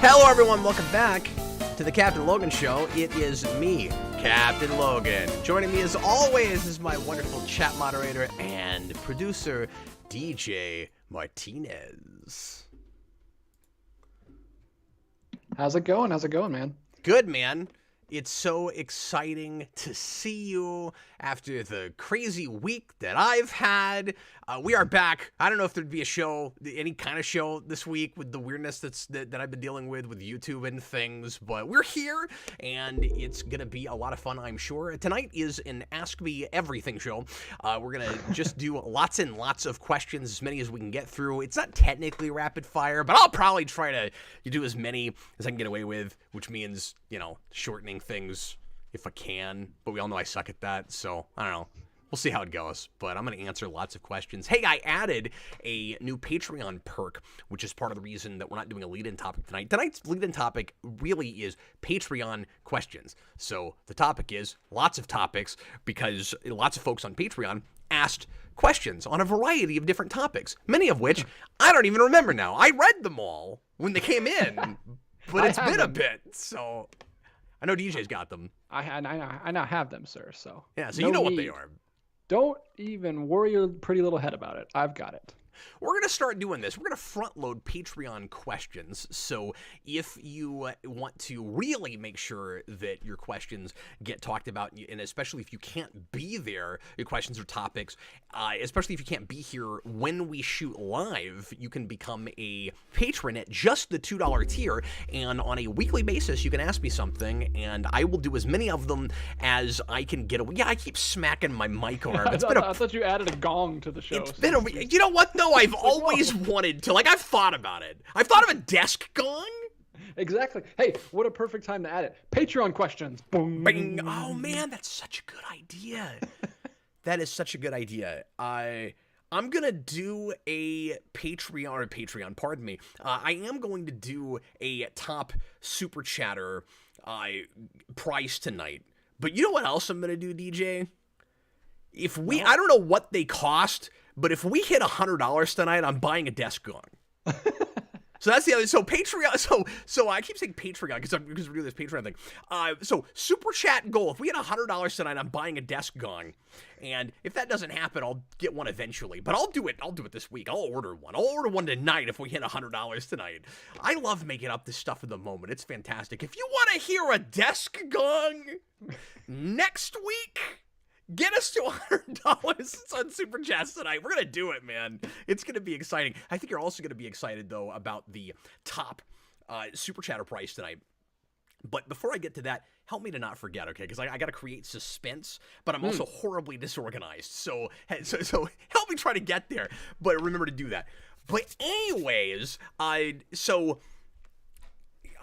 Hello, everyone. Welcome back to the Captain Logan Show. It is me, Captain Logan. Joining me, as always, is my wonderful chat moderator and producer, DJ Martinez. How's it going? How's it going, man? Good, man. It's so exciting to see you after the crazy week that I've had. We are back. I don't know if there'd be a show, any kind of show this week with the weirdness that I've been dealing with YouTube and things, but we're here, and it's going to be a lot of fun, I'm sure. Tonight is an Ask Me Everything show. We're going to just do lots and lots of questions, as many as we can get through. It's not technically rapid fire, but I'll probably try to do as many as I can get away with, which means, shortening things if I can, but we all know I suck at that, so I don't know. We'll see how it goes, but I'm going to answer lots of questions. Hey, I added a new Patreon perk, which is part of the reason that we're not doing a lead-in topic tonight. Tonight's lead-in topic really is Patreon questions. So the topic is lots of topics because lots of folks on Patreon asked questions on a variety of different topics, many of which I don't even remember now. I read them all when they came in, but it's been a bit, so I know DJ's got them. I now have them, sir. So yeah, so you know what they are. Don't even worry your pretty little head about it. I've got it. We're going to start doing this. We're going to front load Patreon questions. So if you want to really make sure that your questions get talked about, and especially if you can't be there, your questions or topics, especially if you can't be here when we shoot live, you can become a patron at just the $2 tier. And on a weekly basis, you can ask me something, and I will do as many of them as I can get away. Yeah, I keep smacking my mic arm. I thought you added a gong to the show. It's been you know what, though? I've always wanted to. I've thought about it. I've thought of a desk gong. Exactly. Hey, what a perfect time to add it. Patreon questions. Boom. Bing. Oh, man, that's such a good idea. That is such a good idea. I'm going to do a Patreon, pardon me. I am going to do a top super chatter price tonight. But you know what else I'm going to do, DJ? I don't know what they cost, but if we hit $100 tonight, I'm buying a desk gong. So that's the other. So Patreon. So I keep saying Patreon because we're doing this Patreon thing. So super chat goal. If we hit $100 tonight, I'm buying a desk gong. And if that doesn't happen, I'll get one eventually. But I'll do it. I'll do it this week. I'll order one. I'll order one tonight if we hit $100 tonight. I love making up this stuff in the moment. It's fantastic. If you want to hear a desk gong next week, get us to $100 on Super Chats tonight. We're going to do it, man. It's going to be exciting. I think you're also going to be excited, though, about the top Super Chatter price tonight. But before I get to that, help me to not forget, okay? Because I got to create suspense, but I'm also horribly disorganized. So help me try to get there. But remember to do that. But anyways, so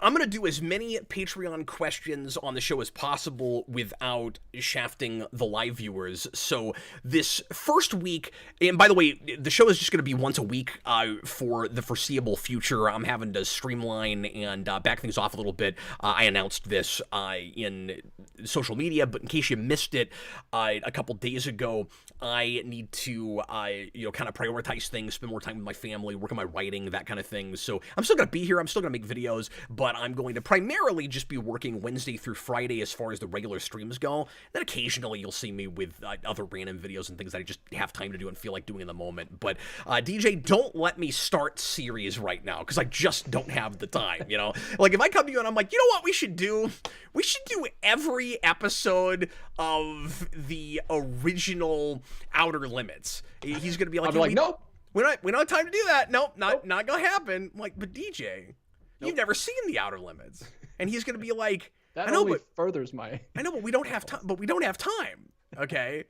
I'm going to do as many Patreon questions on the show as possible without shafting the live viewers. So this first week, and by the way, the show is just going to be once a week for the foreseeable future. I'm having to streamline and back things off a little bit. I announced this in social media, but in case you missed it, a couple days ago, I need to kind of prioritize things, spend more time with my family, work on my writing, that kind of thing. So I'm still going to be here. I'm still going to make videos, but I'm going to primarily just be working Wednesday through Friday as far as the regular streams go. Then occasionally you'll see me with other random videos and things that I just have time to do and feel like doing in the moment. But DJ, don't let me start series right now because I just don't have the time, Like if I come to you and I'm like, you know what we should do? We should do every episode of the original Outer Limits. He's going to be like, nope. We don't have time to do that. Nope, not going to happen. I'm like, but DJ, you've never seen the Outer Limits. And he's going to be like, I know, but furthers my... I know, but we don't have time. Okay?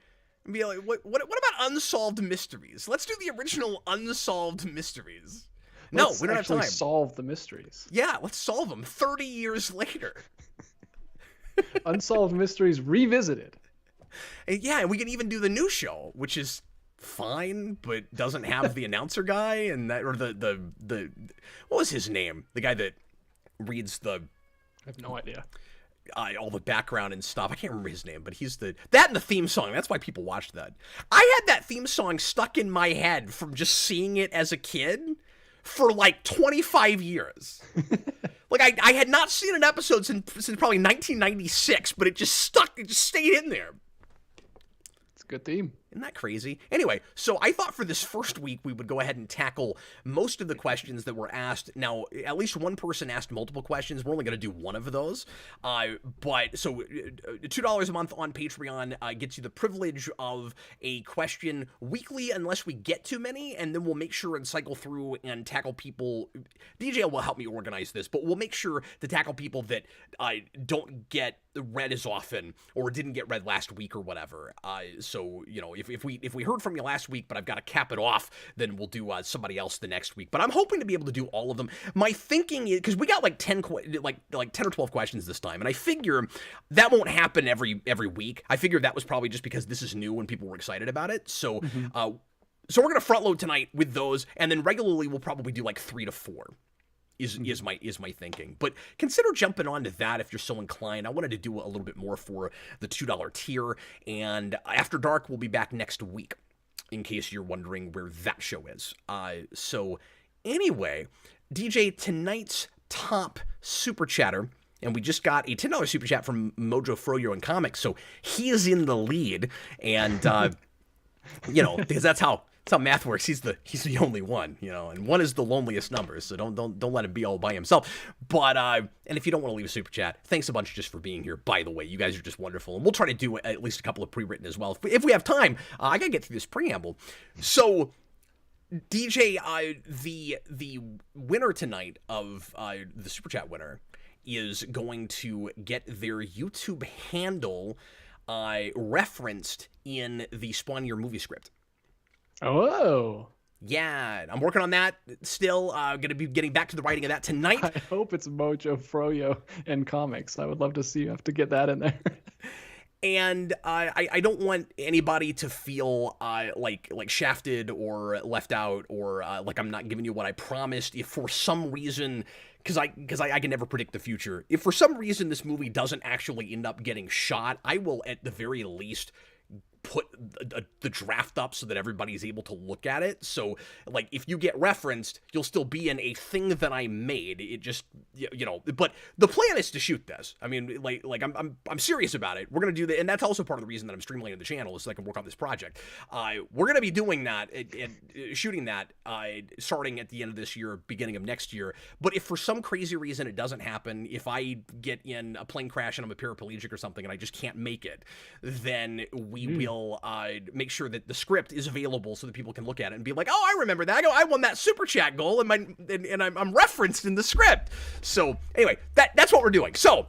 And be like, what about Unsolved Mysteries? Let's do the original Unsolved Mysteries. No, we don't have time. Solve the mysteries. Yeah, let's solve them 30 years later. Unsolved Mysteries Revisited. And yeah, and we can even do the new show, which is fine, but doesn't have the announcer guy and that, or the what was his name? The guy that reads the... I have no idea. All the background and stuff. I can't remember his name, but he's that and the theme song. That's why people watched that. I had that theme song stuck in my head from just seeing it as a kid for like 25 years. Like, I had not seen an episode since probably 1996, but it just stuck. It just stayed in there. It's a good theme. Isn't that crazy? Anyway, so I thought for this first week we would go ahead and tackle most of the questions that were asked. Now, at least one person asked multiple questions. We're only going to do one of those. But so $2 a month on Patreon gets you the privilege of a question weekly unless we get too many, and then we'll make sure and cycle through and tackle people. DJ will help me organize this, but we'll make sure to tackle people that don't get read as often or didn't get read last week or whatever. So, you know, if we heard from you last week, but I've got to cap it off, then we'll do somebody else the next week. But I'm hoping to be able to do all of them. My thinking is, because we got like 10 or 12 questions this time, and I figure that won't happen every week. I figured that was probably just because this is new and people were excited about it. So so we're gonna front load tonight with those, and then regularly we'll probably do like 3 to 4. Is my thinking. But consider jumping onto that if you're so inclined. I wanted to do a little bit more for the $2 tier, and After Dark will be back next week, in case you're wondering where that show is. So anyway, DJ, tonight's top super chatter, and we just got a $10 super chat from Mojo Froyo in Comics, so he is in the lead, and you know, because that's how math works. He's the only one, you know, and one is the loneliest number, so don't let him be all by himself. But and if you don't want to leave a super chat, thanks a bunch just for being here. By the way, you guys are just wonderful, and we'll try to do at least a couple of pre-written as well if we have time. I gotta get through this preamble. So, DJ, the winner tonight of the super chat winner is going to get their YouTube handle referenced in the Spawn Your movie script. Oh. Yeah, I'm working on that still. Gonna be getting back to the writing of that tonight. I hope it's Mojo Froyo in Comics. I would love to see you have to get that in there. And I don't want anybody to feel like shafted or left out or like I'm not giving you what I promised. If for some reason, because I can never predict the future. If for some reason this movie doesn't actually end up getting shot, I will at the very least put the draft up so that everybody's able to look at it. So, like, if you get referenced, you'll still be in a thing that I made. It just, you know, but the plan is to shoot this. I mean, like I'm serious about it. We're gonna do that, and that's also part of the reason that I'm streamlining the channel is so I can work on this project. We're gonna be doing that and shooting that starting at the end of this year, beginning of next year. But if for some crazy reason it doesn't happen, if I get in a plane crash and I'm a paraplegic or something and I just can't make it, then we will make sure that the script is available so that people can look at it and be like, oh, I remember that. I won that super chat goal and I'm referenced in the script. So anyway, that's what we're doing. So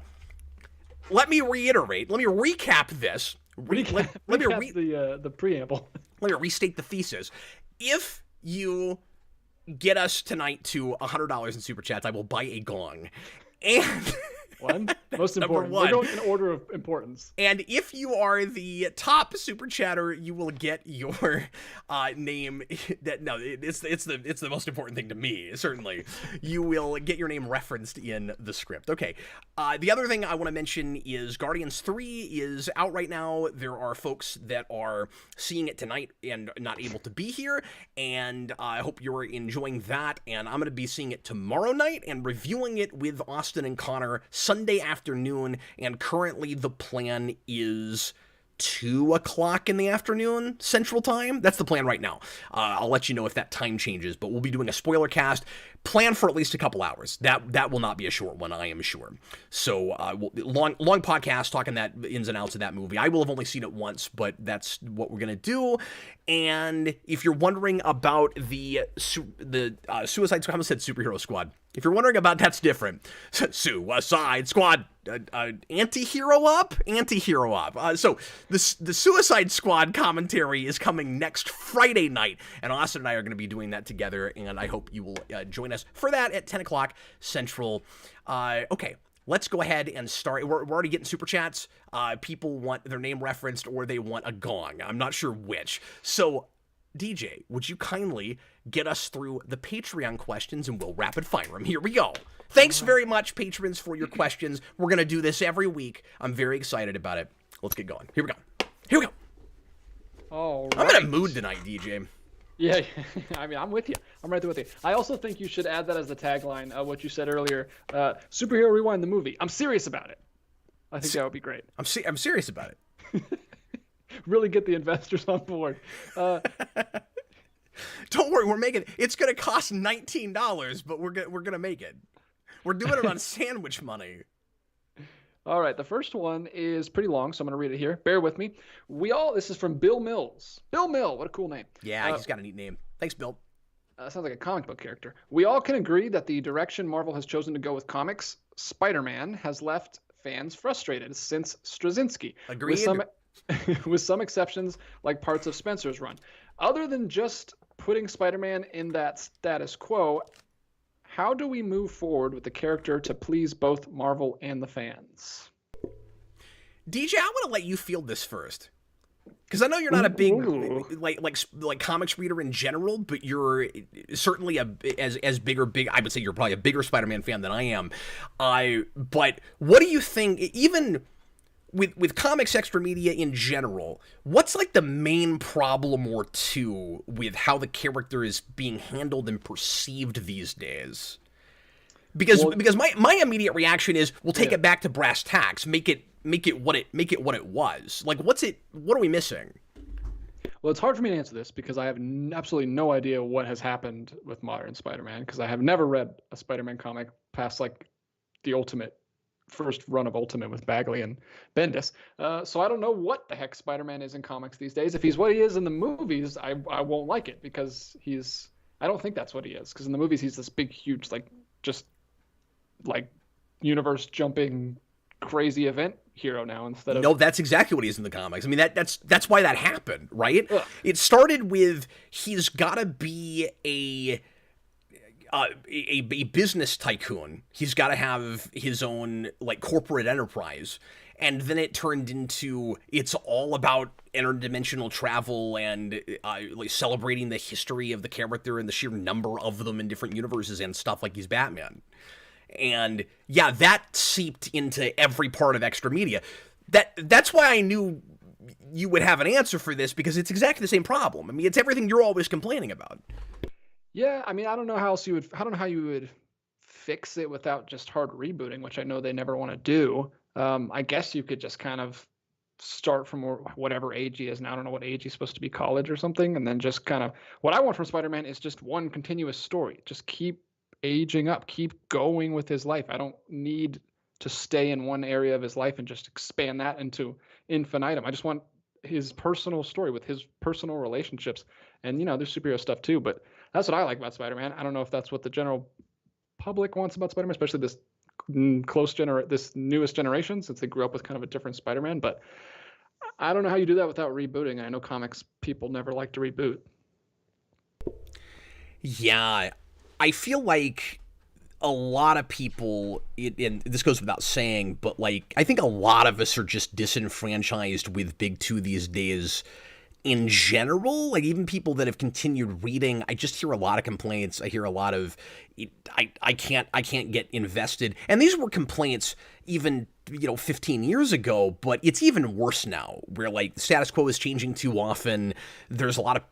let me reiterate. Let me recap this. Let me the preamble. Let me restate the thesis. If you get us tonight to $100 in super chats, I will buy a gong. And one most important. We're going in order of importance. And if you are the top super chatter, you will get your name. It's the most important thing to me. Certainly, you will get your name referenced in the script. Okay. The other thing I want to mention is Guardians 3 is out right now. There are folks that are seeing it tonight and not able to be here, and I hope you're enjoying that. And I'm going to be seeing it tomorrow night and reviewing it with Austin and Connor Sunday afternoon, and currently the plan is 2 o'clock in the afternoon Central Time. That's the plan right now. I'll let you know if that time changes, but we'll be doing a spoiler cast. Plan for at least a couple hours. That will not be a short one, I am sure. So long podcast talking that ins and outs of that movie. I will have only seen it once, but that's what we're gonna do. And if you're wondering about the Suicide Squad, I almost said Superhero Squad. If you're wondering about that's different. Suicide Squad. Anti-hero up. So the Suicide Squad commentary is coming next Friday night, and Austin and I are going to be doing that together, and I hope you will join us for that at 10 o'clock Central. Okay, let's go ahead and start. We're already getting super chats. People want their name referenced or they want a gong. I'm not sure which. So, DJ, would you kindly get us through the Patreon questions and we'll rapid fire them. Here we go. Thanks very much, patrons, for your questions. We're going to do this every week. I'm very excited about it. Let's get going. Here we go. All right. I'm in a mood tonight, DJ. Yeah, I mean, I'm with you. I'm right there with you. I also think you should add that as the tagline, what you said earlier. Superhero Rewind the movie. I'm serious about it. I think that would be great. I'm serious about it. Really get the investors on board. Don't worry, we're making it. It's going to cost $19, but we're going to make it. We're doing it on sandwich money. All right, the first one is pretty long, so I'm going to read it here. Bear with me. This is from Bill Mills. Bill Mill, what a cool name. Yeah, he's got a neat name. Thanks, Bill. Sounds like a comic book character. We all can agree that the direction Marvel has chosen to go with comics, Spider-Man, has left fans frustrated since Straczynski. Agreed. With some exceptions, like parts of Spencer's run. Other than just putting Spider-Man in that status quo, how do we move forward with the character to please both Marvel and the fans? DJ, I want to let you field this first, because I know you're not a big like comics reader in general, but you're certainly as big. I would say you're probably a bigger Spider-Man fan than I am. But what do you think? Even with comics extra media in general, what's like the main problem or two with how the character is being handled and perceived these days? Because my immediate reaction is, we'll take it back to brass tacks, make it what it was. Like, what are we missing? Well, it's hard for me to answer this because I have absolutely no idea what has happened with modern Spider-Man, because I have never read a Spider-Man comic past like the first run of Ultimate with Bagley and Bendis. So I don't know what the heck Spider-Man is in comics these days. If he's what he is in the movies, I won't like it, because I don't think that's what he is. Because in the movies, he's this big, huge, universe jumping crazy event hero now instead of... No, that's exactly what he is in the comics. I mean, that's why that happened, right? Ugh. It started with, he's got to be a business tycoon. He's got to have his own like corporate enterprise. And then it turned into, it's all about interdimensional travel and like celebrating the history of the character and the sheer number of them in different universes and stuff, like he's Batman. And yeah, that seeped into every part of extra media. That's why I knew you would have an answer for this, because it's exactly the same problem. I mean, it's everything you're always complaining about. Yeah, I mean, I don't know how you would fix it without just hard rebooting, which I know they never want to do. I guess you could just kind of start from whatever age he is now. I don't know what age he's supposed to be, college or something, and then just kind of, what I want from Spider-Man is just one continuous story. Just keep aging up, keep going with his life. I don't need to stay in one area of his life and just expand that into infinitum. I just want his personal story with his personal relationships. And, there's superhero stuff too, but that's what I like about Spider-Man. I don't know if that's what the general public wants about Spider-Man, especially this this newest generation, since they grew up with kind of a different Spider-Man. But I don't know how you do that without rebooting. I know comics people never like to reboot. Yeah, I feel like a lot of people, and this goes without saying, but like, I think a lot of us are just disenfranchised with Big Two these days in general. Like, even people that have continued reading, I just hear a lot of complaints. I hear a lot of, I can't get invested. And these were complaints even, 15 years ago, but it's even worse now, where like the status quo is changing too often. There's a lot of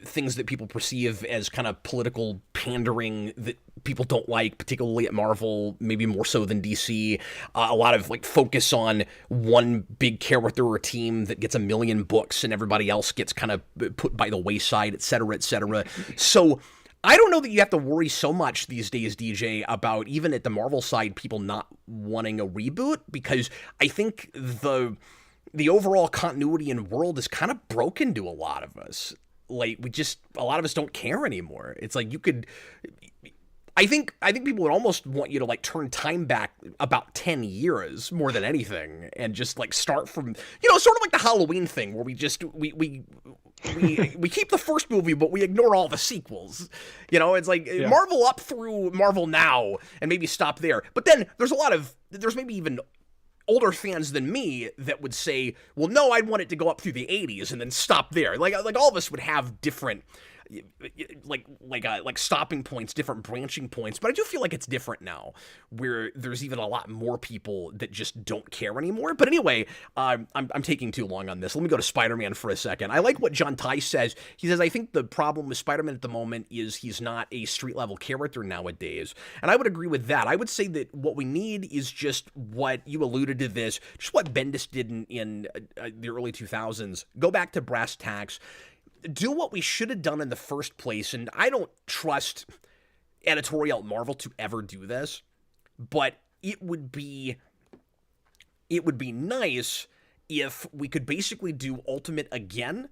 things that people perceive as kind of political pandering that people don't like, particularly at Marvel, maybe more so than DC. A lot of like focus on one big character or team that gets 1 million books and everybody else gets kind of put by the wayside, et cetera, et cetera. So I don't know that you have to worry so much these days, DJ, about even at the Marvel side, people not wanting a reboot, because I think the overall continuity in world is kind of broken to a lot of us. Like, a lot of us don't care anymore. It's like I think people would almost want you to like turn time back about 10 years more than anything, and just like start from, sort of like the Halloween thing, where we keep the first movie, but we ignore all the sequels. It's like Marvel up through Marvel Now, and maybe stop there. But then there's maybe even older fans than me that would say, well, no, I'd want it to go up through the 80s and then stop there. Like all of us would have different like stopping points, different branching points. But I do feel like it's different now, where there's even a lot more people that just don't care anymore. But anyway, I'm taking too long on this. Let me go to Spider-Man for a second. I like what John Tice says. He says, I think the problem with Spider-Man at the moment is he's not a street-level character nowadays. And I would agree with that. I would say that what we need is just what you alluded to this, just what Bendis did in the early 2000s. Go back to brass tacks. Do what we should have done in the first place. And I don't trust editorial at Marvel to ever do this, but it would be nice if we could basically do Ultimate again,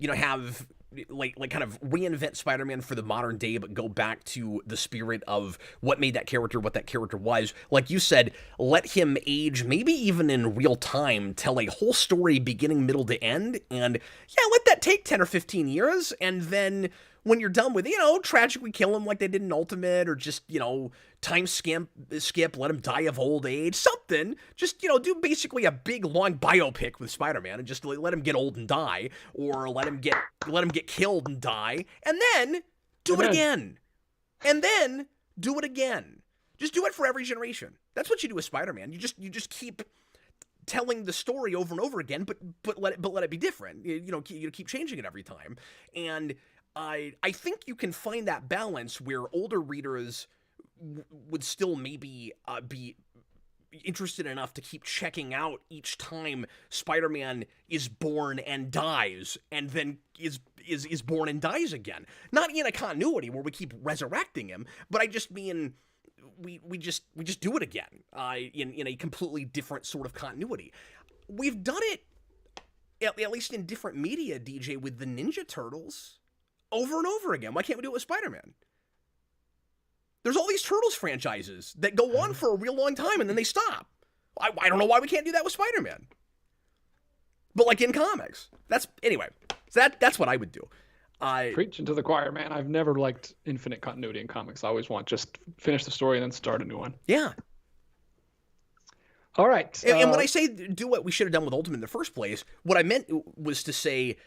have like kind of reinvent Spider-Man for the modern day, but go back to the spirit of what made that character what that character was. Like you said, let him age, maybe even in real time, tell a whole story beginning, middle to end, and let that take 10 or 15 years, and then when you're done with it, tragically kill him like they did in Ultimate, or just, time skip, let him die of old age, something. Just, do basically a big, long biopic with Spider-Man and just let him get old and die, or let him get killed and die, and then do it again. And then do it again. Just do it for every generation. That's what you do with Spider-Man. You just keep telling the story over and over again, but let it be different. You keep changing it every time. And I think you can find that balance where older readers would still maybe be interested enough to keep checking out each time Spider-Man is born and dies, and then is born and dies again. Not in a continuity where we keep resurrecting him, but I just mean we just do it again in a completely different sort of continuity. We've done it at least in different media, DJ, with the Ninja Turtles over and over again. Why can't we do it with Spider-Man? There's all these Turtles franchises that go on for a real long time and then they stop. I don't know why we can't do that with Spider-Man. But like in comics. That's what I would do. Preaching to the choir, man. I've never liked infinite continuity in comics. I always want just finish the story and then start a new one. Yeah. All right. And when I say do what we should have done with Ultimate in the first place, what I meant was to say,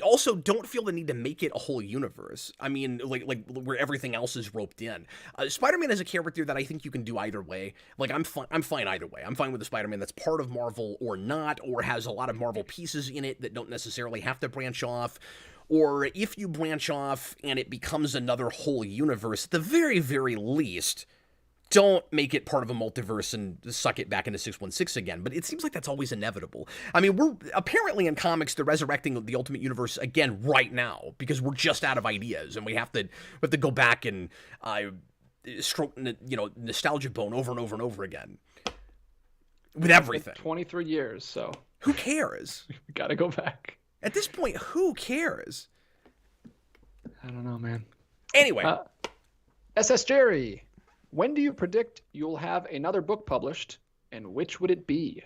also don't feel the need to make it a whole universe. I mean, like where everything else is roped in. Spider-Man is a character that I think you can do either way. Like I'm fine either way. I'm fine with the Spider-Man that's part of Marvel or not, or has a lot of Marvel pieces in it that don't necessarily have to branch off. Or if you branch off and it becomes another whole universe, at the very, very least, don't make it part of a multiverse and suck it back into 616 again. But it seems like that's always inevitable. I mean, we're apparently in comics, they're resurrecting the Ultimate Universe again right now because we're just out of ideas and we have to go back and stroke nostalgia bone over and over and over again with everything. 23 years, so who cares? We got to go back. At this point, who cares? I don't know, man. Anyway, SS Jerry. When do you predict you'll have another book published, and which would it be?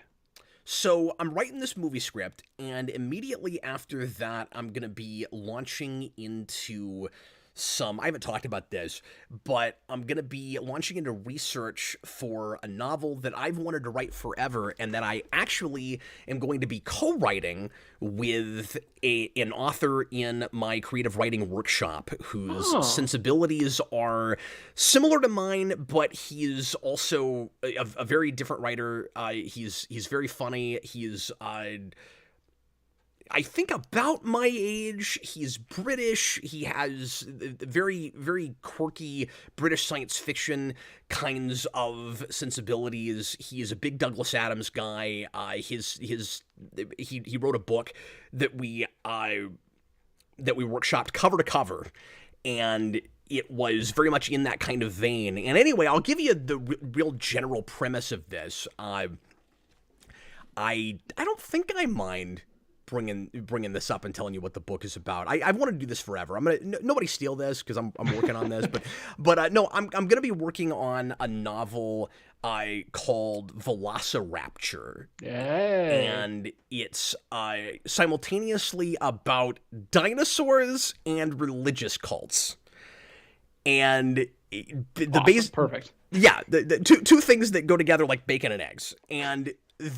So I'm writing this movie script, and immediately after that, I'm going to be launching into I haven't talked about this, but I'm going to be launching into research for a novel that I've wanted to write forever, and that I actually am going to be co-writing with an author in my creative writing workshop whose sensibilities are similar to mine, but he's also a very different writer. He's very funny. He's I think about my age. He's British. He has very, very quirky British science fiction kinds of sensibilities. He is a big Douglas Adams guy. He wrote a book that we workshopped cover to cover, and it was very much in that kind of vein. And anyway, I'll give you the real general premise of this. I don't think I mind bringing this up and telling you what the book is about. I want to do this forever. Nobody steal this because I'm working on this, but no, I'm gonna be working on a novel called Velocirapture. Yay. And it's simultaneously about dinosaurs and religious cults. And the awesome. Perfect. Yeah, the two things that go together like bacon and eggs. And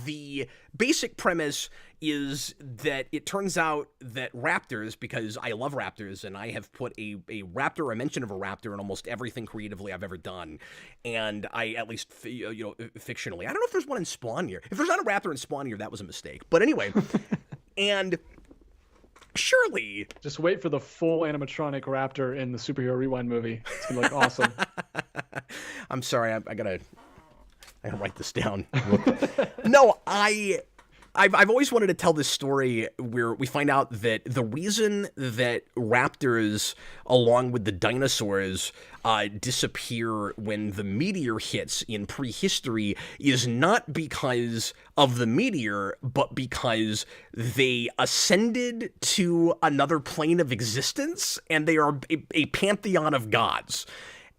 the basic premise is that it turns out that raptors, because I love raptors and I have put a raptor, a mention of a raptor in almost everything creatively I've ever done, and I, at least, fictionally. I don't know if there's one in Spawn Year. If there's not a raptor in Spawn Year, that was a mistake. But anyway, and surely... Just wait for the full animatronic raptor in the Superhero Rewind movie. It's going to look awesome. I'm sorry, I gotta write this down. No, I've always wanted to tell this story where we find out that the reason that raptors, along with the dinosaurs, disappear when the meteor hits in prehistory is not because of the meteor, but because they ascended to another plane of existence, and they are a pantheon of gods.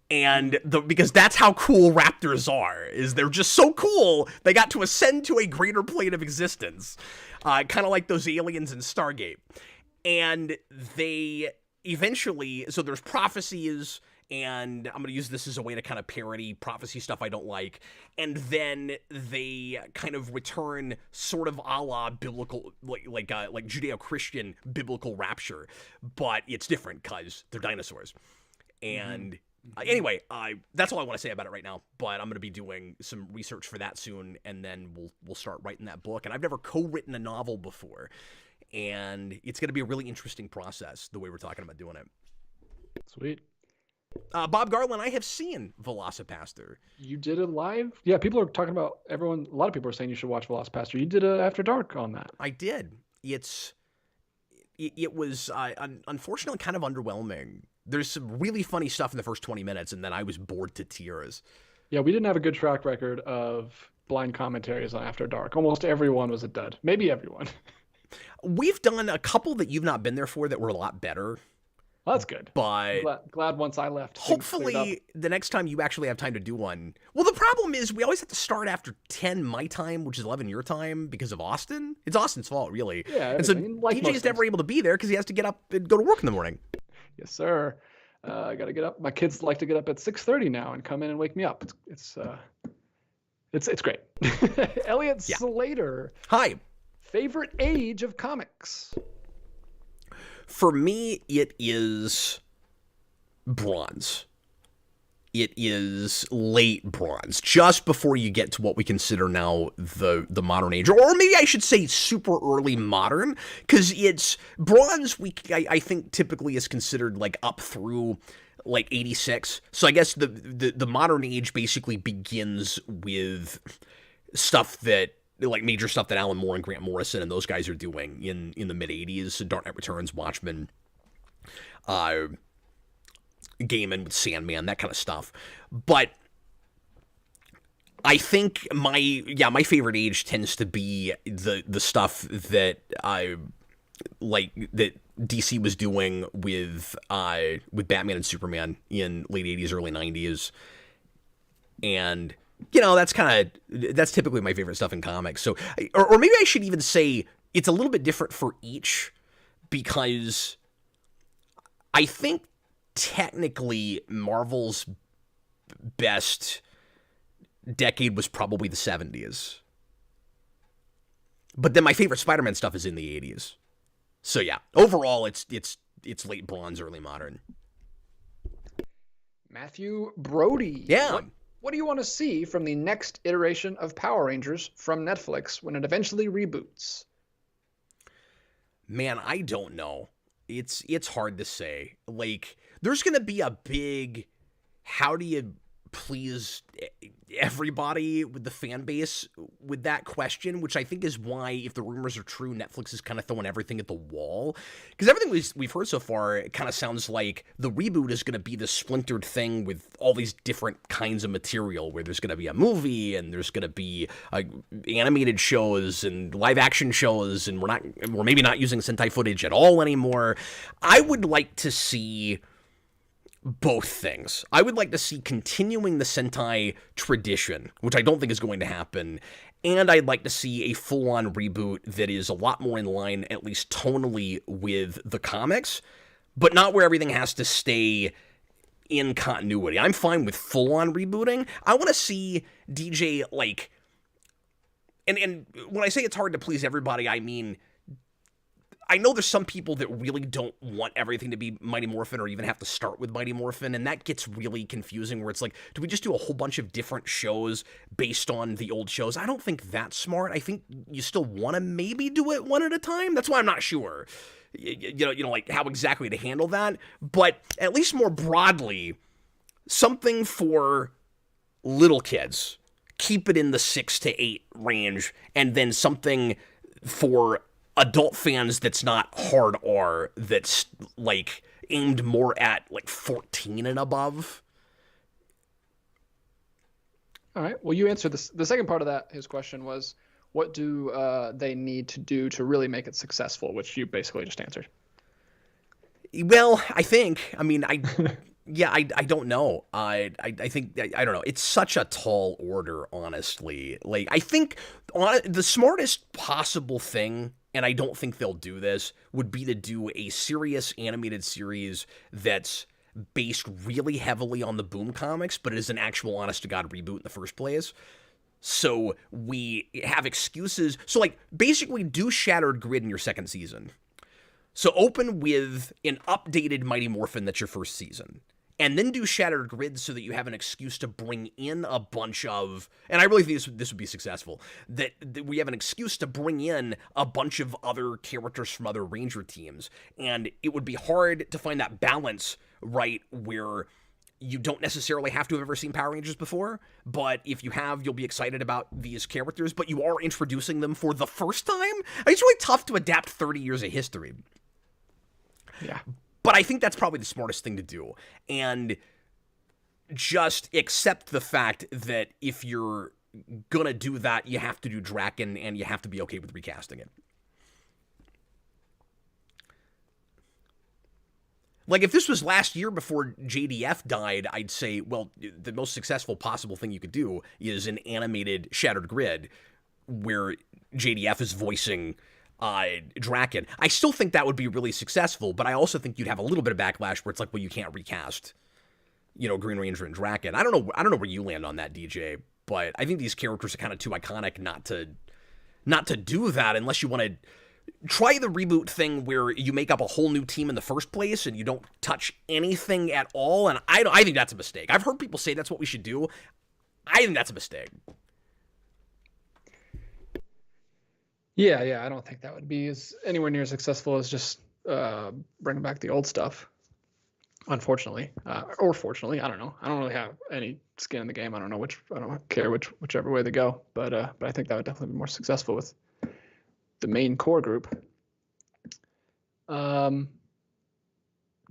And because that's how cool raptors are, is they're just so cool, they got to ascend to a greater plane of existence. Kind of like those aliens in Stargate. And they eventually, so there's prophecies, and I'm going to use this as a way to kind of parody prophecy stuff I don't like. And then they kind of return sort of a la biblical, like Judeo-Christian biblical rapture. But it's different because they're dinosaurs. And... Anyway, that's all I want to say about it right now, but I'm going to be doing some research for that soon, and then we'll start writing that book. And I've never co-written a novel before, and it's going to be a really interesting process, the way we're talking about doing it. Sweet. Bob Garland, I have seen Velocipaster. You did it live? Yeah, people are talking about, a lot of people are saying you should watch Velocipaster. You did a After Dark on that. I did. It was unfortunately kind of underwhelming. There's some really funny stuff in the first 20 minutes, and then I was bored to tears. Yeah, we didn't have a good track record of blind commentaries on After Dark. Almost everyone was a dud. Maybe everyone. We've done a couple that you've not been there for that were a lot better. Well, that's good. But glad once I left. Hopefully, the next time you actually have time to do one. Well, the problem is we always have to start after 10 my time, which is 11 your time, because of Austin. It's Austin's fault, really. Yeah, and so like DJ's never able to be there because he has to get up and go to work in the morning. Yes, sir. I got to get up. My kids like to get up at 6:30 now and come in and wake me up. It's great. Elliot Slater. Hi. Favorite age of comics? For me, it is bronze. It is late bronze, just before you get to what we consider now the modern age, or maybe I should say super early modern, because it's bronze. I think typically is considered like up through like 86. So I guess the modern age basically begins with stuff that, like, major stuff that Alan Moore and Grant Morrison and those guys are doing in the mid 80s. Dark Knight Returns, Watchmen, Gaiman with Sandman, that kind of stuff. But I think my favorite age tends to be the stuff that I like, that DC was doing with Batman and Superman in late 80s, early 90s. And that's typically my favorite stuff in comics. So, or maybe I should even say it's a little bit different for each, because I think technically Marvel's best decade was probably the 70s. But then my favorite Spider-Man stuff is in the 80s. So yeah, overall it's late bronze, early modern. Matthew Brody. Yeah. What do you want to see from the next iteration of Power Rangers from Netflix when it eventually reboots? Man, I don't know. It's hard to say. Like, there's going to be a big, how do you please everybody with the fan base with that question, which I think is why, if the rumors are true, Netflix is kind of throwing everything at the wall. Because everything we've heard so far, it kind of sounds like the reboot is going to be this splintered thing with all these different kinds of material, where there's going to be a movie, and there's going to be animated shows and live action shows, and we're maybe not using Sentai footage at all anymore. I would like to see both things. I would like to see continuing the Sentai tradition, which I don't think is going to happen, and I'd like to see a full-on reboot that is a lot more in line, at least tonally, with the comics, but not where everything has to stay in continuity. I'm fine with full-on rebooting. I want to see DJ, like, and when I say it's hard to please everybody, I mean, I know there's some people that really don't want everything to be Mighty Morphin or even have to start with Mighty Morphin, and that gets really confusing where it's like, do we just do a whole bunch of different shows based on the old shows? I don't think that's smart. I think you still want to maybe do it one at a time. That's why I'm not sure, you know, like how exactly to handle that. But at least more broadly, something for little kids. Keep it in the 6 to 8 range, and then something for adult fans that's not hard R, that's like aimed more at like 14 and above. All right. Well, you answered this. The second part of that, his question was, what do they need to do to really make it successful? Which you basically just answered. Well, I mean, yeah, I don't know. I think, I don't know. It's such a tall order, honestly. Like, I think the smartest possible thing, and I don't think they'll do this, would be to do a serious animated series that's based really heavily on the Boom comics, but is an actual honest-to-God reboot in the first place. So we have excuses. So, like, basically do Shattered Grid in your second season. So open with an updated Mighty Morphin that's your first season. And then do Shattered Grid so that you have an excuse to bring in a bunch of, and I really think this would be successful, that we have an excuse to bring in a bunch of other characters from other Ranger teams. And it would be hard to find that balance, right, where you don't necessarily have to have ever seen Power Rangers before, but if you have, you'll be excited about these characters, but you are introducing them for the first time? It's really tough to adapt 30 years of history. Yeah. But I think that's probably the smartest thing to do. And just accept the fact that if you're going to do that, you have to do Draken, and you have to be okay with recasting it. Like, if this was last year before JDF died, I'd say, well, the most successful possible thing you could do is an animated Shattered Grid where JDF is voicing Draken. I still think that would be really successful, but I also think you'd have a little bit of backlash where it's like, well, you can't recast, you know, Green Ranger and Draken. I don't know where you land on that, DJ, but I think these characters are kind of too iconic not to do that unless you want to try the reboot thing where you make up a whole new team in the first place and you don't touch anything at all. And I think that's a mistake. I've heard people say that's what we should do. I think that's a mistake. Yeah, I don't think that would be anywhere near as successful as just bringing back the old stuff. Unfortunately, or fortunately, I don't know. I don't really have any skin in the game. I don't care whichever way they go. But I think that would definitely be more successful with the main core group. Do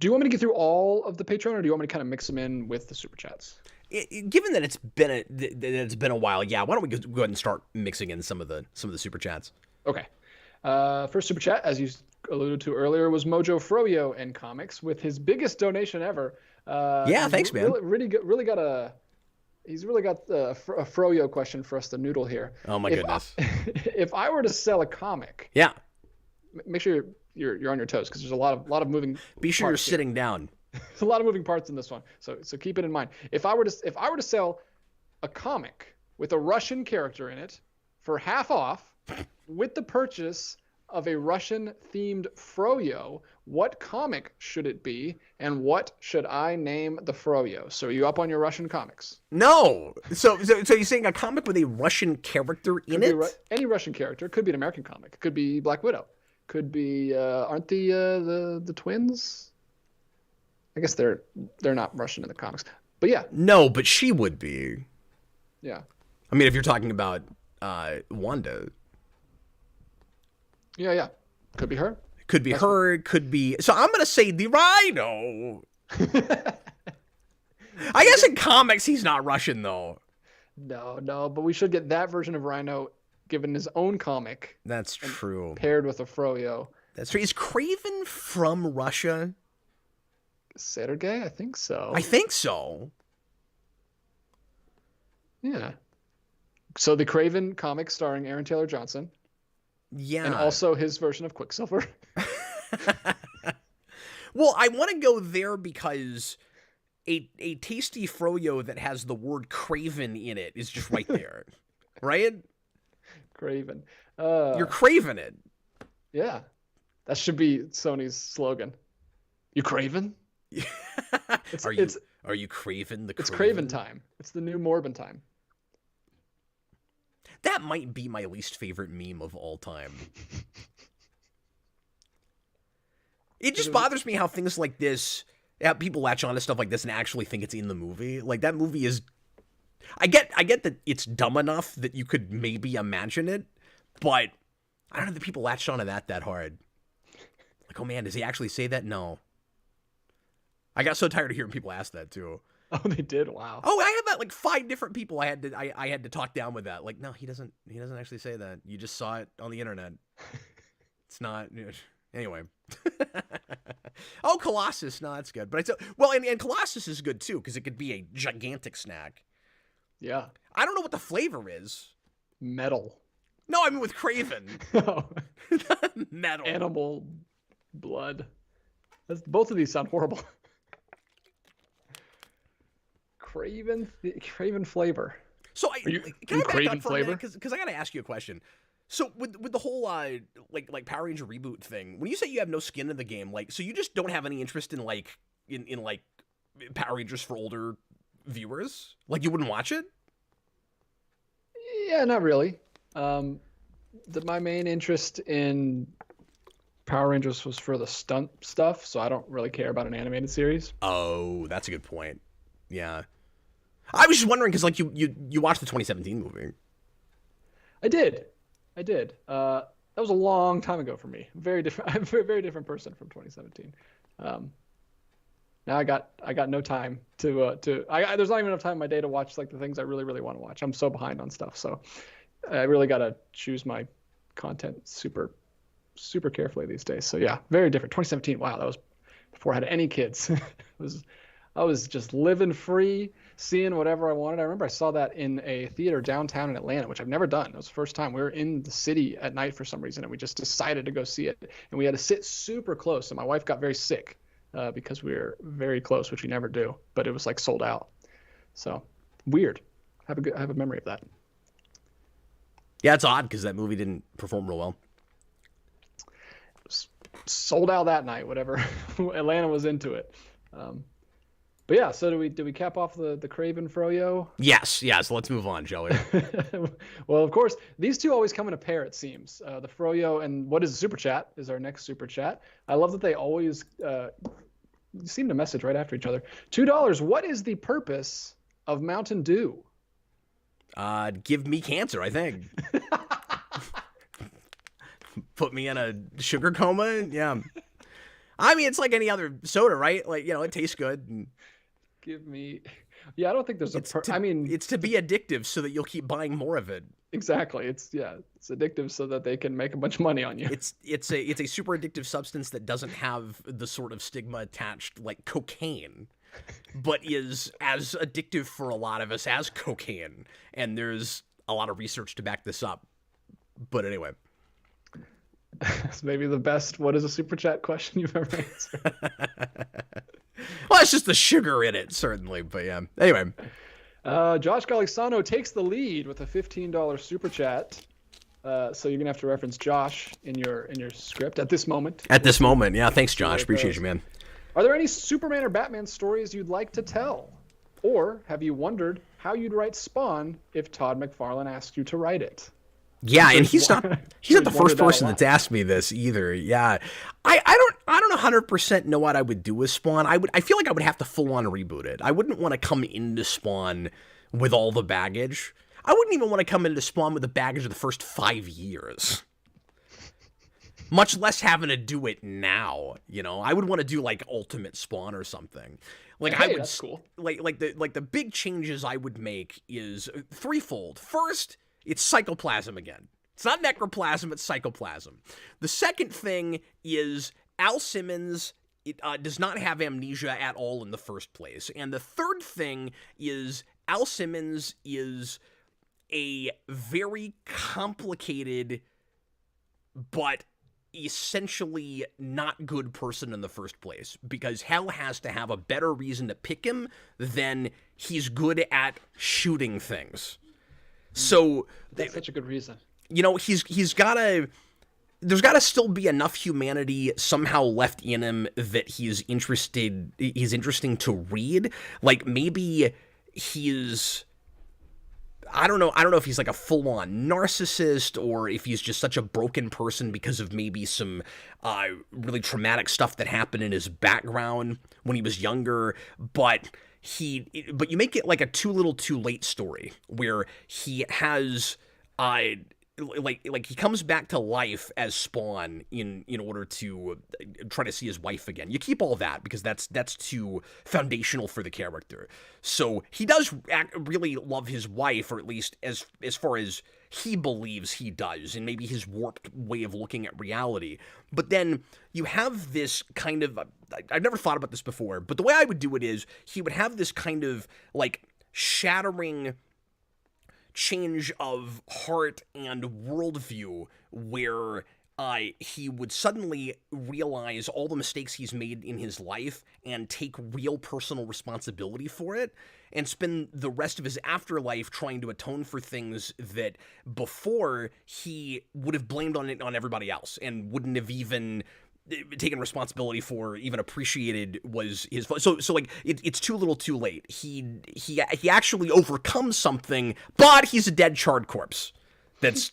you want me to get through all of the Patreon, or do you want me to kind of mix them in with the super chats? Given that it's been a while, yeah. Why don't we go ahead and start mixing in some of the super chats? Okay. First super chat, as you alluded to earlier, was Mojo Froyo in comics with his biggest donation ever. Yeah, thanks, man. He's really got a Froyo question for us to noodle here. Oh my goodness! If I were to sell a comic, yeah, make sure you're on your toes because there's a lot of moving. Be sure you're sitting down. There's a lot of moving parts in this one, so keep it in mind. If I were to sell a comic with a Russian character in it for half off, with the purchase of a Russian-themed Froyo, what comic should it be, and what should I name the Froyo? So are you up on your Russian comics? No. So you're saying a comic with a Russian character in it? Any Russian character. Could be an American comic. It could be Black Widow. Could be aren't the twins? I guess they're not Russian in the comics. But yeah. No, but she would be. Yeah. I mean, if you're talking about Wanda. Yeah. Could be her. Could be her. Could be. So I'm going to say the Rhino. I guess in comics he's not Russian, though. No. But we should get that version of Rhino given his own comic. That's true. Paired with a Froyo. That's true. Is Kraven from Russia? Sergei? I think so. Yeah. So the Kraven comic starring Aaron Taylor Johnson. Yeah. And also his version of Quicksilver. Well, I want to go there because a tasty Froyo that has the word Kraven in it is just right there. Right? Craven. You're craving it. Yeah. That should be Sony's slogan. You craven? Are you craving the It's Craven? Craven time. It's the new Morbin time. That might be my least favorite meme of all time. It just bothers me how things like this, people latch on to stuff like this and actually think it's in the movie. Like, that movie is... I get that it's dumb enough that you could maybe imagine it, but I don't know that people latched onto that hard. Like, oh man, does he actually say that? No. I got so tired of hearing people ask that too. Oh, they did. Wow. Oh, I had that like 5 different people I had to talk down with that. Like, no, he doesn't actually say that. You just saw it on the internet. It's not. Anyway. Oh, Colossus. No, that's good. But and Colossus is good too because it could be a gigantic snack. Yeah. I don't know what the flavor is. Metal. No, I mean with Craven. Oh. Metal. Animal blood. Both of these sound horrible. Craven flavor. So can I back Craven up for flavor? Because I got to ask you a question. So with the whole like Power Ranger reboot thing, when you say you have no skin in the game, like, so you just don't have any interest in like in like Power Rangers for older viewers? Like, you wouldn't watch it? Yeah, not really. My main interest in Power Rangers was for the stunt stuff, so I don't really care about an animated series. Oh, that's a good point. Yeah. I was just wondering because like you watched the 2017 movie. I did. That was a long time ago for me. Very different. I'm a very different person from 2017. Now I got no time to there's not even enough time in my day to watch like the things I really, really want to watch. I'm so behind on stuff, so I really got to choose my content super, super carefully these days. So yeah, very different. 2017. Wow, that was before I had any kids. I was just living free, seeing whatever I wanted. I remember I saw that in a theater downtown in Atlanta, which I've never done. It was the first time. We were in the city at night for some reason, and we just decided to go see it. And we had to sit super close, and my wife got very sick because we were very close, which we never do. But it was like sold out. So weird. I have a memory of that. Yeah, it's odd because that movie didn't perform real well. It was sold out that night, whatever. Atlanta was into it. But yeah, so do we cap off the Craven Froyo? Yes. Let's move on, Joey. Well, of course, these two always come in a pair, it seems. The Froyo and what is a super chat is our next super chat. I love that they always seem to message right after each other. $2. What is the purpose of Mountain Dew? Give me cancer, I think. Put me in a sugar coma. Yeah. I mean, it's like any other soda, right? Like, it tastes good. And give me... Yeah, I don't think there's I mean... It's to be addictive so that you'll keep buying more of it. Exactly. It's addictive so that they can make a bunch of money on you. It's a super addictive substance that doesn't have the sort of stigma attached like cocaine, but is as addictive for a lot of us as cocaine. And there's a lot of research to back this up. But anyway... It's maybe the best what is a super chat question you've ever answered. Well, it's just the sugar in it, certainly. But yeah. Anyway. Josh Galisano takes the lead with a $15 super chat. So you're gonna have to reference Josh in your script at this moment. At this moment, yeah. Thanks, Josh. Appreciate you, man. Are there any Superman or Batman stories you'd like to tell? Or have you wondered how you'd write Spawn if Todd McFarlane asked you to write it? Yeah, and he's not the first person that's asked me this either. Yeah. I don't 100% know what I would do with Spawn. I feel like I would have to full on reboot it. I wouldn't want to come into Spawn with all the baggage. I wouldn't even want to come into Spawn with the baggage of the first 5 years. Much less having to do it now, I would want to do like Ultimate Spawn or something. Like that's cool. Like the big changes I would make is threefold. First, it's psychoplasm again. It's not necroplasm, it's psychoplasm. The second thing is Al Simmons does not have amnesia at all in the first place. And the third thing is Al Simmons is a very complicated but essentially not good person in the first place, because Hal has to have a better reason to pick him than he's good at shooting things. So that's such a good reason. you know, he's gotta. There's got to still be enough humanity somehow left in him that he's interesting to read. Like maybe he's, I don't know if he's like a full-on narcissist or if he's just such a broken person because of maybe some really traumatic stuff that happened in his background when he was younger, but you make it like a too little too late story where he has like he comes back to life as Spawn in order to try to see his wife again. You keep all that because that's too foundational for the character. So he does really love his wife, or at least as far as he believes he does, and maybe his warped way of looking at reality. But then you have this kind of, I've never thought about this before, but the way I would do it is he would have this kind of like shattering change of heart and worldview where he would suddenly realize all the mistakes he's made in his life and take real personal responsibility for it and spend the rest of his afterlife trying to atone for things that before he would have blamed on everybody else and wouldn't have even taken responsibility for, even appreciated was his fault. So like it's too little too late. He actually overcomes something, but he's a dead charred corpse that's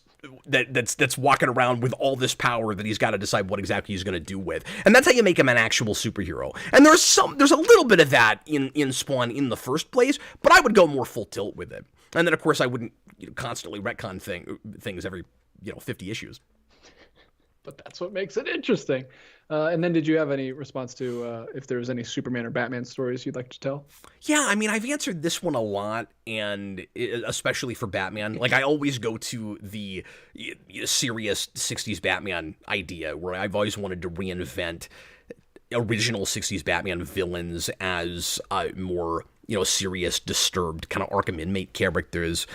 walking around with all this power that he's got to decide what exactly he's going to do with. And that's how you make him an actual superhero. And there's a little bit of that in Spawn in the first place, but I would go more full tilt with it. And then of course I wouldn't constantly retcon things every 50 issues. But that's what makes it interesting. And then did you have any response to if there was any Superman or Batman stories you'd like to tell? Yeah, I mean, I've answered this one a lot, and especially for Batman. Like, I always go to the serious 60s Batman idea, where I've always wanted to reinvent original 60s Batman villains as more, serious, disturbed, kind of Arkham inmate characters.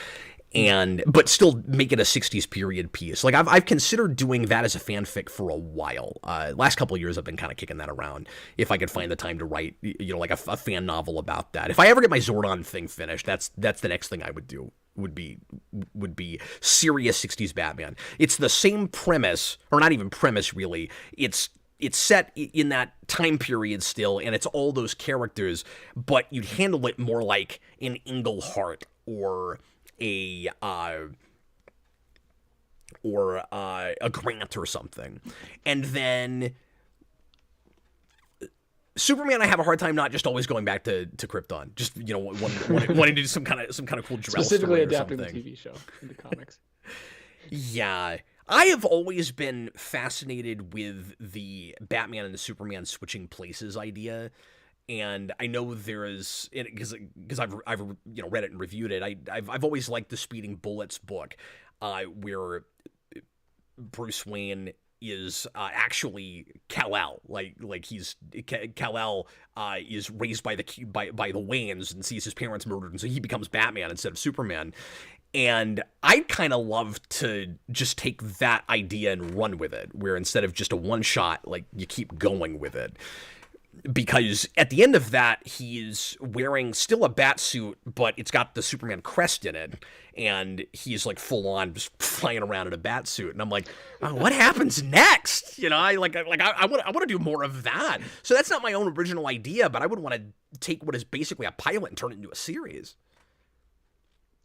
But still make it a 60s period piece. Like I've considered doing that as a fanfic for a while. Last couple of years I've been kind of kicking that around. If I could find the time to write, like a fan novel about that. If I ever get my Zordon thing finished, that's the next thing I would do. Would be serious 60s Batman. It's the same premise, or not even premise really. It's set in that time period still, and it's all those characters, but you'd handle it more like an Englehart or a Grant or something. And then Superman, I have a hard time not just always going back to Krypton. Just wanting to do some kind of cool Drell specifically story adapting or the something. TV show into comics. Yeah. I have always been fascinated with the Batman and the Superman switching places idea. And I know there is, because I've read it and reviewed it. I've always liked the Speeding Bullets book, where Bruce Wayne is actually Kal-El, like he's Kal-El is raised by the Waynes and sees his parents murdered, and so he becomes Batman instead of Superman. And I'd kind of love to just take that idea and run with it, where instead of just a one shot, like you keep going with it. Because at the end of that, he's wearing still a bat suit, but it's got the Superman crest in it, and he's like full on just flying around in a bat suit. And I'm like, oh, what happens next? I want to do more of that. So that's not my own original idea, but I would want to take what is basically a pilot and turn it into a series.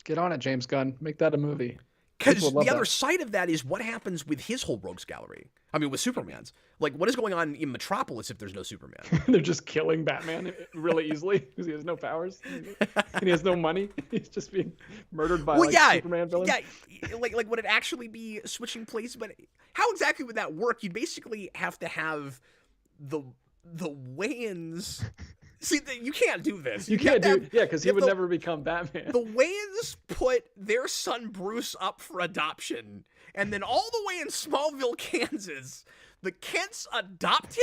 Get on it, James Gunn. Make that a movie. Because the other side of that is what happens with his whole rogues gallery. I mean, with Superman's. Like, what is going on in Metropolis if there's no Superman? They're just killing Batman really easily because he has no powers and he has no money. He's just being murdered by Superman villains. Yeah, like would it actually be switching places? But how exactly would that work? You'd basically have to have the Wayans. See, you can't do this. You can't do, because he would never become Batman. The Wayans put their son Bruce up for adoption, and then all the way in Smallville, Kansas, the Kents adopt him,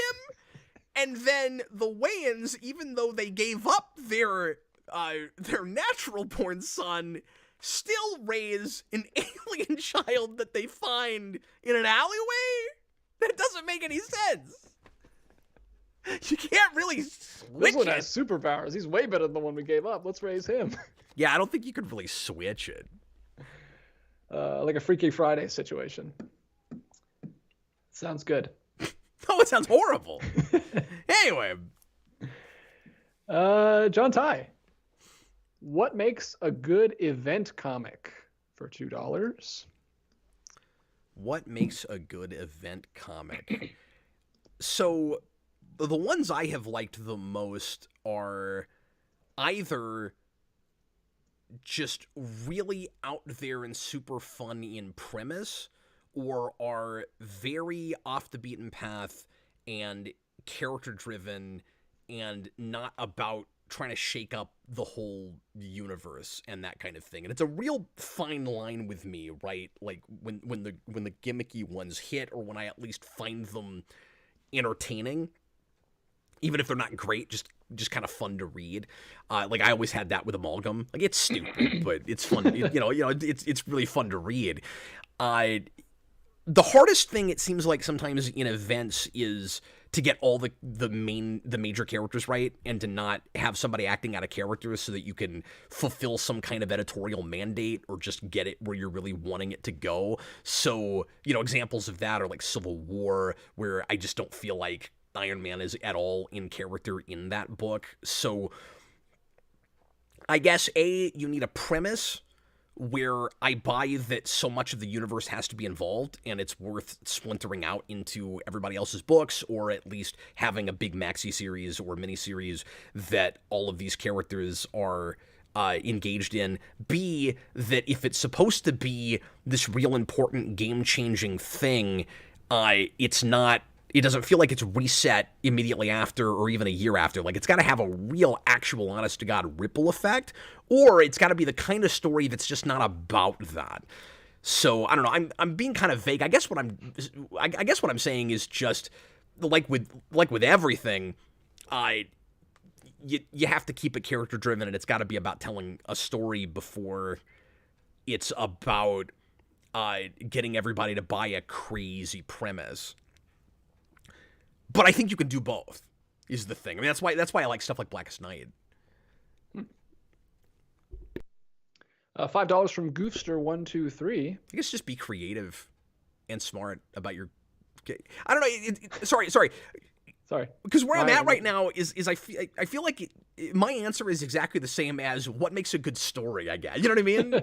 and then the Wayans, even though they gave up their natural-born son, still raise an alien child that they find in an alleyway? That doesn't make any sense. You can't really switch This one has superpowers. He's way better than the one we gave up. Let's raise him. Yeah, I don't think you could really switch it. like a Freaky Friday situation. Sounds good. Oh, it sounds horrible. Anyway. John Ty, what makes a good event comic for $2? What makes a good event comic? So, the ones I have liked the most are either just really out there and super fun in premise, or are very off the beaten path and character driven and not about trying to shake up the whole universe and that kind of thing. And it's a real fine line with me, right? Like when the gimmicky ones hit, or when I at least find them entertaining, even if they're not great, just kind of fun to read. Like I always had that with Amalgam. Like it's stupid, but it's fun. It's really fun to read. The hardest thing, it seems like sometimes in events, is to get all the major characters right, and to not have somebody acting out of character, so that you can fulfill some kind of editorial mandate or just get it where you're really wanting it to go. So, examples of that are like Civil War, where I just don't feel like Iron Man is at all in character in that book. So I guess you need a premise where I buy that so much of the universe has to be involved, and it's worth splintering out into everybody else's books, or at least having a big maxi series or mini series that all of these characters are engaged in. B, that if it's supposed to be this real important game-changing thing, it doesn't feel like it's reset immediately after, or even a year after. Like, it's got to have a real, actual, honest-to-God ripple effect, or it's got to be the kind of story that's just not about that. So, I don't know. I'm being kind of vague. I guess what I'm saying is just, like with everything, you have to keep it character-driven, and it's got to be about telling a story before it's about getting everybody to buy a crazy premise. But I think you can do both, is the thing. I mean, that's why I like stuff like Blackest Night. $5 from Goofster123. I guess just be creative and smart about your. I don't know. Sorry. Because where I'm at right now is I feel like my answer is exactly the same as what makes a good story. I guess, you know what I mean.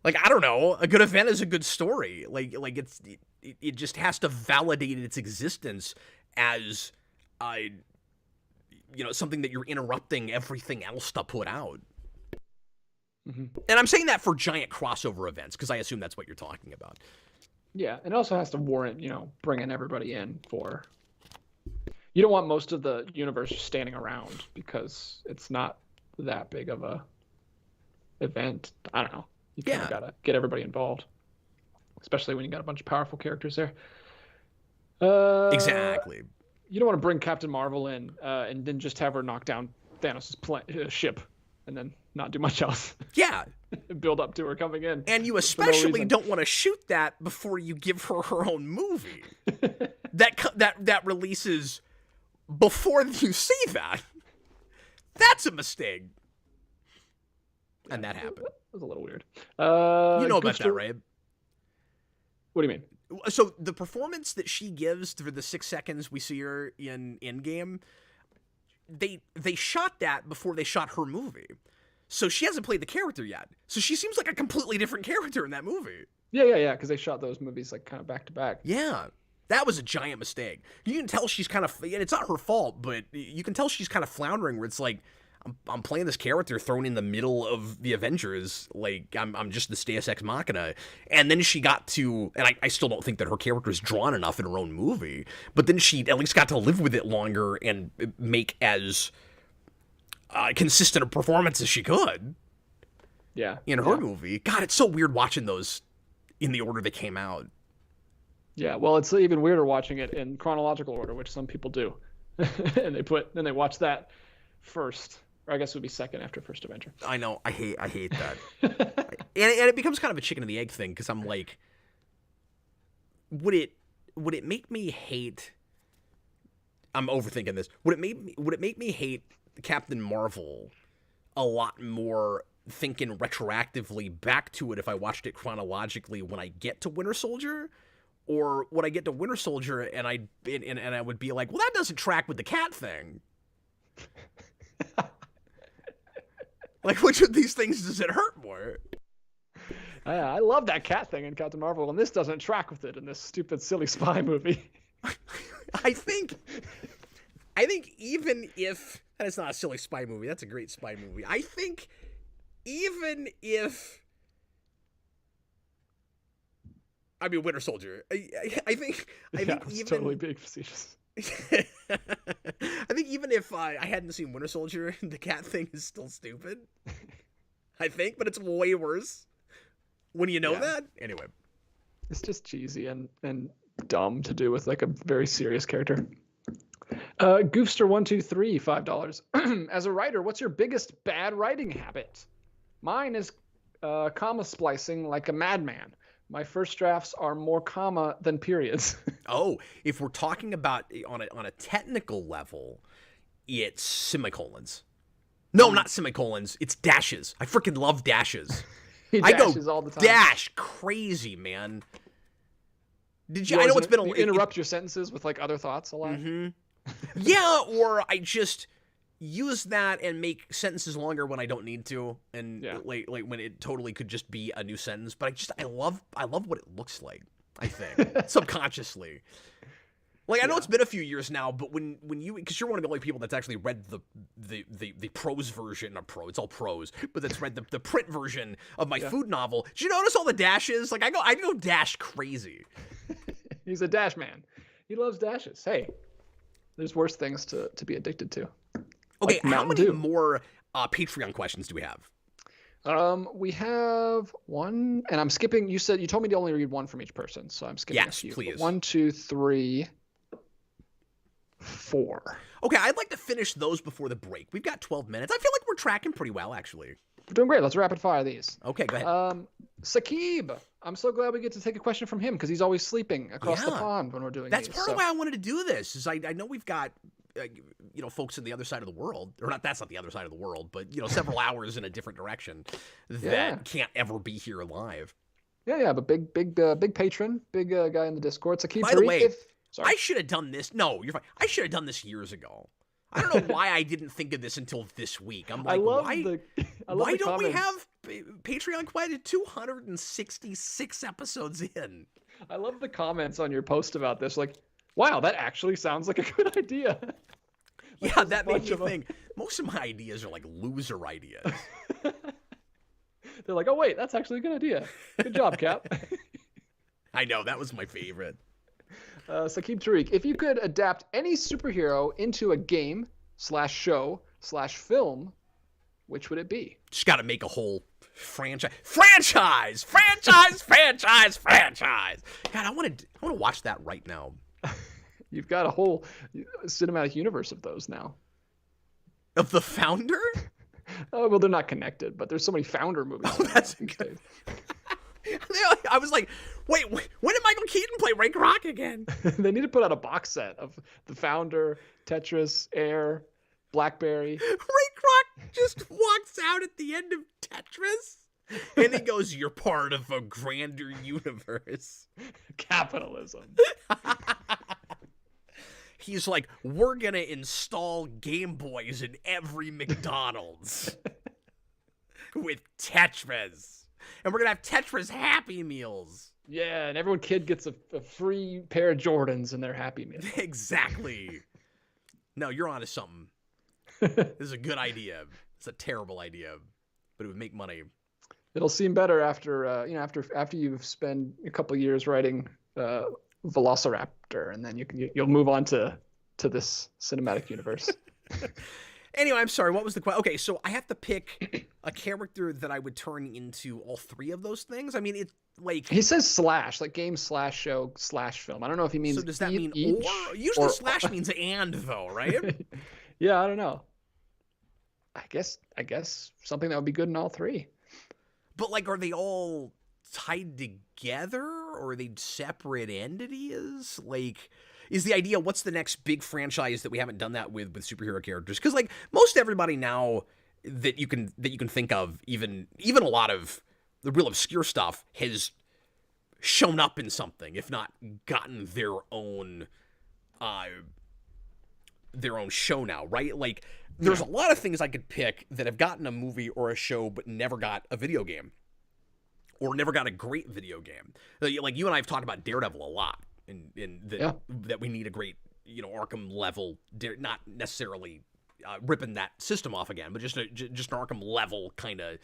Like, I don't know. A good event is a good story. Like it just has to validate its existence as something that you're interrupting everything else to put out. Mm-hmm. And I'm saying that for giant crossover events, because I assume that's what you're talking about. Yeah, and it also has to warrant, bringing everybody in for. You don't want most of the universe just standing around, because it's not that big of a event. I don't know. You kind of gotta get everybody involved, especially when you got a bunch of powerful characters there. Exactly. You don't want to bring Captain Marvel in and then just have her knock down Thanos' ship and then not do much else. Yeah. Build up to her coming in. And you especially don't want to shoot that before you give her her own movie. that releases before you see that. That's a mistake. And that happened. That was a little weird. You know about that, right? What do you mean? So the performance that she gives for the 6 seconds we see her in Endgame, they shot that before they shot her movie. So she hasn't played the character yet. So she seems like a completely different character in that movie. Yeah, because they shot those movies like kind of back to back. Yeah. That was a giant mistake. You can tell she's kind of, and it's not her fault, but you can tell she's kind of floundering, where it's like, I'm playing this character thrown in the middle of the Avengers, like I'm just this Deus Ex Machina. And then she got to, and I still don't think that her character is drawn enough in her own movie, but then she at least got to live with it longer and make as consistent a performance as she could. Yeah. In her movie. God, it's so weird watching those in the order they came out. Yeah, well, it's even weirder watching it in chronological order, which some people do. And they watch that first. Or I guess it would be second after First Avenger. I know. I hate that. and it becomes kind of a chicken and the egg thing, because I'm like, would it make me hate? I'm overthinking this. Would it make me hate Captain Marvel a lot more thinking retroactively back to it if I watched it chronologically when I get to Winter Soldier, or would I get to Winter Soldier and I would be like, well, that doesn't track with the cat thing. Like, which of these things does it hurt more? I love that cat thing in Captain Marvel, and this doesn't track with it in this stupid, silly spy movie. I think even if that is not a silly spy movie, that's a great spy movie. I think even if Winter Soldier. I think even totally being facetious. I think even if I hadn't seen Winter Soldier, the cat thing is still stupid. I think, but it's way worse when you know that. Anyway, it's just cheesy and dumb to do with like a very serious character. Goofster123, $5. As a writer, what's your biggest bad writing habit? Mine is comma splicing like a madman. My first drafts are more comma than periods. Oh, if we're talking about on a technical level, it's semicolons. No, not semicolons. It's dashes. I freaking love dashes. I go all the time. Dash crazy, man. Did you? I know it's been a. You interrupt your sentences with like other thoughts a lot. Mm-hmm. Yeah, or I just use that and make sentences longer when I don't need to, and like when it totally could just be a new sentence. But I love what it looks like. I think subconsciously. Like I know it's been a few years now, but when you, because you're one of the only people that's actually read the prose version of it's all prose, but that's read the print version of my food novel. Did you notice all the dashes? Like I go dash crazy. He's a dash man. He loves dashes. Hey, there's worse things to be addicted to. Okay, like how many more Patreon questions do we have? We have one, and I'm skipping. You told me to only read one from each person, so I'm skipping a few. Yes, please. 1, 2, 3, 4. Okay, I'd like to finish those before the break. We've got 12 minutes. I feel like we're tracking pretty well, actually. We're doing great. Let's rapid fire these. Okay, go ahead. Sakib, I'm so glad we get to take a question from him because he's always sleeping across the pond when we're doing That's these. part of why I wanted to do this. Is I know we've got folks in the other side of the world, or not. That's not the other side of the world, but several hours in a different direction that can't ever be here live. Yeah, but big patron, big guy in the Discord. Sakib, by the way, I should have done this. No, you're fine. I should have done this years ago. I don't know why I didn't think of this until this week. I'm like, why don't we have Patreon quite 266 episodes in? I love the comments on your post about this. Like, wow, that actually sounds like a good idea. Yeah, that made me think. Most of my ideas are like loser ideas. They're like, oh, wait, that's actually a good idea. Good job, Cap. I know, that was my favorite. Sakib Tariq, if you could adapt any superhero into a game /show /film, which would it be? Just got to make a whole franchise. Franchise! God, I want to watch that right now. You've got a whole cinematic universe of those now. Of the Founder? Oh, well, they're not connected, but there's so many Founder movies. Oh, that's good. I was like, wait, when did Michael Keaton play Ray Kroc again? They need to put out a box set of the Founder, Tetris, Air, Blackberry. Ray Kroc just walks out at the end of Tetris, and he goes, "You're part of a grander universe." Capitalism. He's like, "We're gonna install Game Boys in every McDonald's with Tetris. And we're going to have Tetris Happy Meals." Yeah, and kid gets a free pair of Jordans in their Happy Meal. Exactly. No, you're onto something. This is a good idea. It's a terrible idea, but it would make money. It'll seem better after after you've spent a couple years writing Velociraptor, and then you'll move on to this cinematic universe. Anyway, I'm sorry. What was the question? Okay, so I have to pick a character that I would turn into all three of those things. I mean, it's like he says / like game / show / film. I don't know if he means. So does that mean each, or? Usually / means and though, right? Yeah, I don't know. I guess something that would be good in all three. But like, are they all tied together, or are they separate entities? Like, is the idea, what's the next big franchise that we haven't done that with superhero characters? Because like most everybody now, that you can think of, even a lot of the real obscure stuff has shown up in something, if not gotten their own show now, right? Like, there's a lot of things I could pick that have gotten a movie or a show but never got a video game, or never got a great video game. Like, you and I have talked about Daredevil a lot, that we need a great, Arkham level, not necessarily ripping that system off again, but just an Arkham level kind of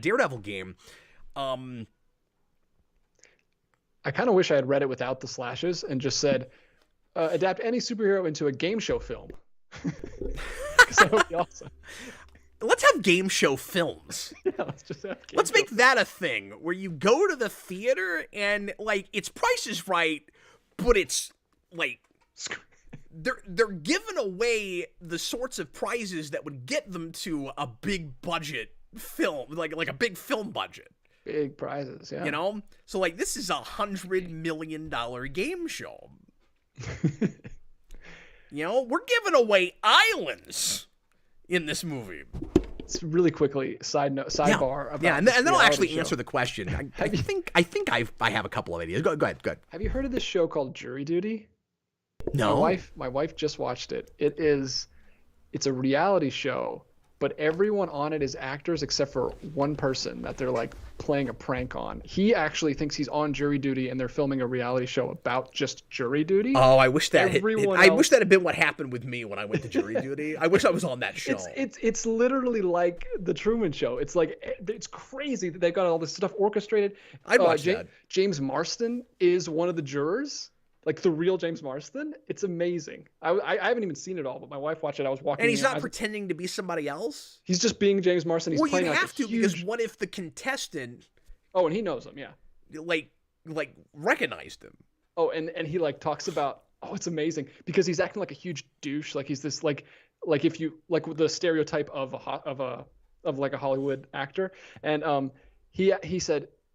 Daredevil game. I kind of wish I had read it without the slashes and just said, adapt any superhero into a game show film. Because that would be awesome. Let's have game show films. Yeah, let's make that a thing where you go to the theater and, like, it's Price is Right, but it's like they're giving away the sorts of prizes that would get them to a big budget film, like a big film budget. Big prizes, yeah. So, like, this is $100 million game show. We're giving away islands in this movie. It's really quickly sidebar about and then I'll actually show. answer the question. I think I have a couple of ideas. Go ahead. Have you heard of this show called Jury Duty? No. My wife just watched it. It's a reality show, but everyone on it is actors except for one person that they're like playing a prank on. He actually thinks he's on jury duty, and they're filming a reality show about just jury duty. Oh, I wish that wish that had been what happened with me when I went to jury duty. I wish I was on that show. It's literally like the Truman Show. It's like, it's crazy that they've got all this stuff orchestrated. I'd watch that. James Marsden is one of the jurors. Like the real James Marsden. It's amazing. I haven't even seen it all, but my wife watched it. I was walking and he's not pretending to be somebody else? He's just being James Marsden. He's playing you like have to, because what if the contestant... Oh, and he knows him, yeah. Like recognized him. Oh, and he like talks about... Oh, it's amazing. Because he's acting like a huge douche. Like he's this like if you... Like the stereotype of like a Hollywood actor. And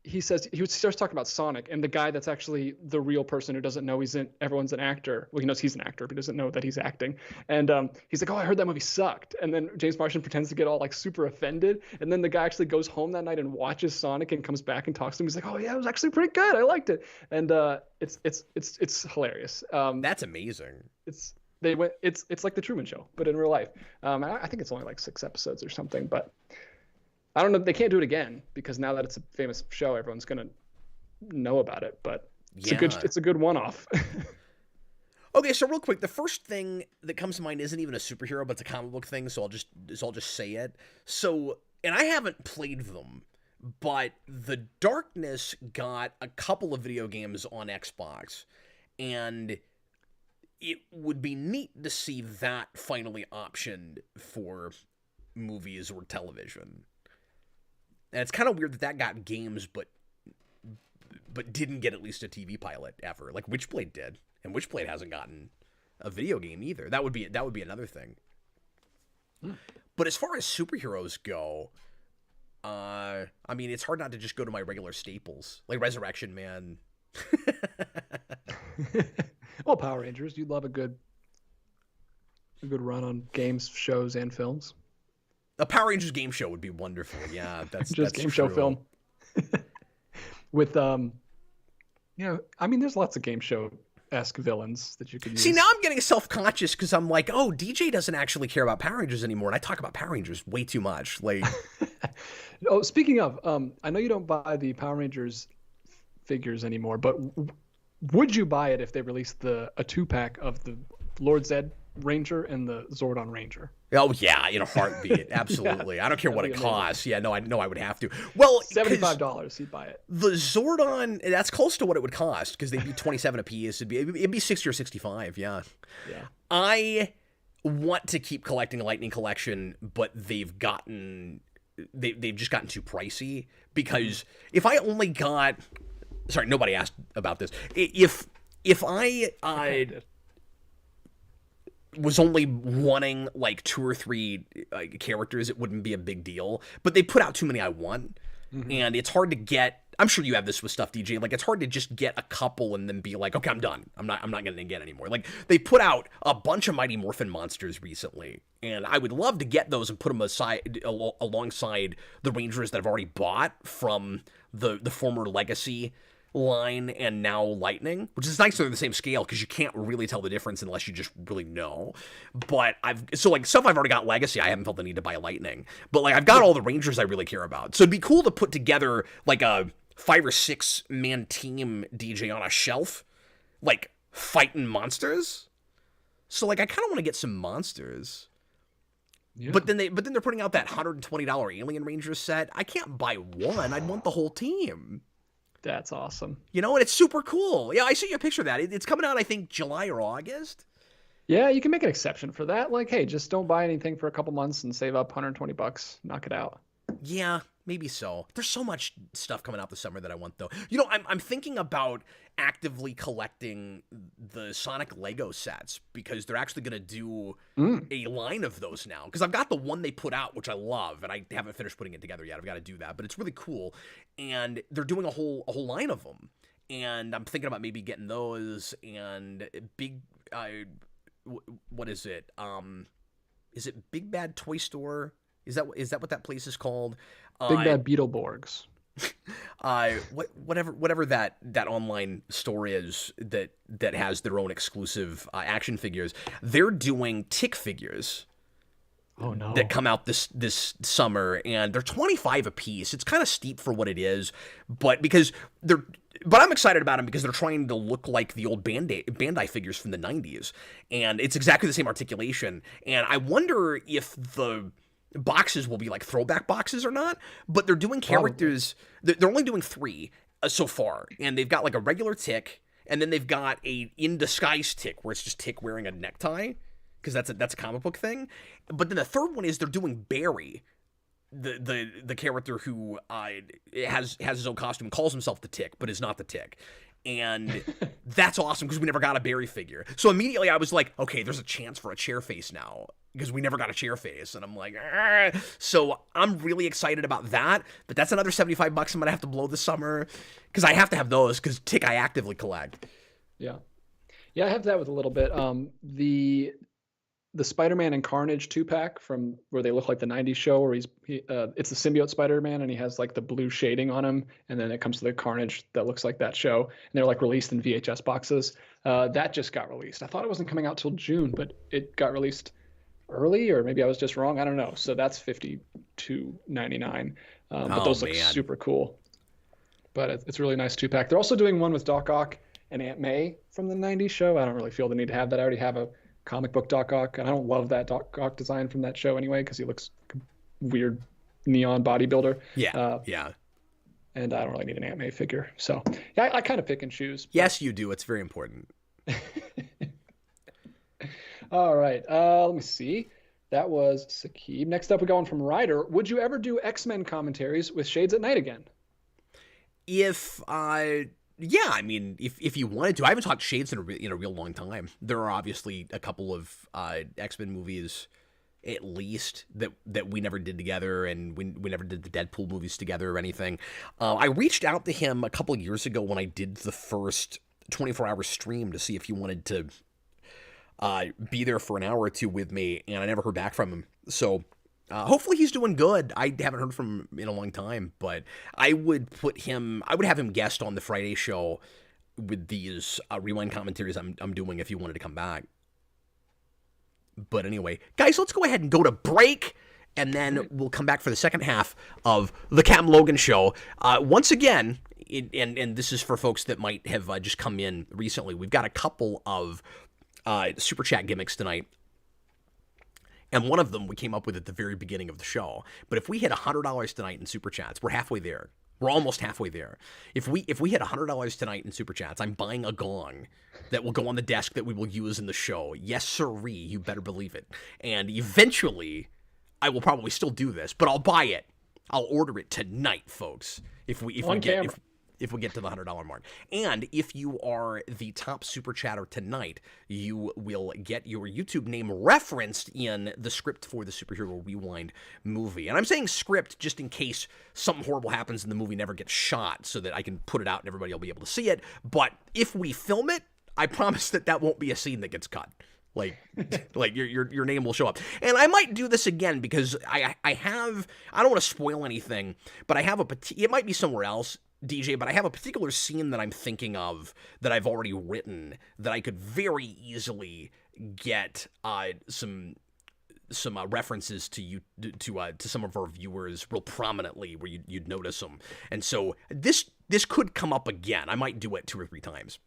he starts talking about Sonic, and the guy that's actually the real person who doesn't know everyone's an actor. Well, he knows he's an actor, but doesn't know that he's acting. And he's like, "Oh, I heard that movie sucked." And then James Marsden pretends to get all like super offended. And then the guy actually goes home that night and watches Sonic and comes back and talks to him. He's like, "Oh yeah, it was actually pretty good. I liked it." And it's hilarious. That's amazing. It's like the Truman Show, but in real life. I think it's only like 6 episodes or something, but. I don't know. They can't do it again because now that it's a famous show, everyone's gonna know about it. But it's a good one-off. Okay, so real quick, the first thing that comes to mind isn't even a superhero, but it's a comic book thing. So I'll just say it. So, and I haven't played them, but The Darkness got a couple of video games on Xbox, and it would be neat to see that finally optioned for movies or television. And it's kind of weird that got games, but didn't get at least a TV pilot ever. Like Witchblade did, and Witchblade hasn't gotten a video game either. That would be another thing. But as far as superheroes go, I mean, it's hard not to just go to my regular staples, like Resurrection Man. Well, Power Rangers. You'd love a good run on games, shows, and films. A Power Rangers game show would be wonderful. Yeah, that's game show film. With I mean, there's lots of game show-esque villains that you could use. See, now I'm getting self-conscious because I'm like, oh, DJ doesn't actually care about Power Rangers anymore, and I talk about Power Rangers way too much. Like, oh, speaking of, I know you don't buy the Power Rangers figures anymore, but would you buy it if they released a 2-pack of the Lord Zed Ranger and the Zordon Ranger? Oh yeah, in a heartbeat, absolutely. Yeah, I don't care what it costs. Yeah, no, I would have to. Well, $75, you'd buy it. The Zordon, that's close to what it would cost because they'd be 27 a piece. It'd be 60 or 65. Yeah. Yeah. I want to keep collecting a Lightning Collection, but they've just gotten too pricey because if I only got, sorry, nobody asked about this. If I was only wanting like 2 or 3 characters, it wouldn't be a big deal. But they put out too many I want. And it's hard to get. I'm sure you have this with stuff, DJ. Like, it's hard to just get a couple and then be like, okay, I'm done. I'm not going to get anymore. Like, they put out a bunch of Mighty Morphin monsters recently, and I would love to get those and put them aside alongside the Rangers that I've already bought from the former Legacy line and now Lightning, which is nice they're the same scale because you can't really tell the difference unless you just really know. But like stuff I've already got Legacy, I haven't felt the need to buy Lightning. But like I've got all the Rangers I really care about. So it'd be cool to put together like a 5 or 6 man team, DJ, on a shelf, like fighting monsters. So like I kind of want to get some monsters. Yeah. But then they're putting out that $120 Alien Rangers set. I can't buy one. I'd want the whole team. That's awesome. You know, and it's super cool. Yeah, I see you a picture of that. It's coming out, I think, July or August. Yeah, you can make an exception for that. Like, hey, just don't buy anything for a couple months and save up $120. Knock it out. Yeah, maybe so. There's so much stuff coming out this summer that I want, though. You know, I'm thinking about actively collecting the Sonic Lego sets because they're actually going to do a line of those now. Because I've got the one they put out, which I love, and I haven't finished putting it together yet. I've got to do that, but it's really cool. And they're doing a whole line of them. And I'm thinking about maybe getting those and big... what is it? Is it Big Bad Toy Store? Is that what that place is called? Big Bad Beetleborgs. Whatever that online store is that has their own exclusive action figures. They're doing Tick figures. Oh no! That come out this summer, and they're $25 a piece. It's kind of steep for what it is, but I'm excited about them because they're trying to look like the old Bandai figures from the 90s, and it's exactly the same articulation. And I wonder if the boxes will be like throwback boxes or not, but they're doing characters. They're only doing 3 so far, and they've got like a regular Tick, and then they've got a in disguise Tick where it's just Tick wearing a necktie because that's a comic book thing. But then the third one is they're doing Barry, the character who has his own costume, calls himself the Tick, but is not the Tick. And that's awesome because we never got a Barry figure. So immediately I was like, okay, there's a chance for a Chairface now because we never got a Chairface. And I'm like, argh. So I'm really excited about that. But that's another $75 I'm going to have to blow this summer because I have to have those because Tick I actively collect. Yeah. Yeah, I have that with a little bit. The Spider-Man and Carnage 2-pack from where they look like the 90s show where it's the symbiote Spider-Man and he has like the blue shading on him, and then it comes to the Carnage that looks like that show, and they're like released in VHS boxes. That just got released. I thought it wasn't coming out till June, but it got released early, or maybe I was just wrong. I don't know. So that's $52.99. But those look super cool. But it's a really nice 2-pack. They're also doing one with Doc Ock and Aunt May from the 90s show. I don't really feel the need to have that. I already have a comic book Doc Ock, and I don't love that Doc Ock design from that show anyway because he looks like a weird neon bodybuilder. Yeah. And I don't really need an Aunt May figure. So yeah, I kind of pick and choose. Yes, you do. It's very important. All right. Let me see. That was Sakib. Next up, we go on from Ryder. Would you ever do X-Men commentaries with Shades at Night again? Yeah, I mean, if you wanted to. I haven't talked Shades in a real long time. There are obviously a couple of X-Men movies, at least, that we never did together, and we never did the Deadpool movies together or anything. I reached out to him a couple of years ago when I did the first 24-hour stream to see if he wanted to be there for an hour or two with me, and I never heard back from him. So hopefully he's doing good. I haven't heard from him in a long time, but I would have him guest on the Friday show with these rewind commentaries I'm doing if you wanted to come back. But anyway, guys, let's go ahead and go to break, and then we'll come back for the second half of the Captain Logan show. Once again, and this is for folks that might have just come in recently, we've got a couple of super chat gimmicks tonight. And one of them we came up with at the very beginning of the show. But if we hit $100 tonight in super chats, we're halfway there. We're almost halfway there. If we hit $100 tonight in super chats, I'm buying a gong that will go on the desk that we will use in the show. Yes, sirree, you better believe it. And eventually, I will probably still do this, but I'll buy it. I'll order it tonight, folks. If we if we get to the $100 mark. And if you are the top super chatter tonight, you will get your YouTube name referenced in the script for the Superhero Rewind movie. And I'm saying script just in case something horrible happens and the movie never gets shot, so that I can put it out and everybody will be able to see it. But if we film it, I promise that won't be a scene that gets cut. Like your name will show up. And I might do this again because I don't want to spoil anything, but I have it might be somewhere else, DJ, but I have a particular scene that I'm thinking of that I've already written that I could very easily get some references to some of our viewers real prominently, where you'd notice them. And so this could come up again. I might do it 2 or 3 times.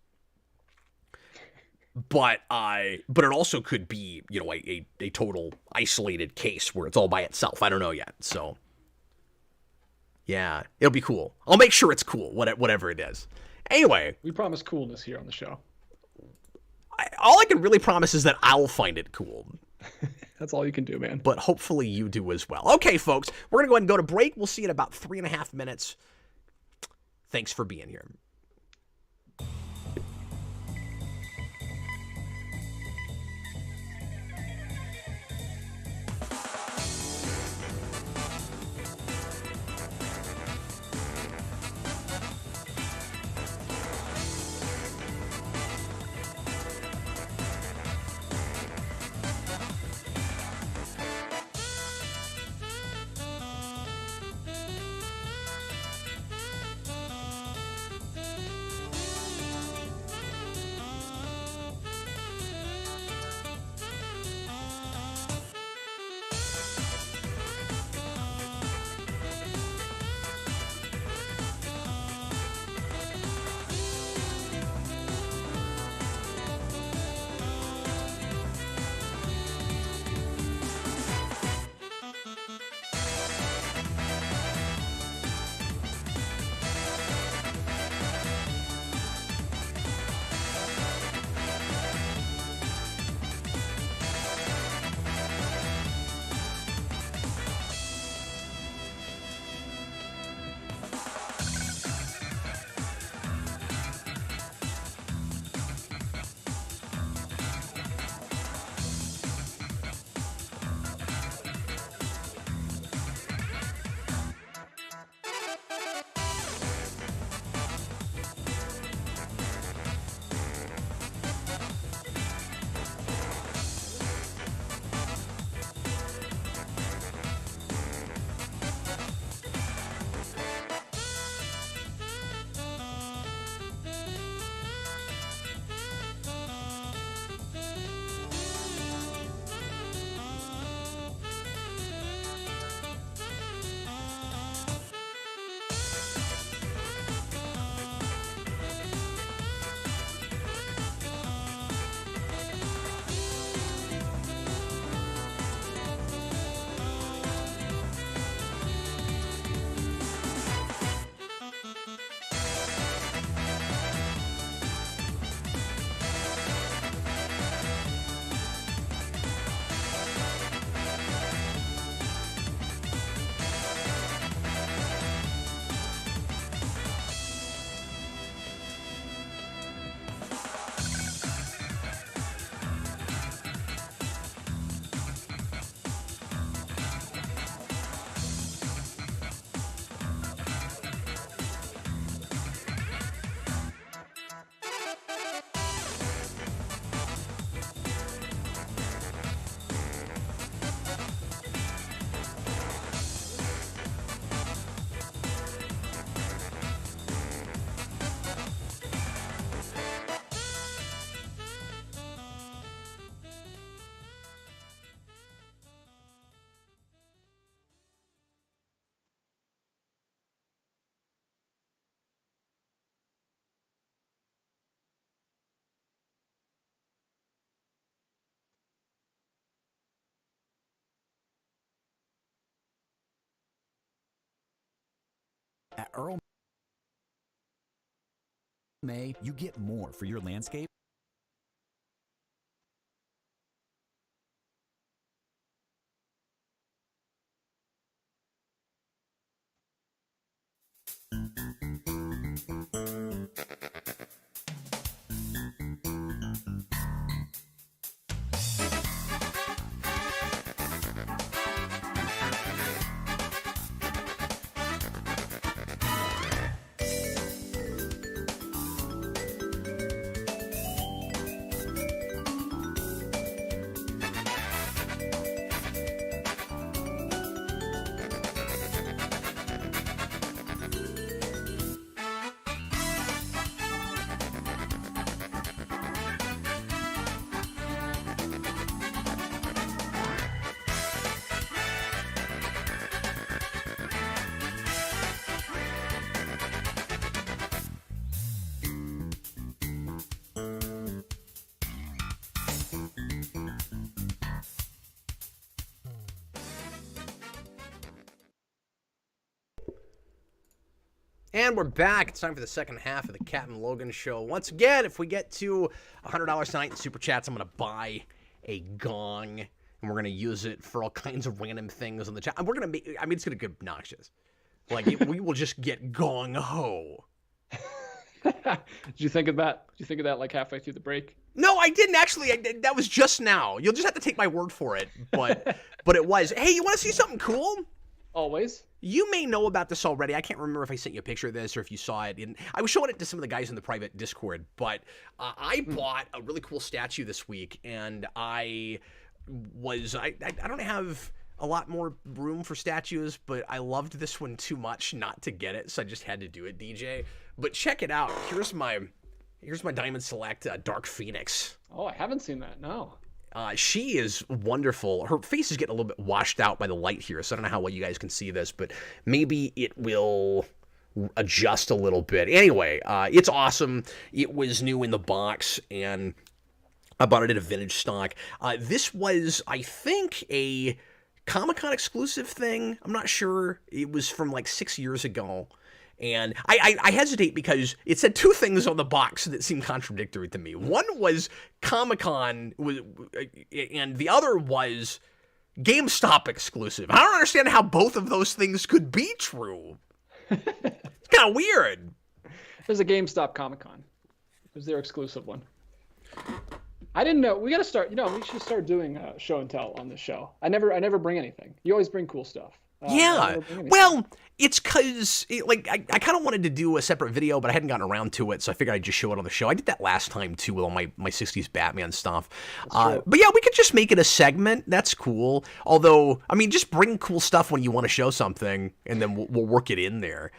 But it also could be, a total isolated case where it's all by itself. I don't know yet. So yeah, it'll be cool. I'll make sure it's cool, whatever it is. Anyway, we promise coolness here on the show. All I can really promise is that I'll find it cool. That's all you can do, man. But hopefully you do as well. Okay, folks, we're going to go ahead and go to break. We'll see you in about 3.5 minutes. Thanks for being here. At Earl May, you get more for your landscape. And we're back. It's time for the second half of the Captain Logan show. Once again, if we get to $100 tonight in Super Chats, I'm going to buy a gong. And we're going to use it for all kinds of random things on the chat. And we're going to make, I mean, it's going to get obnoxious. Like, we will just get gong-ho. Did you think of that? Did you think of that like halfway through the break? No, I didn't actually. That was just now. You'll just have to take my word for it. But it was. Hey, you want to see something cool? Always. You may know about this already. I can't remember if I sent you a picture of this or if you saw it. I was showing it to some of the guys in the private Discord, but I bought a really cool statue this week, and I don't have a lot more room for statues, but I loved this one too much not to get it, so I just had to do it, DJ. But check it out. Here's my Diamond Select Dark Phoenix. Oh, I haven't seen that. No. She is wonderful. Her face is getting a little bit washed out by the light here, so I don't know how well you guys can see this, but maybe it will adjust a little bit. Anyway, it's awesome. It was new in the box, and I bought it at a vintage stock. This was, I think, a Comic-Con exclusive thing. I'm not sure. It was from like 6 years ago. And I hesitate because it said two things on the box that seemed contradictory to me. One was Comic-Con, and the other was GameStop exclusive. I don't understand how both of those things could be true. It's kind of weird. There's a GameStop Comic-Con. It was their exclusive one. I didn't know. We got to start. We should start doing show and tell on the show. I never bring anything. You always bring cool stuff. Yeah, well, it's because, I kind of wanted to do a separate video, but I hadn't gotten around to it, so I figured I'd just show it on the show. I did that last time, too, with all my 60s Batman stuff. But yeah, we could just make it a segment. That's cool. Although, I mean, just bring cool stuff when you want to show something, and then we'll work it in there.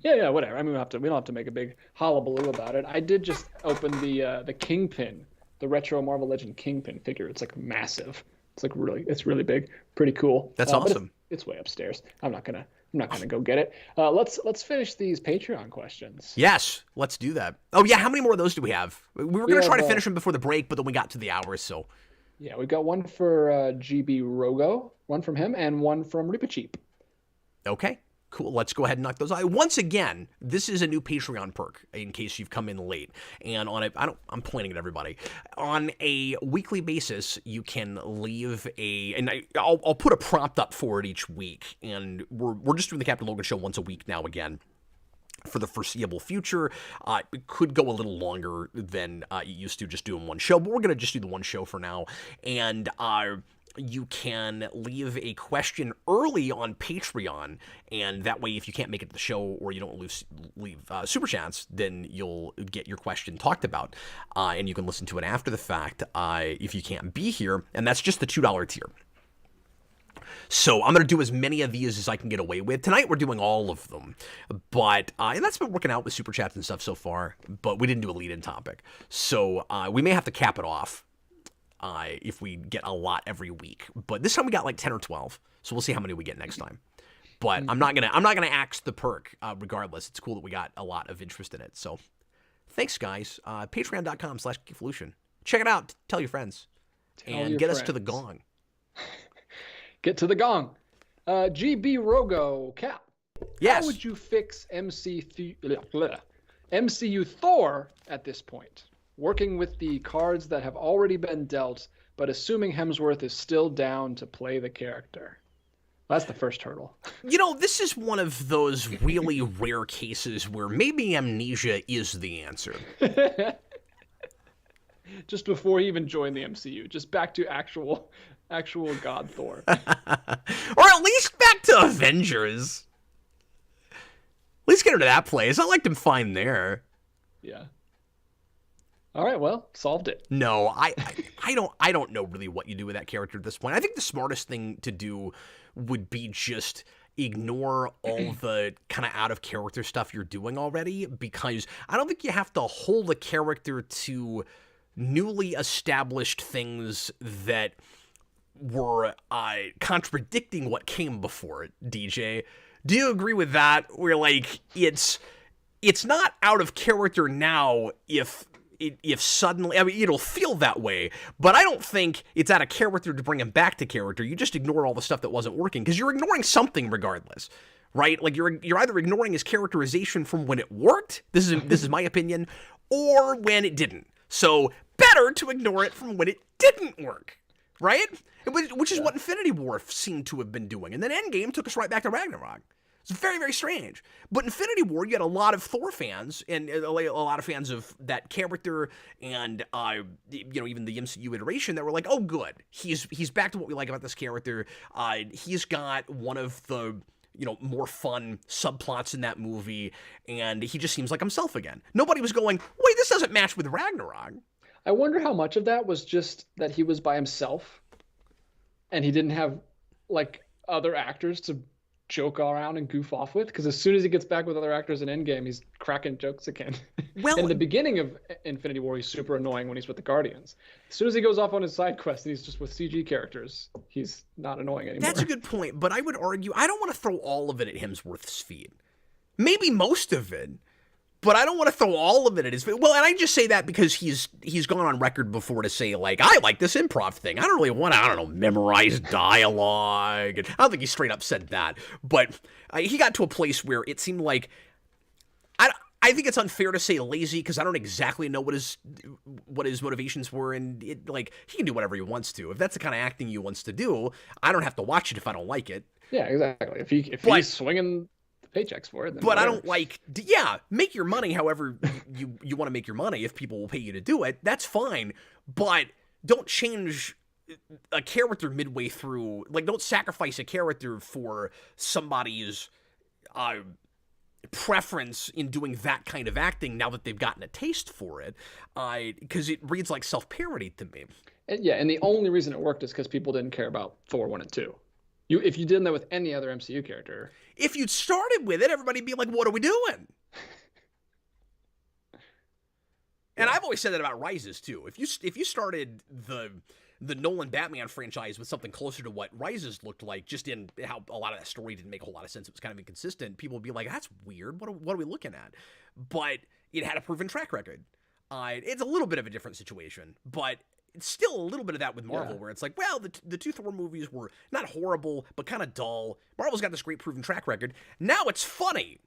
Yeah, whatever. I mean, we don't have to make a big hullabaloo about it. I did just open the Kingpin, the retro Marvel Legend Kingpin figure. It's, like, massive. It's really big. Pretty cool. That's awesome. It's way upstairs. I'm not gonna go get it. Let's finish these Patreon questions. Yes, let's do that. Oh yeah, how many more of those do we have? We were gonna try to finish them before the break, but then we got to the hours. So yeah, we've got one for GB Rogo, one from him, and one from Reepacheap. Okay. Cool. Let's go ahead and knock those out. Once again, this is a new Patreon perk in case you've come in late. And I'm pointing at everybody. On a weekly basis, you can leave I'll put a prompt up for it each week. And we're just doing the Captain Logan show once a week now again. For the foreseeable future. It could go a little longer than it used to just doing one show, but we're going to just do the one show for now. And you can leave a question early on Patreon, and that way if you can't make it to the show or you don't leave Super Chats, then you'll get your question talked about, and you can listen to it after the fact if you can't be here, and that's just the $2 tier. So I'm going to do as many of these as I can get away with. Tonight we're doing all of them, but and that's been working out with Super Chats and stuff so far, but we didn't do a lead-in topic. So we may have to cap it off if we get a lot every week. But this time we got like 10 or 12, so we'll see how many we get next time. But I'm not gonna axe the perk regardless. It's cool that we got a lot of interest in it. So thanks, guys. Patreon.com/Geekvolution. Check it out. Tell your friends. And get us to the gong. Get to the gong. GB Rogo Cap. Yes. How would you fix MCU Thor at this point? Working with the cards that have already been dealt, but assuming Hemsworth is still down to play the character. That's the first hurdle. This is one of those really rare cases where maybe amnesia is the answer. Just before he even joined the MCU. Just back to actual God Thor. Or at least back to Avengers. At least get him to that place. I liked him fine there. Yeah. All right, well, solved it. No, I don't know really what you do with that character at this point. I think the smartest thing to do would be just ignore all the kind of out of character stuff you're doing already, because I don't think you have to hold a character to newly established things that were contradicting what came before it, DJ. Do you agree with that? Where it's not out of character now if suddenly, I mean, it'll feel that way, but I don't think it's out of character to bring him back to character. You just ignore all the stuff that wasn't working, because you're ignoring something regardless, right? Like you're either ignoring his characterization from when it worked. This is my opinion, or when it didn't. So better to ignore it from when it didn't work, right? Which is what Infinity War seemed to have been doing, and then Endgame took us right back to Ragnarok. It's very, very strange. But Infinity War, you had a lot of Thor fans and a lot of fans of that character and, even the MCU iteration that were like, oh, good. He's back to what we like about this character. He's got one of the, more fun subplots in that movie, and he just seems like himself again. Nobody was going, wait, this doesn't match with Ragnarok. I wonder how much of that was just that he was by himself and he didn't have, like, other actors to joke around and goof off with, because as soon as he gets back with other actors in Endgame, he's cracking jokes again. Well, in the beginning of Infinity War, he's super annoying when he's with the Guardians. As soon as he goes off on his side quest and he's just with CG characters, he's not annoying anymore. That's a good point, but I would argue I don't want to throw all of it at Hemsworth's feet. Maybe most of it, but I don't want to throw all of it at his feet. Well, and I just say that because he's gone on record before to say, like, I like this improv thing. I don't really want to, memorize dialogue. And I don't think he straight up said that. But he got to a place where it seemed like, I think it's unfair to say lazy because I don't exactly know what his motivations were. And, he can do whatever he wants to. If that's the kind of acting he wants to do, I don't have to watch it if I don't like it. Yeah, exactly. If he's swinging paychecks for it, then but whatever. I don't make your money however you want to make your money. If people will pay you to do it, that's fine, but don't change a character midway through. Like, don't sacrifice a character for somebody's preference in doing that kind of acting now that they've gotten a taste for it, because it reads like self-parody to me. And the only reason it worked is because people didn't care about Thor 1 and 2. If you did that with any other MCU character, if you'd started with it, everybody'd be like, what are we doing? And I've always said that about Rises too. If you started the Nolan Batman franchise with something closer to what Rises looked like, just in how a lot of that story didn't make a whole lot of sense, it was kind of inconsistent, people would be like, that's weird. What are we looking at? But it had a proven track record. It's a little bit of a different situation, but it's still a little bit of that with Marvel, where it's like, well, the two Thor movies were not horrible, but kind of dull. Marvel's got this great proven track record. Now it's funny,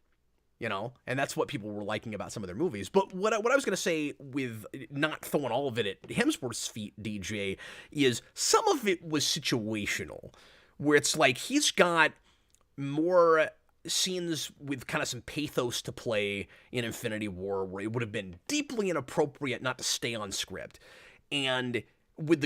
and that's what people were liking about some of their movies. But what I was going to say with not throwing all of it at Hemsworth's feet, DJ, is some of it was situational, where it's like he's got more scenes with kind of some pathos to play in Infinity War, where it would have been deeply inappropriate not to stay on script. And with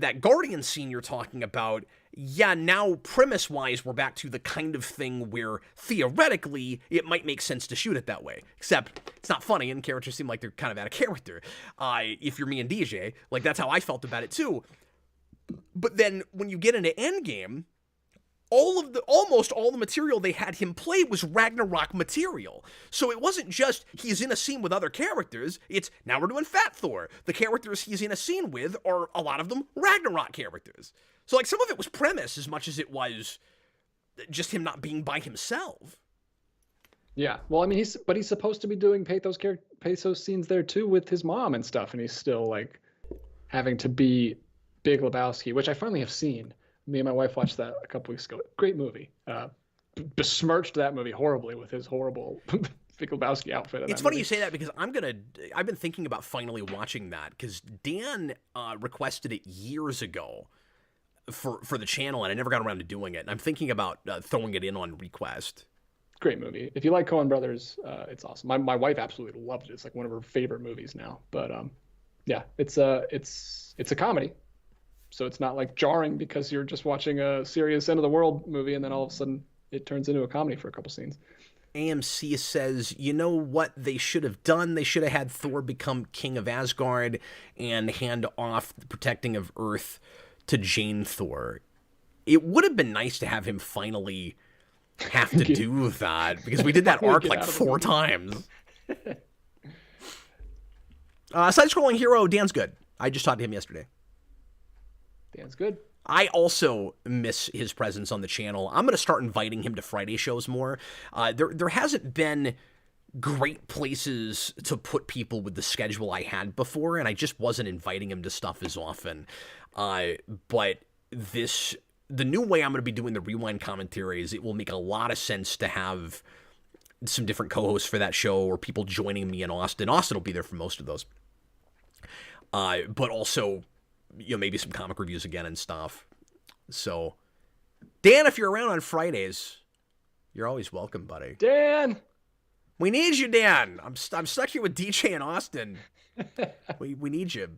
that Guardian scene you're talking about, now premise-wise, we're back to the kind of thing where theoretically it might make sense to shoot it that way. Except it's not funny, and characters seem like they're kind of out of character. If you're me and DJ, like that's how I felt about it too. But then when you get into Endgame, almost all the material they had him play was Ragnarok material. So it wasn't just he's in a scene with other characters, it's now we're doing Fat Thor. The characters he's in a scene with are, a lot of them, Ragnarok characters. So like some of it was premise as much as it was just him not being by himself. Yeah, well, I mean, he's supposed to be doing pathos scenes there too with his mom and stuff, and he's still like having to be Big Lebowski, which I finally have seen. Me and my wife watched that a couple weeks ago. Great movie. Besmirched that movie horribly with his horrible Big Lebowski outfit. It's funny you say that because I've been thinking about finally watching that because Dan requested it years ago for the channel, and I never got around to doing it. And I'm thinking about throwing it in on request. Great movie. If you like Coen Brothers, it's awesome. My wife absolutely loved it. It's like one of her favorite movies now. But yeah, it's a comedy. So it's not like jarring because you're just watching a serious end of the world movie and then all of a sudden it turns into a comedy for a couple scenes. AMC says, you know what they should have done? They should have had Thor become king of Asgard and hand off the protecting of Earth to Jane Thor. It would have been nice to have him finally have to do that because we did that arc like 4 times. Side-scrolling hero, Dan's good. I just talked to him yesterday. Dan's good. I also miss his presence on the channel. I'm going to start inviting him to Friday shows more. There hasn't been great places to put people with the schedule I had before, and I just wasn't inviting him to stuff as often. But this the new way I'm going to be doing the Rewind commentaries, it will make a lot of sense to have some different co-hosts for that show, or people joining me in Austin. Austin will be there for most of those. But also, maybe some comic reviews again and stuff. So, Dan, if you're around on Fridays, you're always welcome, buddy. Dan! We need you, Dan. I'm stuck here with DJ in Austin. we need you.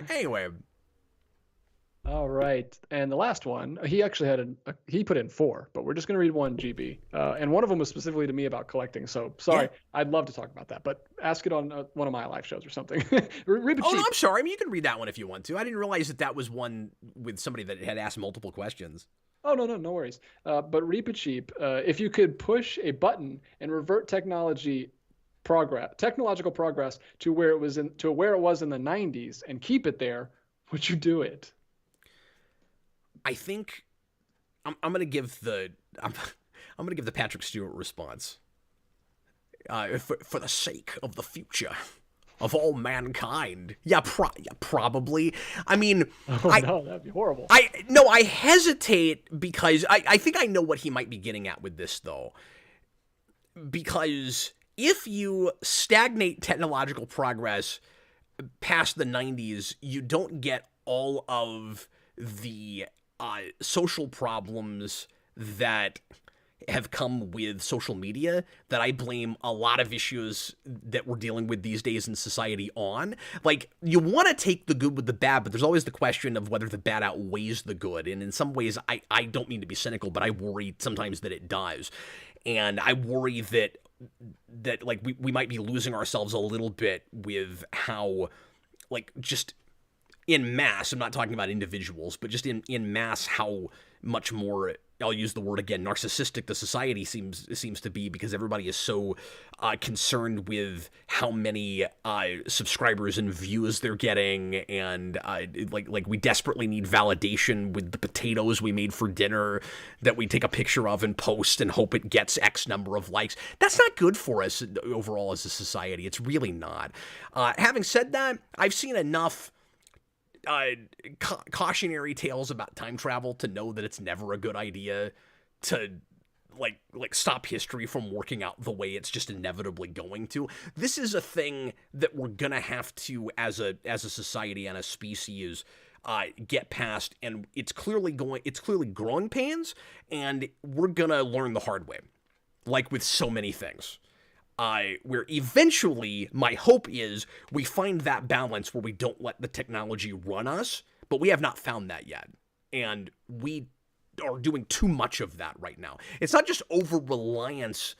Anyway. All right. And the last one, he actually had he put in 4, but we're just going to read one, GB. And one of them was specifically to me about collecting. So sorry, yeah. I'd love to talk about that, but ask it on one of my live shows or something. No, I'm sorry. I mean, you can read that one if you want to. I didn't realize that was one with somebody that had asked multiple questions. Oh, no worries. But Reap It Cheap, if you could push a button and revert technological progress to where it was in the 90s and keep it there, would you do it? I think I'm gonna give the Patrick Stewart response. For the sake of the future of all mankind. Yeah, probably. I mean, no, that'd be horrible. I hesitate because I think I know what he might be getting at with this, though. Because if you stagnate technological progress past the 90s, you don't get all of the social problems that have come with social media that I blame a lot of issues that we're dealing with these days in society on. Like, you want to take the good with the bad, but there's always the question of whether the bad outweighs the good. And in some ways, I don't mean to be cynical, but I worry sometimes that it does. And I worry that like we might be losing ourselves a little bit with how, like, just in mass, I'm not talking about individuals, but just in mass, how much more, I'll use the word again, narcissistic the society seems to be, because everybody is so concerned with how many subscribers and views they're getting, and like we desperately need validation with the potatoes we made for dinner that we take a picture of and post and hope it gets X number of likes. That's not good for us overall as a society. It's really not. Having said that, I've seen enough cautionary tales about time travel to know that it's never a good idea to like stop history from working out the way it's just inevitably going to. This is a thing that we're gonna have to, as a society and a species, get past, and it's clearly growing pains, and we're gonna learn the hard way, like with so many things. Where eventually my hope is we find that balance where we don't let the technology run us, but we have not found that yet. And we are doing too much of that right now. It's not just over-reliance.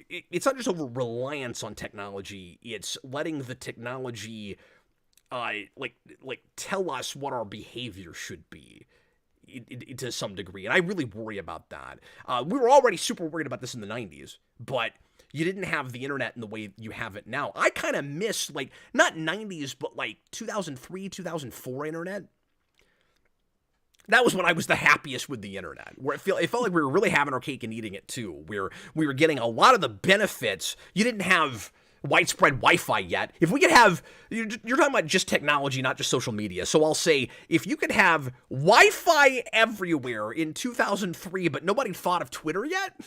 It's not just over-reliance on technology. It's letting the technology, like tell us what our behavior should be. To some degree. And I really worry about that. We were already super worried about this in the 90s, but you didn't have the internet in the way you have it now. I kind of miss, like, not 90s, but like 2003, 2004 internet. That was when I was the happiest with the internet, where it felt like we were really having our cake and eating it too, where we were getting a lot of the benefits. You didn't have widespread Wi-Fi yet. If we could have, you're talking about just technology, not just social media. So I'll say, if you could have Wi-Fi everywhere in 2003, but nobody thought of Twitter yet,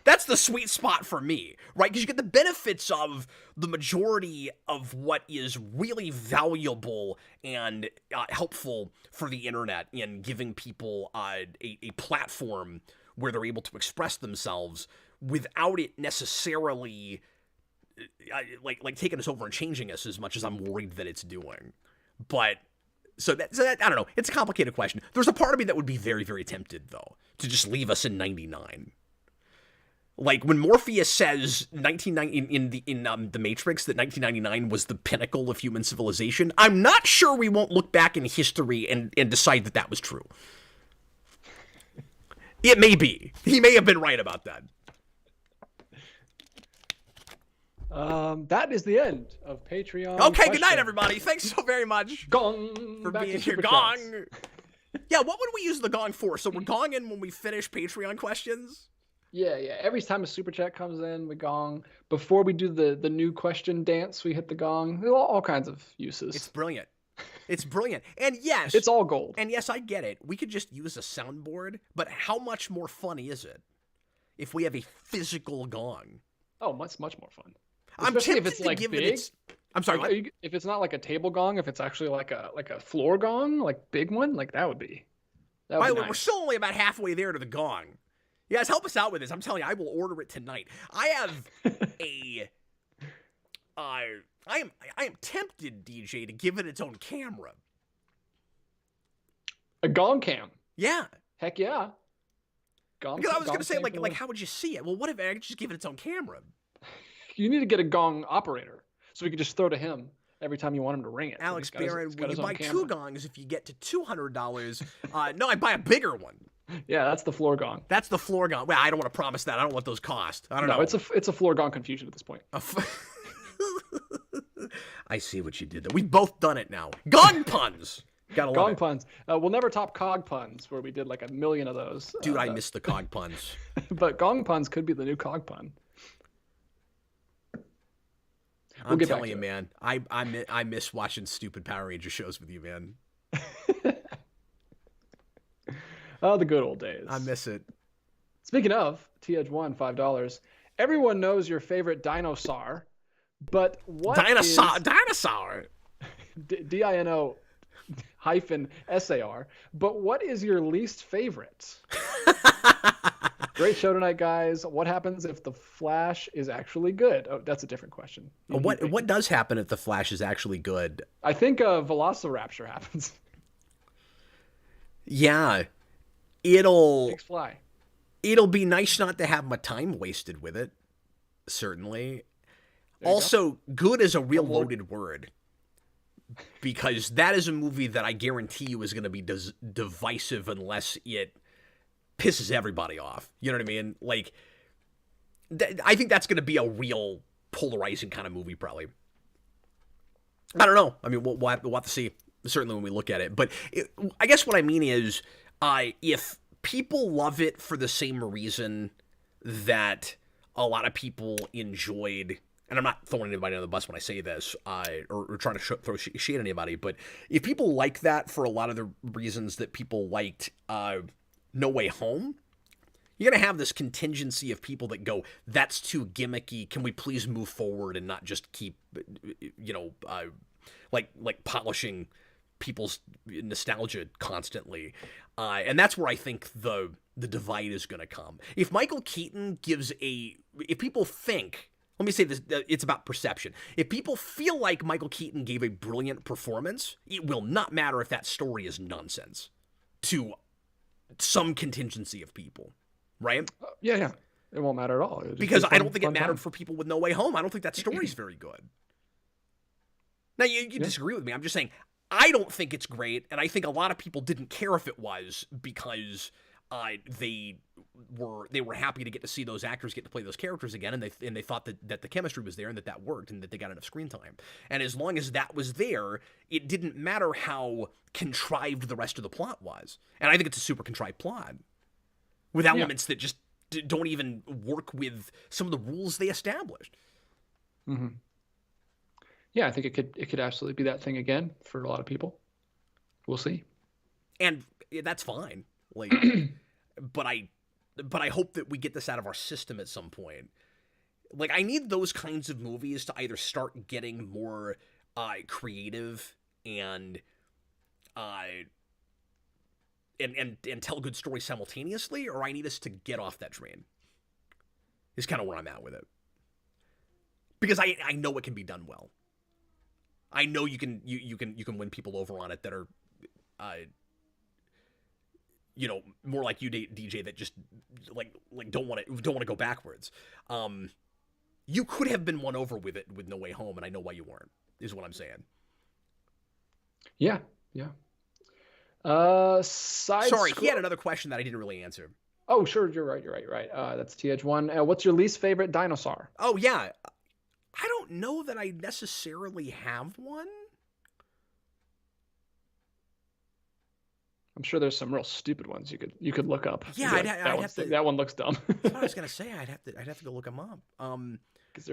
that's the sweet spot for me, right? Because you get the benefits of the majority of what is really valuable and helpful for the internet in giving people a platform where they're able to express themselves without it necessarily like taking us over and changing us as much as I'm worried that it's doing. But so that I don't know. It's a complicated question. There's a part of me that would be very, very tempted, though, to just leave us in 99. Like when Morpheus says 1990 in the Matrix that 1999 was the pinnacle of human civilization, I'm not sure we won't look back in history and decide that was true. It may be. He may have been right about that. That is the end of Patreon. Okay, good night, everybody. Thanks so very much. Gong. For Back being to here. Super Gong. Chats. Yeah, what would we use the gong for? So we're gonging when we finish Patreon questions? Yeah. Every time a super chat comes in, we gong. Before we do the new question dance, we hit the gong. All kinds of uses. It's brilliant. It's brilliant. And yes, It's all gold. and yes, I get it. We could just use a soundboard, but how much more fun is it if we have a physical gong? Oh, much more fun. I'm Especially tempted if it's to like give big. it its. I'm sorry. What? If it's not like a table gong, if it's actually like a floor gong, like big one, like that would be. By the way, nice. we're still only about halfway there to the gong. You guys, help us out with this. I'm telling you, I will order it tonight. I have a. I am tempted, DJ, to give it its own camera. A gong cam. Yeah. Heck yeah. Gong. Because I was gong gonna say, cam like, for like, the- how would you see it? Well, what if I could just give it its own camera? You need to get a gong operator so we can just throw to him every time you want him to ring it. So Alex he's got his- Barron, he's got when you his own buy camera. 2 gongs, if you get to $200, no, I buy a bigger one. Yeah, that's the floor gong. That's the floor gong. Well, I don't want to promise that. I don't know what those cost. I don't know. No, it's a floor gong confusion at this point. I see what you did there. We've both done it now. Gong puns. Gotta love Gong it. puns. We'll never top cog puns, where we did like 1 million of those. Dude, I miss the cog puns. But gong puns could be the new cog pun. I'm get back telling to you, it. man. I miss watching stupid Power Ranger shows with you, man. Oh, the good old days. I miss it. Speaking of, T-Edge1, $5. Everyone knows your favorite dinosaur, but what Dinosaur. Dino hyphen SAR, but what is your least favorite? Great show tonight, guys. What happens if the Flash is actually good? Oh, that's a different question. What does happen if the Flash is actually good? I think Velociraptor happens. Yeah. It'll Pigs fly. be nice not to have my time wasted with it. Certainly. There you Also, good is a real One more. loaded word. Because that is a movie that I guarantee you is going to be divisive unless it pisses everybody off. You know what I mean? Like, I think that's going to be a real polarizing kind of movie, probably. I don't know. I mean, we'll have to see, certainly when we look at it. But I guess what I mean is, if people love it for the same reason that a lot of people enjoyed, and I'm not throwing anybody on the bus when I say this, or trying to throw shade at anybody, but if people like that for a lot of the reasons that people liked No Way Home, you're going to have this contingency of people that go, that's too gimmicky, can we please move forward and not just keep, like polishing people's nostalgia constantly. And that's where I think the divide is going to come. If Michael Keaton if people think, let me say this, it's about perception. If people feel like Michael Keaton gave a brilliant performance, it will not matter if that story is nonsense to some contingency of people, right? Yeah. It won't matter at all. It'll just Because be I don't fun- think it fun mattered time. for people with No Way Home. I don't think that story's very good. Now, you disagree with me. I'm just saying, I don't think it's great, and I think a lot of people didn't care if it was because they were happy to get to see those actors get to play those characters again, and they thought that the chemistry was there and that worked and that they got enough screen time. And as long as that was there, it didn't matter how contrived the rest of the plot was. And I think it's a super contrived plot with elements that just don't even work with some of the rules they established. Mm-hmm. Yeah, I think it could absolutely be that thing again for a lot of people. We'll see. And that's fine. Like, but I hope that we get this out of our system at some point. Like, I need those kinds of movies to either start getting more creative and tell good stories simultaneously, or I need us to get off that train. Is kind of where I'm at with it. Because I know it can be done well. I know you can win people over on it that are more like you, DJ, that just like don't want to go backwards. You could have been won over with it with No Way Home, and I know why you weren't. Is what I'm saying. Yeah. Sorry, he had another question that I didn't really answer. Oh, sure, you're right. That's TH1. What's your least favorite dinosaur? Oh yeah, I don't know that I necessarily have one. I'm sure there's some real stupid ones you could look up. Yeah, Like, I'd have to. That one looks dumb. That's what I was gonna say. I'd have to go look them up. Because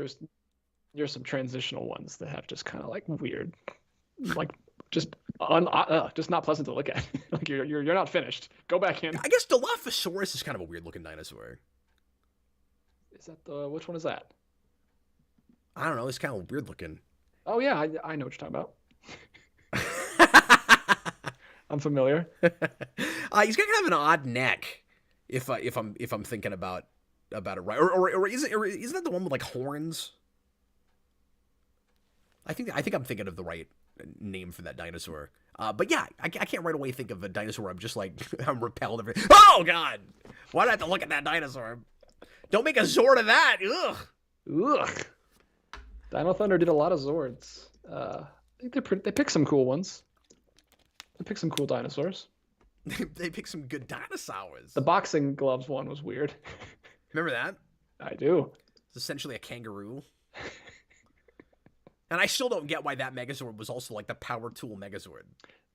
there's some transitional ones that have just kind of like weird, like just not pleasant to look at. Like you're not finished. Go back in. I guess Dilophosaurus is kind of a weird looking dinosaur. Is that which one is that? I don't know. It's kind of weird looking. Oh yeah, I know what you're talking about. I'm familiar. He's got kind of an odd neck, if I'm thinking about it right, or isn't that the one with like horns? I think I'm thinking of the right name for that dinosaur. But yeah, I can't right away think of a dinosaur. I'm just like I'm repelled. Oh God, why do I have to look at that dinosaur? Don't make a Zord of that. Ugh. Ugh. Dino Thunder did a lot of Zords. I think they picked some cool ones. They picked some cool dinosaurs. They picked some good dinosaurs. The boxing gloves one was weird. Remember that? I do. It's essentially a kangaroo. And I still don't get why that Megazord was also like the power tool Megazord.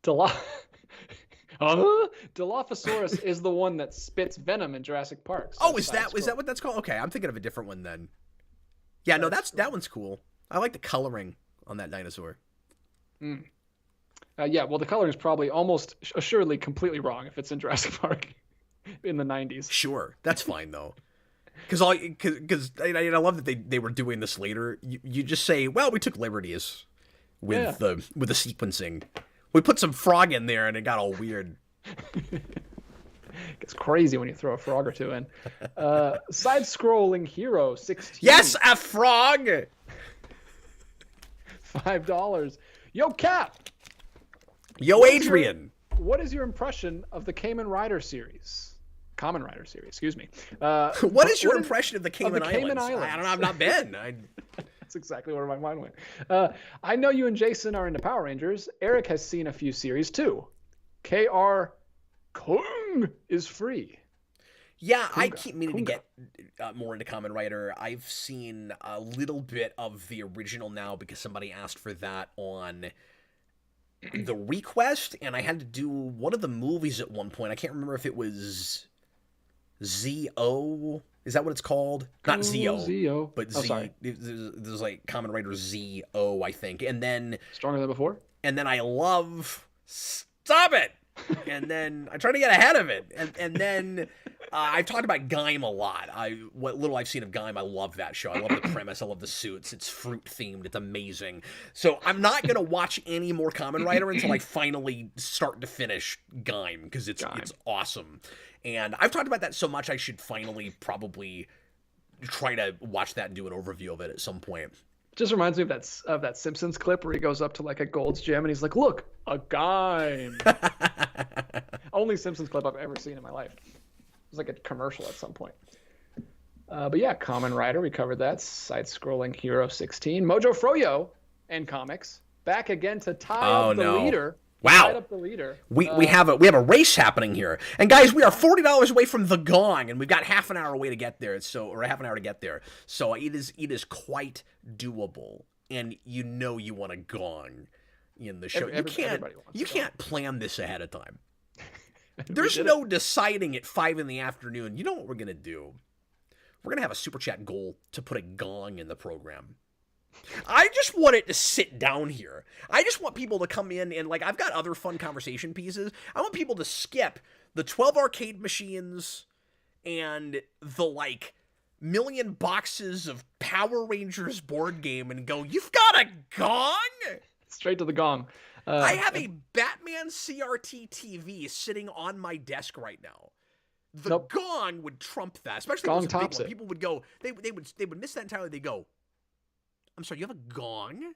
Dilophosaurus is the one that spits venom in Jurassic Park. So oh, is that what that's called? Okay, I'm thinking of a different one then. Yeah, no, that one's cool. I like the coloring on that dinosaur. Yeah, well, the coloring is probably almost assuredly completely wrong if it's in Jurassic Park in the 90s. Sure, that's fine though. Because I love that they were doing this later. You just say, well, we took liberties with the sequencing. We put some frog in there and it got all weird. It's crazy when you throw a frog or two in. Side-scrolling hero 16. Yes, a frog. $5. Yo, Cap. Yo, Adrian. What is your impression of the Kamen Rider series? Kamen Rider series, excuse me. What is your impression of the Cayman Islands? Islands? I don't know. I've not been. That's exactly where my mind went. I know you and Jason are into Power Rangers. Eric has seen a few series too. KR Kung is free. Yeah, I keep meaning to get more into Kamen Rider. I've seen a little bit of the original now because somebody asked for that on the request, and I had to do one of the movies at one point. I can't remember if it was Z-O. Is that what it's called? Not Z-O. Z-O. But Z. Sorry. There's like Kamen Rider Z-O, I think. And then... Stronger than before? And then I love... Stop it! And then I try to get ahead of it. And then I've talked about Gaim a lot. What little I've seen of Gaim, I love that show. I love the premise. I love the suits. It's fruit-themed. It's amazing. So I'm not going to watch any more Kamen Rider until I finally start to finish Gaim, because it's awesome. And I've talked about that so much, I should finally probably try to watch that and do an overview of it at some point. Just reminds me of that Simpsons clip where he goes up to like a Gold's Gym and he's like, "Look, a guy." Only Simpsons clip I've ever seen in my life. It was like a commercial at some point. But yeah, Kamen Rider, we covered that. Side-scrolling Hero 16. Mojo Froyo and comics back again to tie up the leader. Wow. Tied up the leader. We have a race happening here. And guys, we are $40 away from the gong, and we've got half an hour away to get there. Or half an hour to get there. So it is quite doable. And you know you want a gong in the show. You can't plan this ahead of time. There's no deciding at 5 in the afternoon. You know what we're gonna do? We're gonna have a super chat goal to put a gong in the program. I just want it to sit down here. I just want people to come in and, like, I've got other fun conversation pieces. I want people to skip the 12 arcade machines and the, like, million boxes of Power Rangers board game and go, "You've got a gong?" Straight to the gong. I have a Batman CRT TV sitting on my desk right now. The gong would trump that, especially if it was a big one. People would go, they would miss that entirely. They go, "I'm sorry, you have a gong?"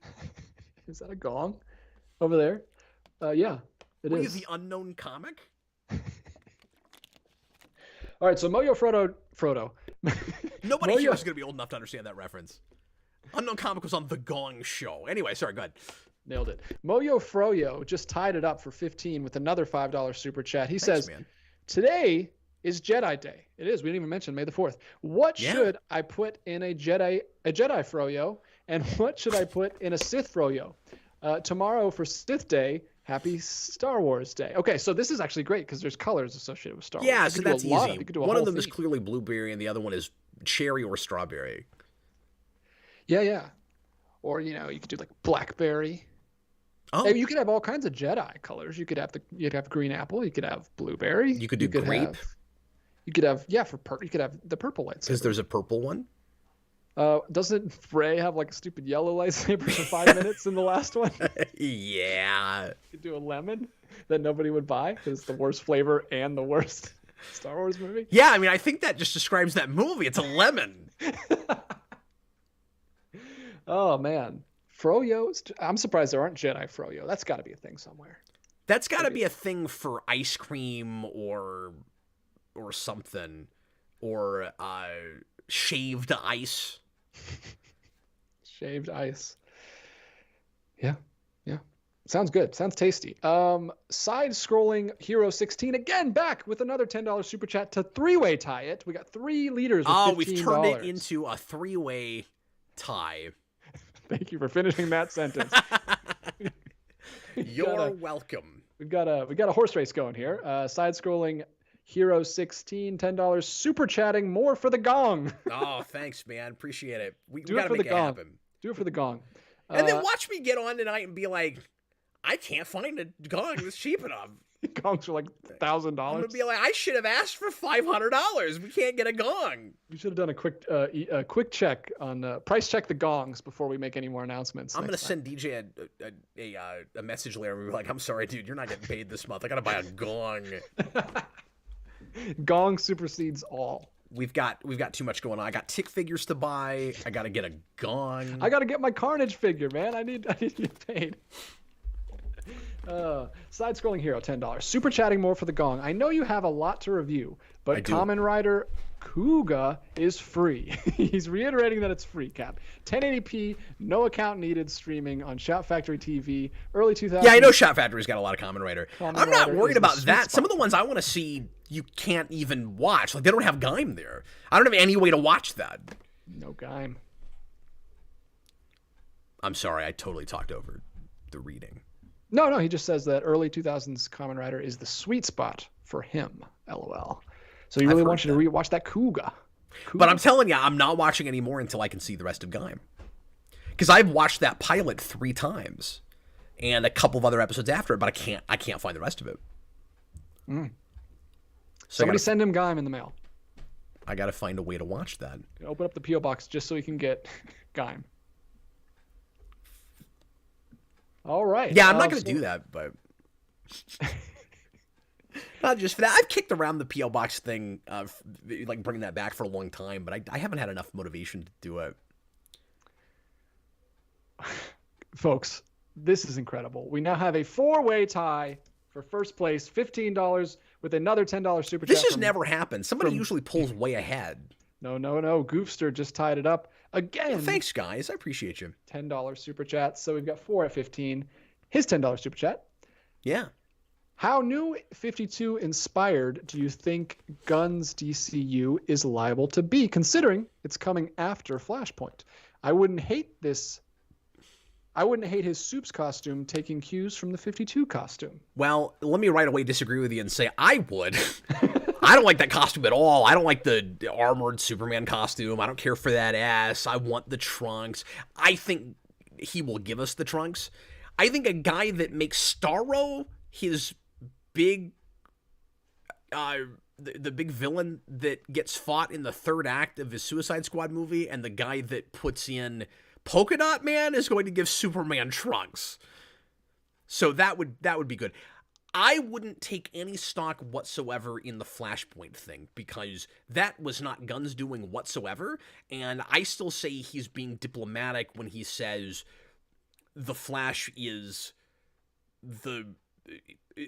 Is that a gong over there? Yeah, it is. Are you the unknown comic? All right, so Moyo Frodo. Nobody here is going to be old enough to understand that reference. Unknown comic was on the Gong Show. Anyway, sorry, go ahead. Nailed it. Moyo Froyo just tied it up for 15 with another $5 super chat. He says, man. Today is Jedi Day. It is. We didn't even mention May the 4th. What should I put in a Jedi Froyo, and what should I put in a Sith Froyo? Tomorrow for Sith Day, happy Star Wars Day. Okay, so this is actually great because there's colors associated with Star Wars. Yeah, so that's easy. One of them is theme. clearly blueberry, and the other one is cherry or strawberry. Yeah. Or, you could do like blackberry. Oh, And you could have all kinds of Jedi colors. You'd have green apple. You could have blueberry. you could do grape You could have you could have the purple lightsaber. because there's a purple one. Doesn't Rey have like a stupid yellow lightsaber for 5 minutes in the last one? Yeah. You could do a lemon that nobody would buy because it's the worst flavor and the worst Star Wars movie. Yeah, I mean, I think that just describes that movie. It's a lemon. Oh man, Froyo. I'm surprised there aren't Jedi Froyo. That's got to be a thing somewhere. That's got to be a thing for ice cream or something, or shaved ice. Shaved ice. Yeah. Sounds good. Sounds tasty. Side-scrolling Hero 16 again back with another $10 super chat to three-way tie it. We got 3 leaders with $15. We've turned it into a 3-way tie. Thank you for finishing that sentence. You're welcome. We got a horse race going here. Side-scrolling Hero 16, $10 super chatting more for the gong. Oh, thanks, man. Appreciate it. We Do got to make it gong. happen. Do it for the gong. And then watch me get on tonight and be like, I can't find a gong that's cheap enough. Gongs are like $1,000. I'm going to be like, I should have asked for $500. We can't get a gong. We should have done a quick check on price check the gongs before we make any more announcements. I'm going to send DJ a message later and be like, I'm sorry, dude, you're not getting paid this month. I got to buy a gong. Gong supersedes all. We've got too much going on. I got tick figures to buy. I got to get a gong. I got to get my Carnage figure, man. I need to get paid. Side-scrolling Hero, $10. Super chatting more for the gong. I know you have a lot to review, but Kamen Rider Kuga is free. He's reiterating that it's free, Cap. 1080p, no account needed, streaming on Shout Factory TV, early 2000s. Yeah, I know Shout Factory's got a lot of Kamen Rider. I'm not worried about that. Spot. Some of the ones I want to see, you can't even watch. Like, they don't have Gaim there. I don't have any way to watch that. No Gaim. I'm sorry, I totally talked over the reading. No, he just says that early 2000s Kamen Rider is the sweet spot for him, LOL. So he really wants you to rewatch that Kuga. But I'm telling you, I'm not watching anymore until I can see the rest of Gaim. Because I've watched that pilot 3 times. And a couple of other episodes after it, but I can't find the rest of it. So Somebody send him Gaim in the mail. I got to find a way to watch that. Open up the P.O. box just so he can get Gaim. All right. Yeah, I'm not going to do that, but not just for that. I've kicked around the P.O. box thing, like bringing that back for a long time, but I haven't had enough motivation to do it. Folks, this is incredible. We now have a 4-way tie for first place, $15 with another $10 super chat. This has never happened. Somebody usually pulls way ahead. No. Goofster just tied it up again. Thanks, guys. I appreciate you. $10 super chat. So we've got 4 at 15. His $10 super chat. Yeah. How New 52 inspired do you think Gunn's DCU is liable to be, considering it's coming after Flashpoint? I wouldn't hate his Soup's costume taking cues from the 52 costume. Well, let me right away disagree with you and say I would. I don't like that costume at all. I don't like the armored Superman costume. I don't care for that ass. I want the trunks. I think he will give us the trunks. I think a guy that makes Starro his big, the big villain that gets fought in the 3rd act of his Suicide Squad movie, and the guy that puts in Polka Dot Man is going to give Superman trunks. So that would be good. I wouldn't take any stock whatsoever in the Flashpoint thing, because that was not Gunn's doing whatsoever, and I still say he's being diplomatic when he says the Flash is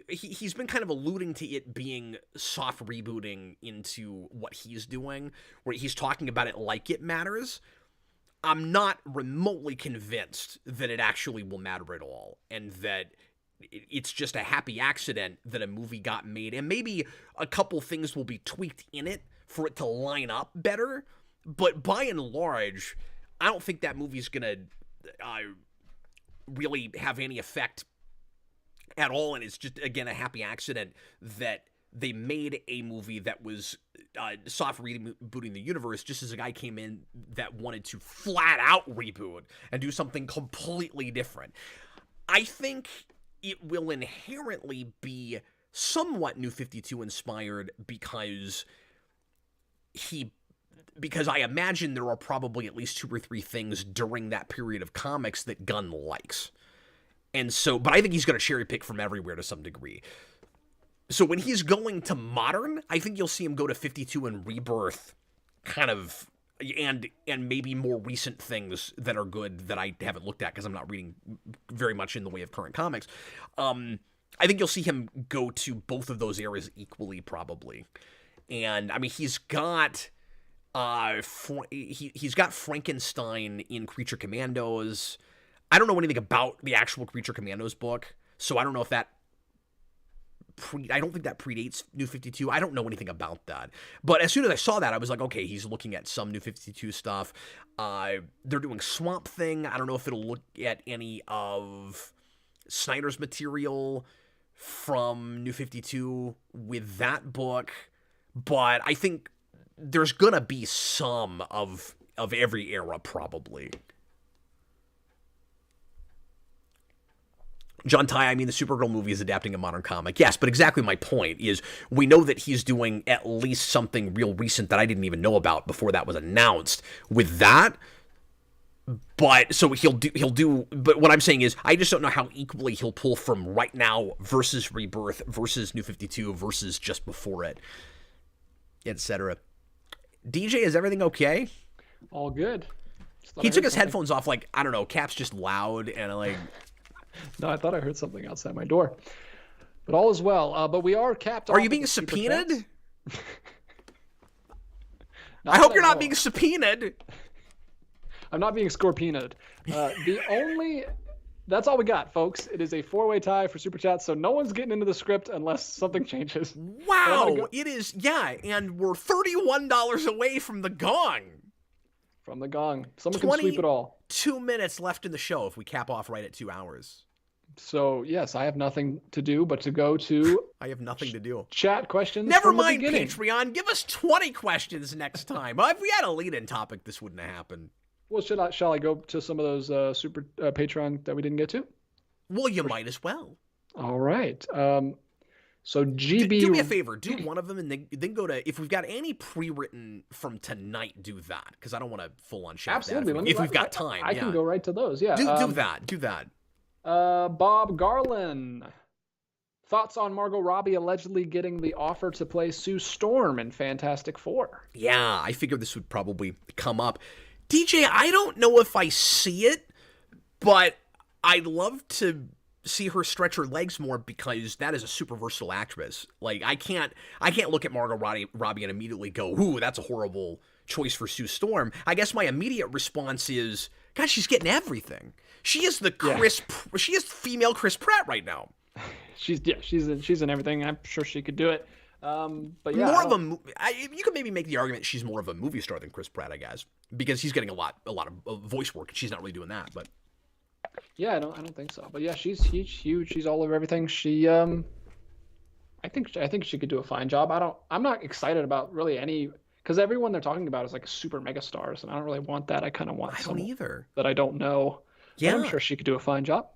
he's been kind of alluding to it being soft rebooting into what he's doing, where he's talking about it like it matters. I'm not remotely convinced that it actually will matter at all, and that it's just a happy accident that a movie got made, and maybe a couple things will be tweaked in it for it to line up better, but by and large, I don't think that movie's gonna really have any effect at all, and it's just, again, a happy accident that they made a movie that was soft rebooting the universe, just as a guy came in that wanted to flat out reboot and do something completely different. I think it will inherently be somewhat New 52 inspired because I imagine there are probably at least 2 or 3 things during that period of comics that Gunn likes. And so, but I think he's going to cherry pick from everywhere to some degree. So when he's going to modern, I think you'll see him go to 52 and Rebirth kind of, and maybe more recent things that are good that I haven't looked at because I'm not reading very much in the way of current comics. I think you'll see him go to both of those eras equally, probably. And I mean, he's got he's got Frankenstein in Creature Commandos. I don't know anything about the actual Creature Commandos book, so I don't know if that I don't think that predates New 52. I don't know anything about that. But as soon as I saw that, I was like, okay, he's looking at some New 52 stuff. They're doing Swamp Thing. I don't know if it'll look at any of Snyder's material from New 52 with that book. But I think there's going to be some of every era, probably. John Ty, I mean, the Supergirl movie is adapting a modern comic. Yes, but exactly my point is we know that he's doing at least something real recent that I didn't even know about before that was announced with that. But so he'll do, but what I'm saying is I just don't know how equally he'll pull from right now versus Rebirth versus New 52 versus just before it, etc. DJ, is everything okay? All good. He took his headphones off like, I don't know, Cap's just loud and like... No, I thought I heard something outside my door. But all is well. But we are capped off. Are you being subpoenaed? I hope you're not being subpoenaed. I'm not being scorpionaed. That's all we got, folks. It is a 4-way tie for Super Chat, so no one's getting into the script unless something changes. Wow, it is, yeah, and we're $31 away from the gong. From the gong. Someone can sweep it all. 2 minutes left in the show if we cap off right at 2 hours. So, yes, I have nothing to do but to go to... I have nothing to do. Chat questions. Never mind, Patreon. Give us 20 questions next time. If we had a lead-in topic, this wouldn't have happened. Well, shall I go to some of those super Patreon that we didn't get to? Well, you might as well. All right. So GB... Do me a favor. Do one of them and then go to... If we've got any pre-written from tonight, do that. Because I don't want to full-on chat Absolutely. that if we've got time. I can go right to those, yeah. Do that. Bob Garland. Thoughts on Margot Robbie allegedly getting the offer to play Sue Storm in Fantastic Four? Yeah, I figured this would probably come up. DJ, I don't know if I see it, but I'd love to see her stretch her legs more because that is a super versatile actress. Like, I can't look at Margot Robbie and immediately go, ooh, that's a horrible choice for Sue Storm. I guess my immediate response is, God, she's getting everything. She is she is female Chris Pratt right now. She's in everything. I'm sure she could do it. But yeah, you could maybe make the argument she's more of a movie star than Chris Pratt, I guess, because he's getting a lot of voice work and she's not really doing that. But yeah, I don't think so. But yeah, she's huge. She's all over everything. She I think she could do a fine job. I'm not excited about really any, because everyone they're talking about is like super mega stars, and I don't really want that. I kind of want someone either that I don't know. Yeah, but I'm sure she could do a fine job.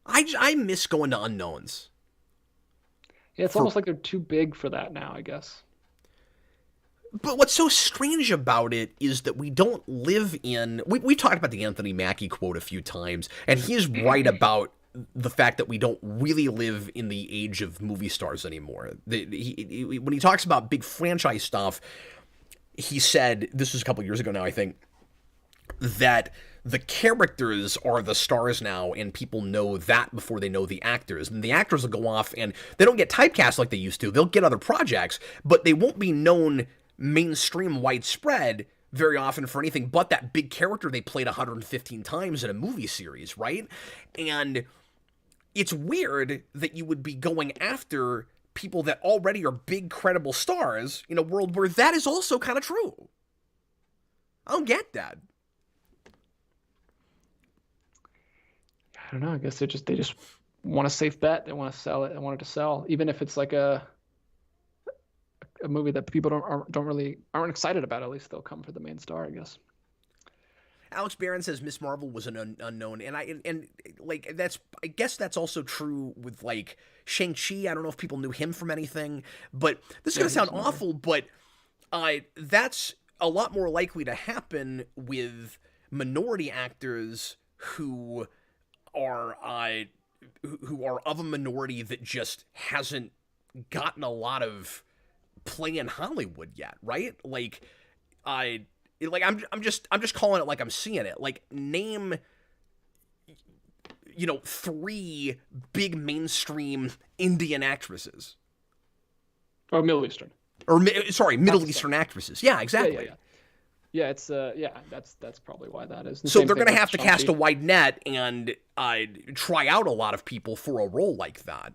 I miss going to unknowns. Yeah, it's almost like they're too big for that now, I guess. But what's so strange about it is that we don't live in... We talked about the Anthony Mackie quote a few times, and he's right about the fact that we don't really live in the age of movie stars anymore. When he talks about big franchise stuff, he said, this was a couple years ago now, I think, that the characters are the stars now, and people know that before they know the actors. And the actors will go off, and they don't get typecast like they used to. They'll get other projects, but they won't be known mainstream widespread very often for anything but that big character they played 115 times in a movie series, right? And it's weird that you would be going after people that already are big, credible stars in a world where that is also kind of true. I don't get that. I don't know. I guess they just want a safe bet. They want to sell it. They want it to sell, even if it's like a movie that people aren't excited about. At least they'll come for the main star, I guess. Alex Barron says Miss Marvel was an unknown, and like I guess that's also true with like Shang-Chi. I don't know if people knew him from anything, but this is gonna sound awful, but that's a lot more likely to happen with minority actors who are of a minority that just hasn't gotten a lot of play in Hollywood yet, right? Like I'm just calling it like I'm seeing it. Like, name 3 big mainstream Indian actresses. Or Middle Eastern. Or Middle Eastern actresses. Yeah, exactly. Yeah, it's that's probably why that is. So they're going to have to cast a wide net and try out a lot of people for a role like that.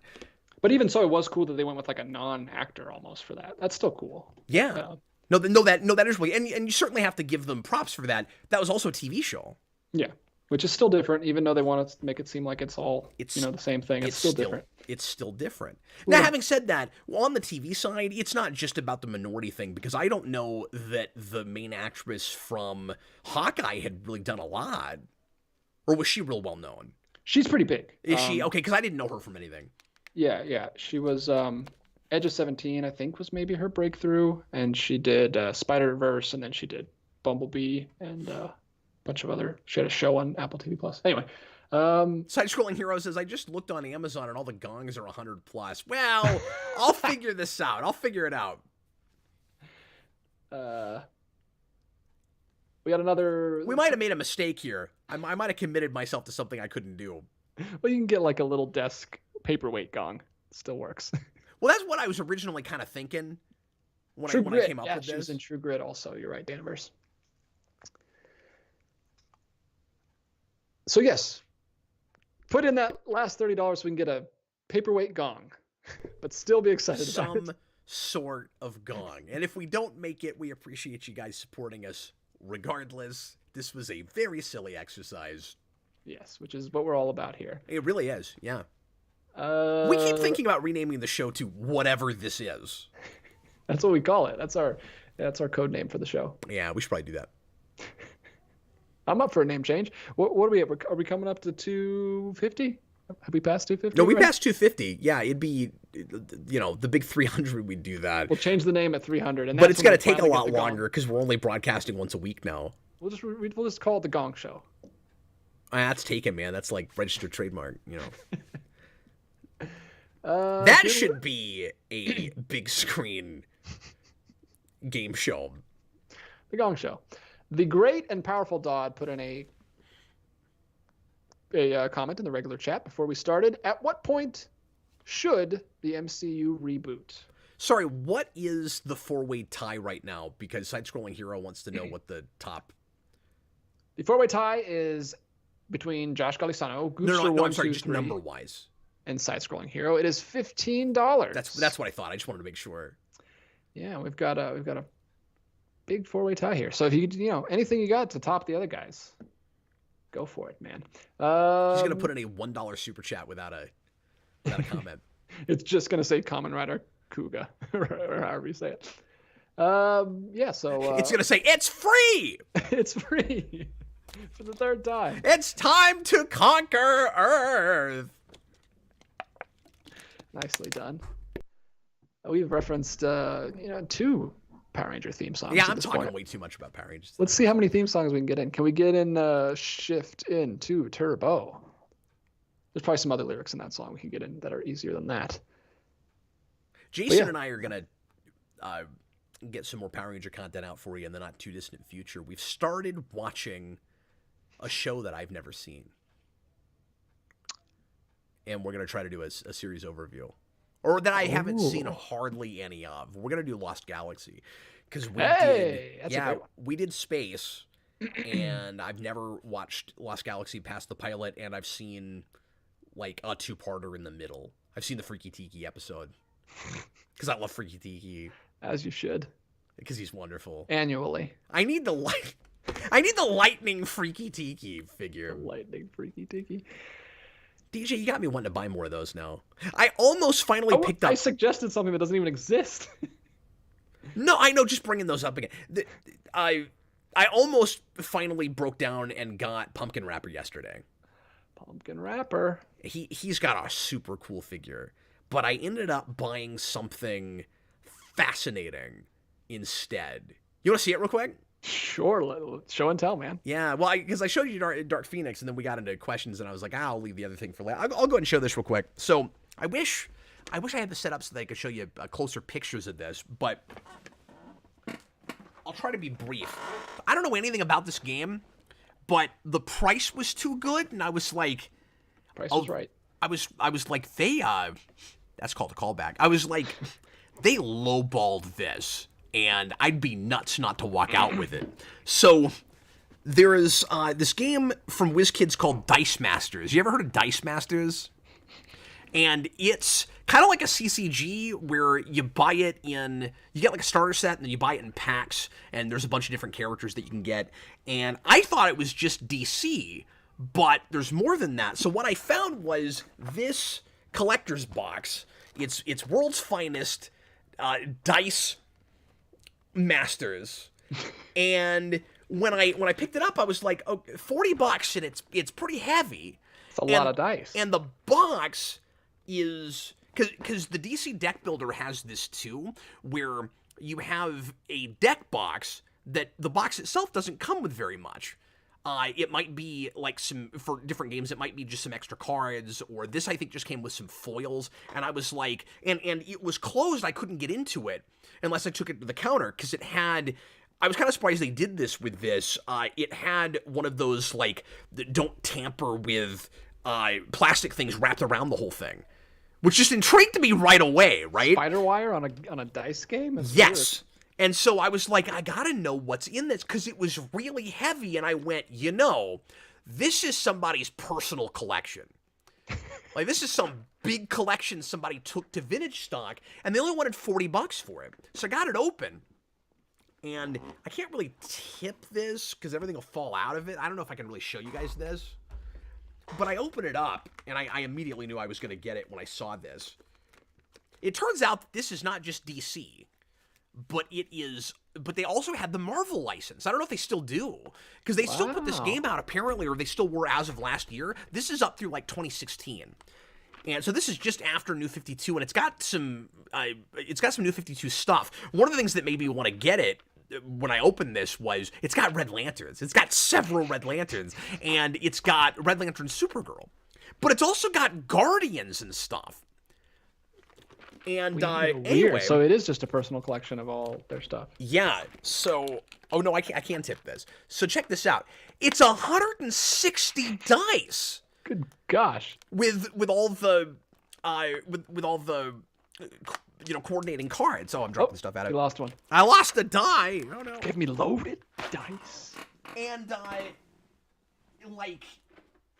But even so, it was cool that they went with like a non-actor almost for that. That's still cool. Yeah. No, that is really, and you certainly have to give them props for that. That was also a TV show. Yeah, which is still different, even though they want to make it seem like it's all the same thing. It's still different. It's still different. Now, having said that, on the TV side, it's not just about the minority thing, because I don't know that the main actress from Hawkeye had really done a lot, or was she real well known? She's pretty big. Is she okay? Because I didn't know her from anything. Yeah. She was Edge of 17, I think, was maybe her breakthrough, and she did Spider-Verse, and then she did Bumblebee and a bunch of other. She had a show on Apple TV Plus. Anyway, Side-scrolling hero says, I just looked on Amazon and all the gongs are 100 plus. Well, I'll figure this out. I'll figure it out. We got another. We might have made a mistake here. I might have committed myself to something I couldn't do. Well, you can get like a little desk paperweight gong. It still works. Well, that's what I was originally kind of thinking when I came up with this. She was in True Grit also. You're right, Daniverse. So yes, put in that last $30 so we can get a paperweight gong, but still be excited about it. Some sort of gong. And if we don't make it, we appreciate you guys supporting us regardless. This was a very silly exercise. Yes, which is what we're all about here. It really is, yeah. We keep thinking about renaming the show to whatever this is. That's what we call it. That's our code name for the show. Yeah, we should probably do that. I'm up for a name change. What are we at? Are we coming up to 250? Have we passed 250? No, we passed 250. Yeah, it'd be, the big 300. We'd do that. We'll change the name at 300, but it's going to take a lot longer because we're only broadcasting once a week now. We'll just call it the Gong Show. That's taken, man. That's like registered trademark. That should be a big screen game show. The Gong Show. The great and powerful Dodd put in a comment in the regular chat before we started. At what point should the MCU reboot? Sorry, what is the 4-way tie right now? Because Side-Scrolling Hero wants to know what the top... The 4-way tie is between Josh Galisano, No, I'm sorry, just number-wise. And Side-Scrolling Hero. It is $15. That's what I thought. I just wanted to make sure. Yeah, we've got a big 4-way tie here. So if you anything you got to top the other guys, go for it, man. He's gonna put in a $1 super chat without a comment. It's just gonna say Kamen Rider Kuga, or however you say it. So it's gonna say it's free. It's free for the third time. It's time to conquer Earth. Nicely done. We've referenced 2 Power Ranger theme songs. Yeah, I'm talking way too much about Power Rangers. Let's see how many theme songs we can get in. Can we get in Shift into Turbo? There's probably some other lyrics in that song we can get in that are easier than that. Jason and I are going to get some more Power Ranger content out for you in the not too distant future. We've started watching a show that I've never seen. And we're going to try to do a series overview. Or that I haven't seen hardly any of. We're going to do Lost Galaxy. Because we did Space. And I've never watched Lost Galaxy past the pilot. And I've seen like a 2-parter in the middle. I've seen the Freaky Tiki episode. Because I love Freaky Tiki. As you should. Because he's wonderful. Annually. I need the lightning Freaky Tiki figure. The lightning Freaky Tiki. DJ, you got me wanting to buy more of those now. I almost finally picked up... I suggested something that doesn't even exist. No, I know, just bringing those up again. I almost finally broke down and got Pumpkin Wrapper yesterday. Pumpkin Wrapper. He's got a super cool figure, but I ended up buying something fascinating instead. You want to see it real quick? Sure, show and tell, man. Yeah, well, because I showed you Dark Phoenix, and then we got into questions, and I was like, I'll leave the other thing for later. I'll go ahead and show this real quick. So I wish I had this set up so that I could show you closer pictures of this, but I'll try to be brief. I don't know anything about this game, but the price was too good, and I was like, Price was right. I was like, that's called a callback. I was like, they lowballed this, and I'd be nuts not to walk out with it. So there is this game from WizKids called Dice Masters. You ever heard of Dice Masters? And it's kind of like a CCG where you buy it you get like a starter set, and then you buy it in packs, and there's a bunch of different characters that you can get. And I thought it was just DC, but there's more than that. So what I found was this collector's box. It's World's Finest Dice Masters. And when I picked it up, I was like, oh, $40, and it's pretty heavy. It's a lot of dice. And the box is because the DC deck builder has this too, where you have a deck box that the box itself doesn't come with very much. It might be like for different games, it might be just some extra cards, or this I think just came with some foils. And I was like, and it was closed. I couldn't get into it unless I took it to the counter, because it had. I was kind of surprised they did this with this. It had one of those like don't tamper with plastic things wrapped around the whole thing, which just intrigued me right away. Right? Spider wire on a dice game. That's yes. Weird. And so I was like, I gotta know what's in this, because it was really heavy, and I went, this is somebody's personal collection. Like, this is some big collection somebody took to vintage stock, and they only wanted $40 for it. So I got it open, and I can't really tip this, because everything will fall out of it. I don't know if I can really show you guys this. But I opened it up, and I immediately knew I was going to get it when I saw this. It turns out that this is not just DC. But they also had the Marvel license. I don't know if they still do, because they still put this game out apparently, or they still were as of last year. This is up through like 2016, and so this is just after New 52, and it's got some New 52 stuff. One of the things that made me want to get it when I opened this was it's got Red Lanterns. It's got several Red Lanterns, and it's got Red Lantern Supergirl, but it's also got Guardians and stuff. And anyway, so it is just a personal collection of all their stuff. Yeah. So, oh no, I can't tip this. So check this out. It's 160 dice. Good gosh. With all the coordinating cards. Oh, I'm dropping stuff out of it. You lost one. I lost a die. Oh no. Give me loaded dice. And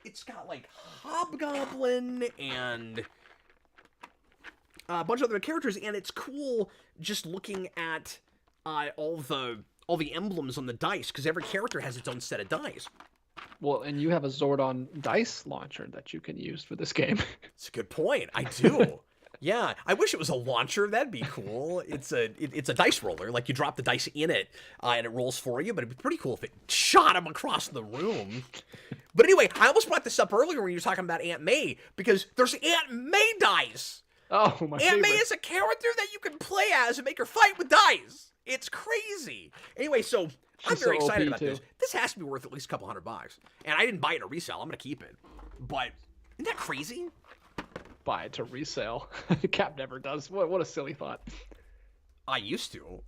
it's got like Hobgoblin and a bunch of other characters, and it's cool just looking at all the emblems on the dice, because every character has its own set of dice. Well, and you have a Zordon dice launcher that you can use for this game. It's a good point. I do. Yeah, I wish it was a launcher. That'd be cool. It's a dice roller. Like, you drop the dice in it, and it rolls for you. But it'd be pretty cool if it shot them across the room. But anyway, I almost brought this up earlier when you were talking about Aunt May, because there's Aunt May dice. Oh, my Aunt May is a character that you can play as and make her fight with dice. It's crazy. Anyway, so I'm very excited about this. This has to be worth at least a couple $100. And I didn't buy it at resale. I'm going to keep it. But isn't that crazy? Buy it to resale. Cap never does. What a silly thought. I used to.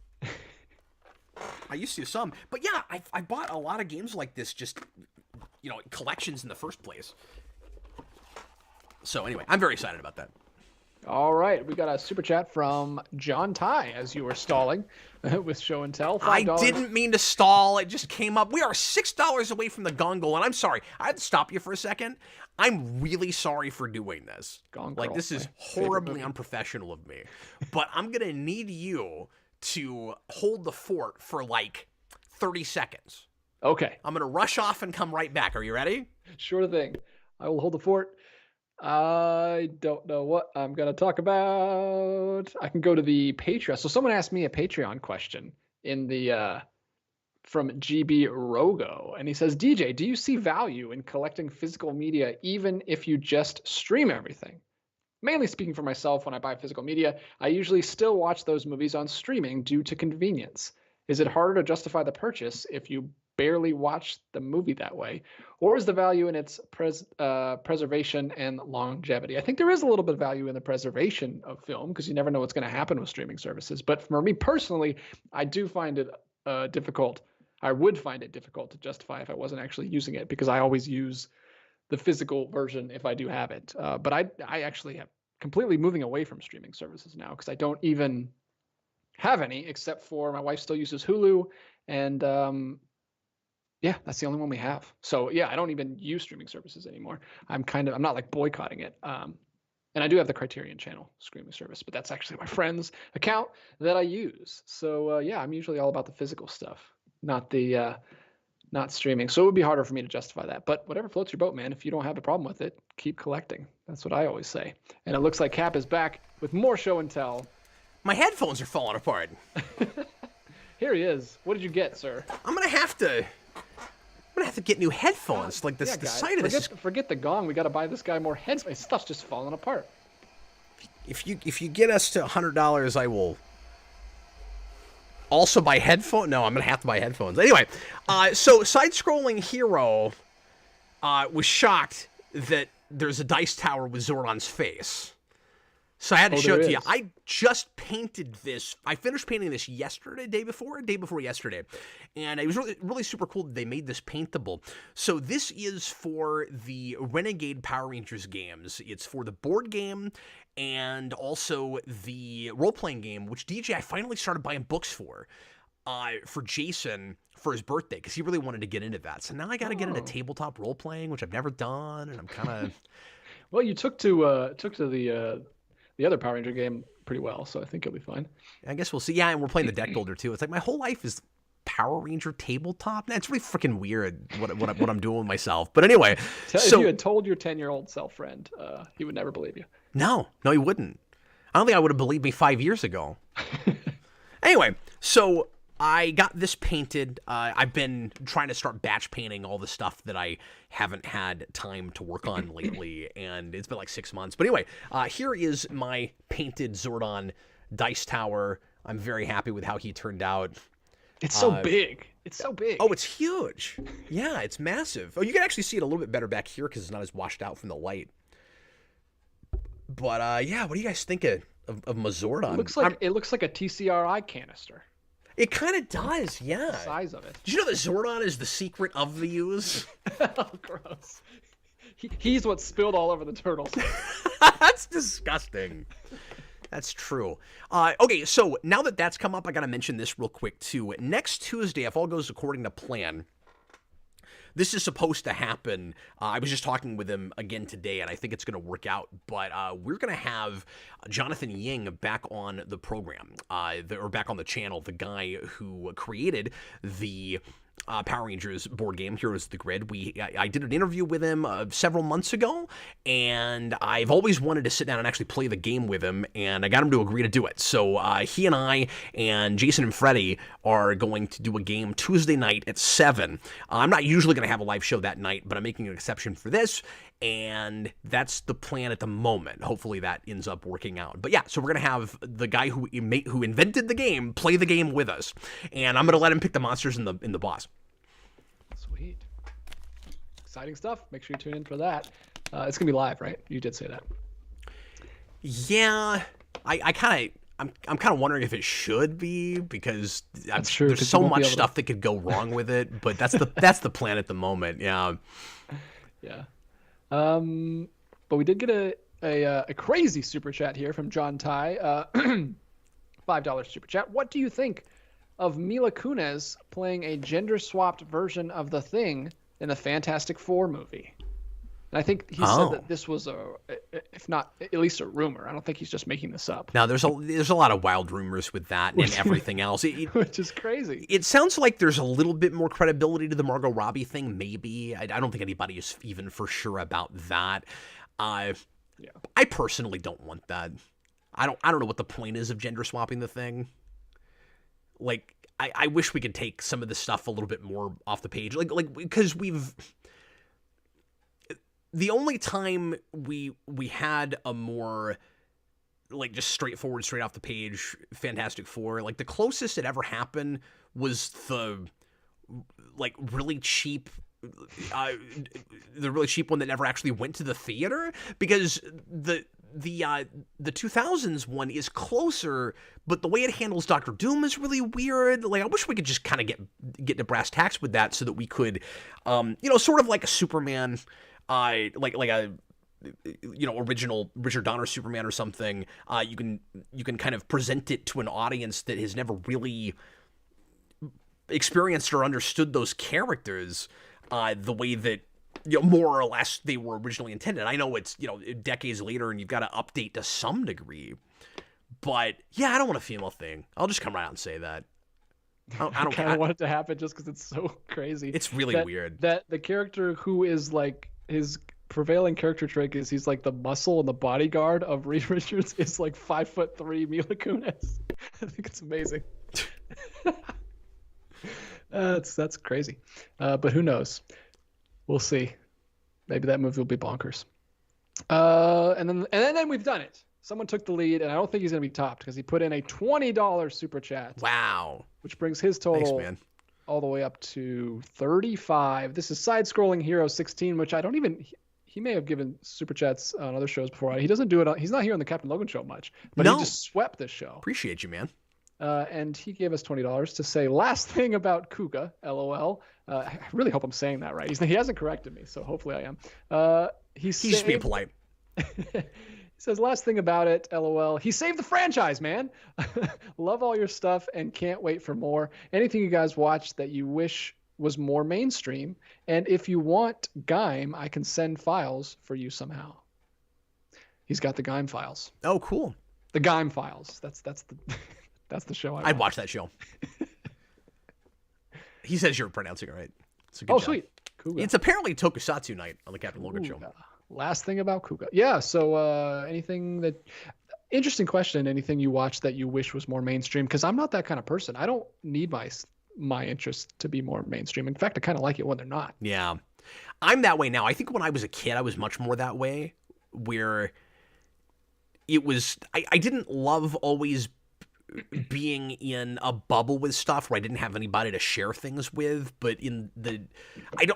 Some. But yeah, I bought a lot of games like this, just, collections in the first place. So anyway, I'm very excited about that. All right, we got a super chat from John Ty as you were stalling with show and tell. $5. I didn't mean to stall. It just came up. We are $6 away from the gong goal, and I'm sorry. I had to stop you for a second. I'm really sorry for doing this. This is horribly unprofessional of me. But I'm going to need you to hold the fort for like 30 seconds. Okay. I'm going to rush off and come right back. Are you ready? Sure thing. I will hold the fort. I don't know what I'm going to talk about. I can go to the Patreon. So someone asked me a Patreon question in the from GB Rogo, and he says, DJ, do you see value in collecting physical media even if you just stream everything? Mainly speaking for myself, when I buy physical media, I usually still watch those movies on streaming due to convenience. Is it harder to justify the purchase if you barely watch the movie that way? Or is the value in its preservation and longevity? I think there is a little bit of value in the preservation of film because you never know what's going to happen with streaming services. But for me personally, I do find it difficult. I would find it difficult to justify if I wasn't actually using it because I always use the physical version if I do have it. But I actually am completely moving away from streaming services now because I don't even have any except for my wife still uses Hulu, and yeah, that's the only one we have. So yeah, I don't even use streaming services anymore. I'm not like boycotting it. And I do have the Criterion Channel streaming service, but that's actually my friend's account that I use. So yeah, I'm usually all about the physical stuff, not streaming. So it would be harder for me to justify that. But whatever floats your boat, man. If you don't have a problem with it, keep collecting. That's what I always say. And it looks like Cap is back with more show and tell. My headphones are falling apart. Here he is. What did you get, sir? I'm gonna have to get new headphones. Like this, Yeah, the guys, sight of this. forget the gong. We got to buy this guy more headphones. His stuff's just falling apart. If you get us to $100, I will also buy headphones. No, I'm gonna have to buy headphones anyway. So side-scrolling hero was shocked that there's a dice tower with Zordon's face. So I had to show it to you. I just painted this. I finished painting this yesterday, day before yesterday. And it was really, really super cool that they made this paintable. So this is for the Renegade Power Rangers games. It's for the board game and also the role-playing game, which DJ, I finally started buying books for Jason for his birthday, because he really wanted to get into that. So now I got to get into tabletop role-playing, which I've never done, and I'm kind of... Well, you took to the other Power Ranger game pretty well, so I think it'll be fine. I guess we'll see. Yeah, and we're playing the deck builder too. It's like my whole life is Power Ranger tabletop. It's really freaking weird what I'm doing with myself. But anyway, if you had told your 10-year-old self friend, he would never believe you. No, he wouldn't. I don't think I would have believed me 5 years ago. Anyway, so I got this painted. I've been trying to start batch painting all the stuff that I haven't had time to work on lately, and it's been like 6 months. But anyway, here is my painted Zordon dice tower. I'm very happy with how he turned out. It's so big. It's so big. Oh, it's huge. Yeah, it's massive. Oh, you can actually see it a little bit better back here because it's not as washed out from the light. But yeah, what do you guys think of my Zordon? It looks like a TCRI canister. It kind of does, yeah. The size of it. Did you know that Zordon is the secret of the use? Oh, gross. He's what spilled all over the turtles. That's disgusting. That's true. Okay, so now that that's come up, I got to mention this real quick, too. Next Tuesday, if all goes according to plan, this is supposed to happen. I was just talking with him again today, and I think it's going to work out. But we're going to have Jonathan Ying back on the program, or back on the channel, the guy who created the Power Rangers board game, Heroes of the Grid. I did an interview with him several months ago, and I've always wanted to sit down and actually play the game with him, and I got him to agree to do it. So he and I and Jason and Freddie are going to do a game Tuesday night at 7. I'm not usually going to have a live show that night, but I'm making an exception for this, and that's the plan at the moment. Hopefully that ends up working out. But yeah, so we're going to have the guy who invented the game play the game with us, and I'm going to let him pick the monsters in the boss. Sweet. Exciting stuff. Make sure you tune in for that. It's going to be live, right? You did say that. Yeah. I'm kind of wondering if it should be, because true, there's so much stuff that could go wrong with it, but that's the plan at the moment. Yeah. Yeah. But we did get a crazy super chat here from John Ty. $5 super chat. What do you think of Mila Kunis playing a gender-swapped version of The Thing in the Fantastic Four movie? And I think he said that this was if not at least a rumor. I don't think he's just making this up. Now there's a lot of wild rumors with that and everything else, which is crazy. It sounds like there's a little bit more credibility to the Margot Robbie thing. Maybe I don't think anybody is even for sure about that. I personally don't want that. I don't know what the point is of gender swapping The Thing. Like, I wish we could take some of the stuff a little bit more off the page, like because the only time we had a more like just straightforward, straight off the page Fantastic Four, like the closest it ever happened was the like really cheap. The really cheap one that never actually went to the theater, because the 2000s one is closer, but the way it handles Doctor Doom is really weird. Like, I wish we could just kind of get to brass tacks with that, so that we could, sort of like a Superman, like a original Richard Donner Superman or something. You can kind of present it to an audience that has never really experienced or understood those characters the way that more or less they were originally intended. I know it's decades later and you've got to update to some degree, but yeah, I don't want a female thing. I'll just come right out and say that. I don't kind of want it to happen just because it's so crazy. It's really weird that the character who is like his prevailing character trait is he's like the muscle and the bodyguard of Reed Richards is like 5'3" Mila Kunis. I think it's amazing. That's crazy, but who knows? We'll see. Maybe that movie will be bonkers. And then we've done it. Someone took the lead, and I don't think he's going to be topped because he put in a $20 super chat. Wow. Which brings his total all the way up to 35. This is Side-Scrolling Hero 16, which I don't even... He may have given super chats on other shows before. He doesn't do it. He's not here on the Captain Logan show much, but he just swept this show. Appreciate you, man. And he gave us $20 to say last thing about Kuga, LOL. I really hope I'm saying that right. He hasn't corrected me, so hopefully I am. He's just being polite. He says last thing about it, LOL. He saved the franchise, man. Love all your stuff and can't wait for more. Anything you guys watched that you wish was more mainstream, and if you want Gaim, I can send files for you somehow. He's got the Gaim files. Oh, cool. The Gaim files. That's the show. I'd watch that show. He says you're pronouncing it right. It's a good job. Sweet. Kuga. It's apparently Tokusatsu night on the Captain Logan show. Last thing about Kuga. Yeah. So interesting question. Anything you watched that you wish was more mainstream? Because I'm not that kind of person. I don't need my interests to be more mainstream. In fact, I kind of like it when they're not. Yeah. I'm that way now. I think when I was a kid, I was much more that way, where it was, I didn't love always being in a bubble with stuff where I didn't have anybody to share things with, but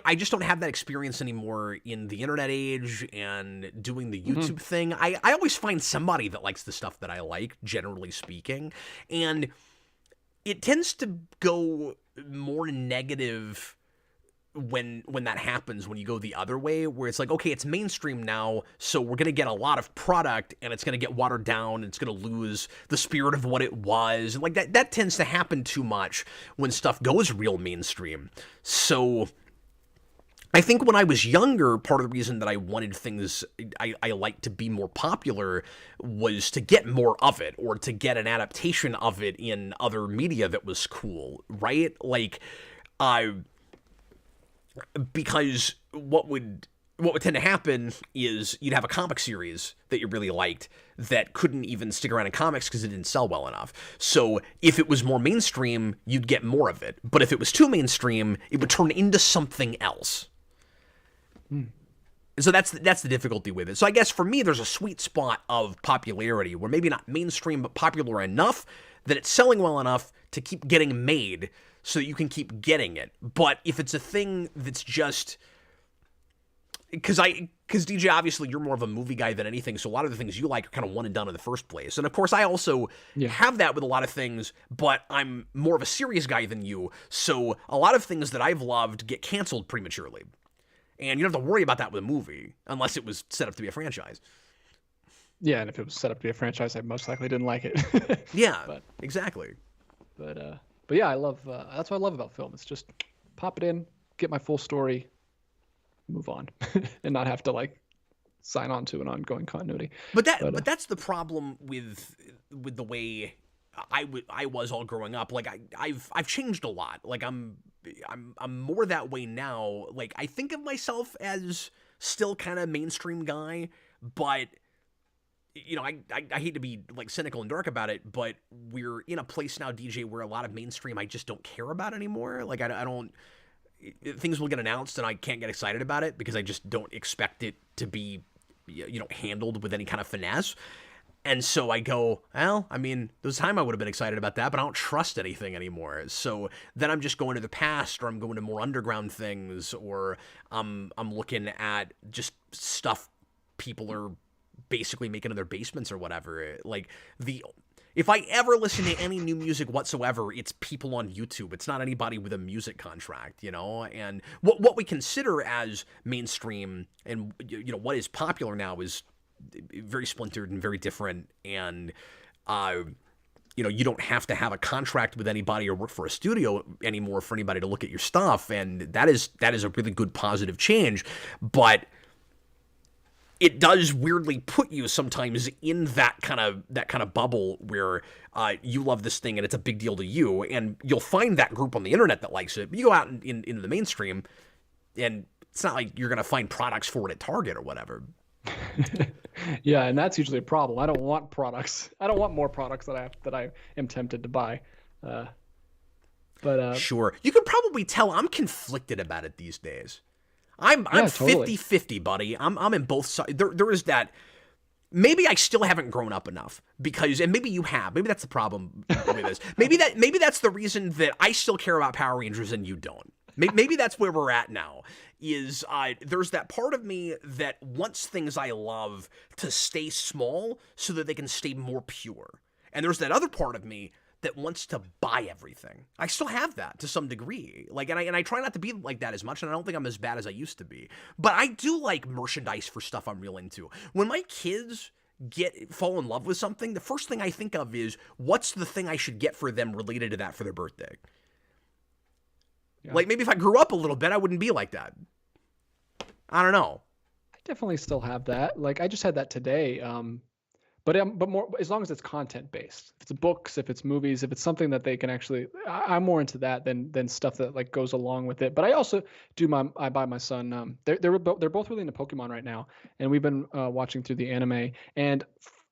I just don't have that experience anymore in the internet age and doing the YouTube thing. I always find somebody that likes the stuff that I like, generally speaking, and it tends to go more negative when that happens, when you go the other way, where it's like, okay, it's mainstream now, so we're going to get a lot of product and it's going to get watered down and it's going to lose the spirit of what it was. And like that tends to happen too much when stuff goes real mainstream. So I think when I was younger, part of the reason that I wanted things I liked to be more popular was to get more of it, or to get an adaptation of it in other media that was cool, right? Like, because what would tend to happen is you'd have a comic series that you really liked that couldn't even stick around in comics because it didn't sell well enough. So if it was more mainstream, you'd get more of it. But if it was too mainstream, it would turn into something else. So that's the difficulty with it. So I guess for me, there's a sweet spot of popularity where maybe not mainstream, but popular enough that it's selling well enough to keep getting made so that you can keep getting it. But if it's a thing that's just... Because DJ, obviously, you're more of a movie guy than anything, so a lot of the things you like are kind of one and done in the first place. And of course, I also have that with a lot of things, but I'm more of a serious guy than you, so a lot of things that I've loved get canceled prematurely. And you don't have to worry about that with a movie, unless it was set up to be a franchise. Yeah, and if it was set up to be a franchise, I most likely didn't like it. Yeah, exactly. But yeah, I love that's what I love about film. It's just pop it in, get my full story, move on, and not have to like sign on to an ongoing continuity. But that's the problem with the way I was all growing up. Like I've changed a lot. Like I'm more that way now. Like I think of myself as still kind of mainstream guy, but I hate to be like cynical and dark about it, but we're in a place now, DJ, where a lot of mainstream I just don't care about anymore. Like I don't. Things will get announced and I can't get excited about it because I just don't expect it to be, handled with any kind of finesse. And so I go, well, I mean, there was time I would have been excited about that, but I don't trust anything anymore. So then I'm just going to the past, or I'm going to more underground things, or I'm looking at just stuff people are basically making in their basements or whatever. Like if I ever listen to any new music whatsoever, it's people on YouTube. It's not anybody with a music contract, And what we consider as mainstream and what is popular now is very splintered and very different. And you don't have to have a contract with anybody or work for a studio anymore for anybody to look at your stuff, and that is a really good positive change. But it does weirdly put you sometimes in that kind of bubble where you love this thing and it's a big deal to you, and you'll find that group on the internet that likes it. But you go out into the mainstream, and it's not like you're gonna find products for it at Target or whatever. Yeah, and that's usually a problem. I don't want products. I don't want more products that I am tempted to buy. But sure, you can probably tell I'm conflicted about it these days. I'm 50-50, buddy. I'm in both sides. There is that. Maybe I still haven't grown up enough and maybe you have. Maybe that's the problem with this. Maybe that's the reason that I still care about Power Rangers and you don't. Maybe that's where we're at now. Is there's that part of me that wants things I love to stay small so that they can stay more pure, and there's that other part of me that wants to buy everything. I still have that to some degree. Like, and I try not to be like that as much, and I don't think I'm as bad as I used to be. But I do like merchandise for stuff I'm real into. When my kids fall in love with something, the first thing I think of is, what's the thing I should get for them related to that for their birthday? Yeah. Like, maybe if I grew up a little bit, I wouldn't be like that. I don't know. I definitely still have that. Like, I just had that today. But more, as long as it's content based. If it's books, if it's movies, if it's something that they can actually, I'm more into that than stuff that like goes along with it. But I also I buy my son. They're both really into Pokemon right now, and we've been watching through the anime. And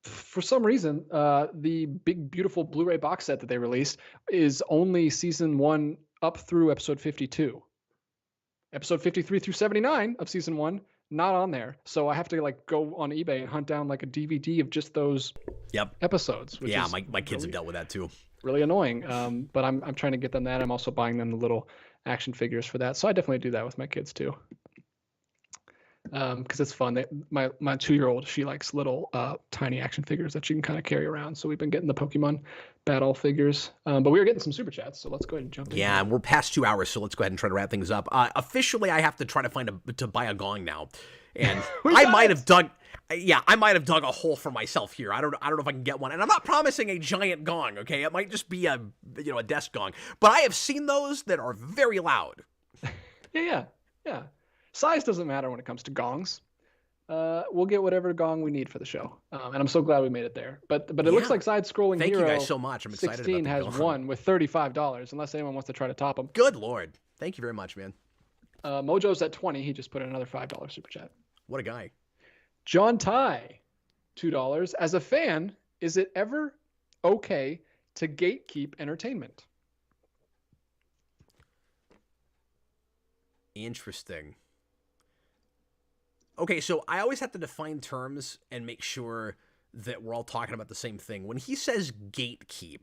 for some reason, the big beautiful Blu-ray box set that they released is only season 1 up through episode 52. Episode 53 through 79 of season 1. Not on there, so I have to like go on eBay and hunt down like a DVD of just those episodes. Which is my kids have dealt with that too. Really annoying. But I'm trying to get them that. I'm also buying them the little action figures for that. So I definitely do that with my kids too. Because it's fun. My 2-year-old, she likes little tiny action figures that she can kind of carry around. So we've been getting the Pokemon battle figures. But we were getting some super chats, so let's go ahead and jump in. Yeah, we're past 2 hours, so let's go ahead and try to wrap things up. Officially, I have to try to buy a gong now, and I might have dug a hole for myself here. I don't know if I can get one, and I'm not promising a giant gong. Okay, it might just be a desk gong, but I have seen those that are very loud. Yeah. Size doesn't matter when it comes to gongs. We'll get whatever gong we need for the show, and I'm so glad we made it there. But it looks like side-scrolling Thank Hero. You guys so much. I'm excited 16 about has won with $35. Unless anyone wants to try to top him. Good Lord! Thank you very much, man. Mojo's at 20. He just put in another $5 super chat. What a guy. John Ty, $2. As a fan, is it ever okay to gatekeep entertainment? Interesting. Okay, so I always have to define terms and make sure that we're all talking about the same thing. When he says gatekeep,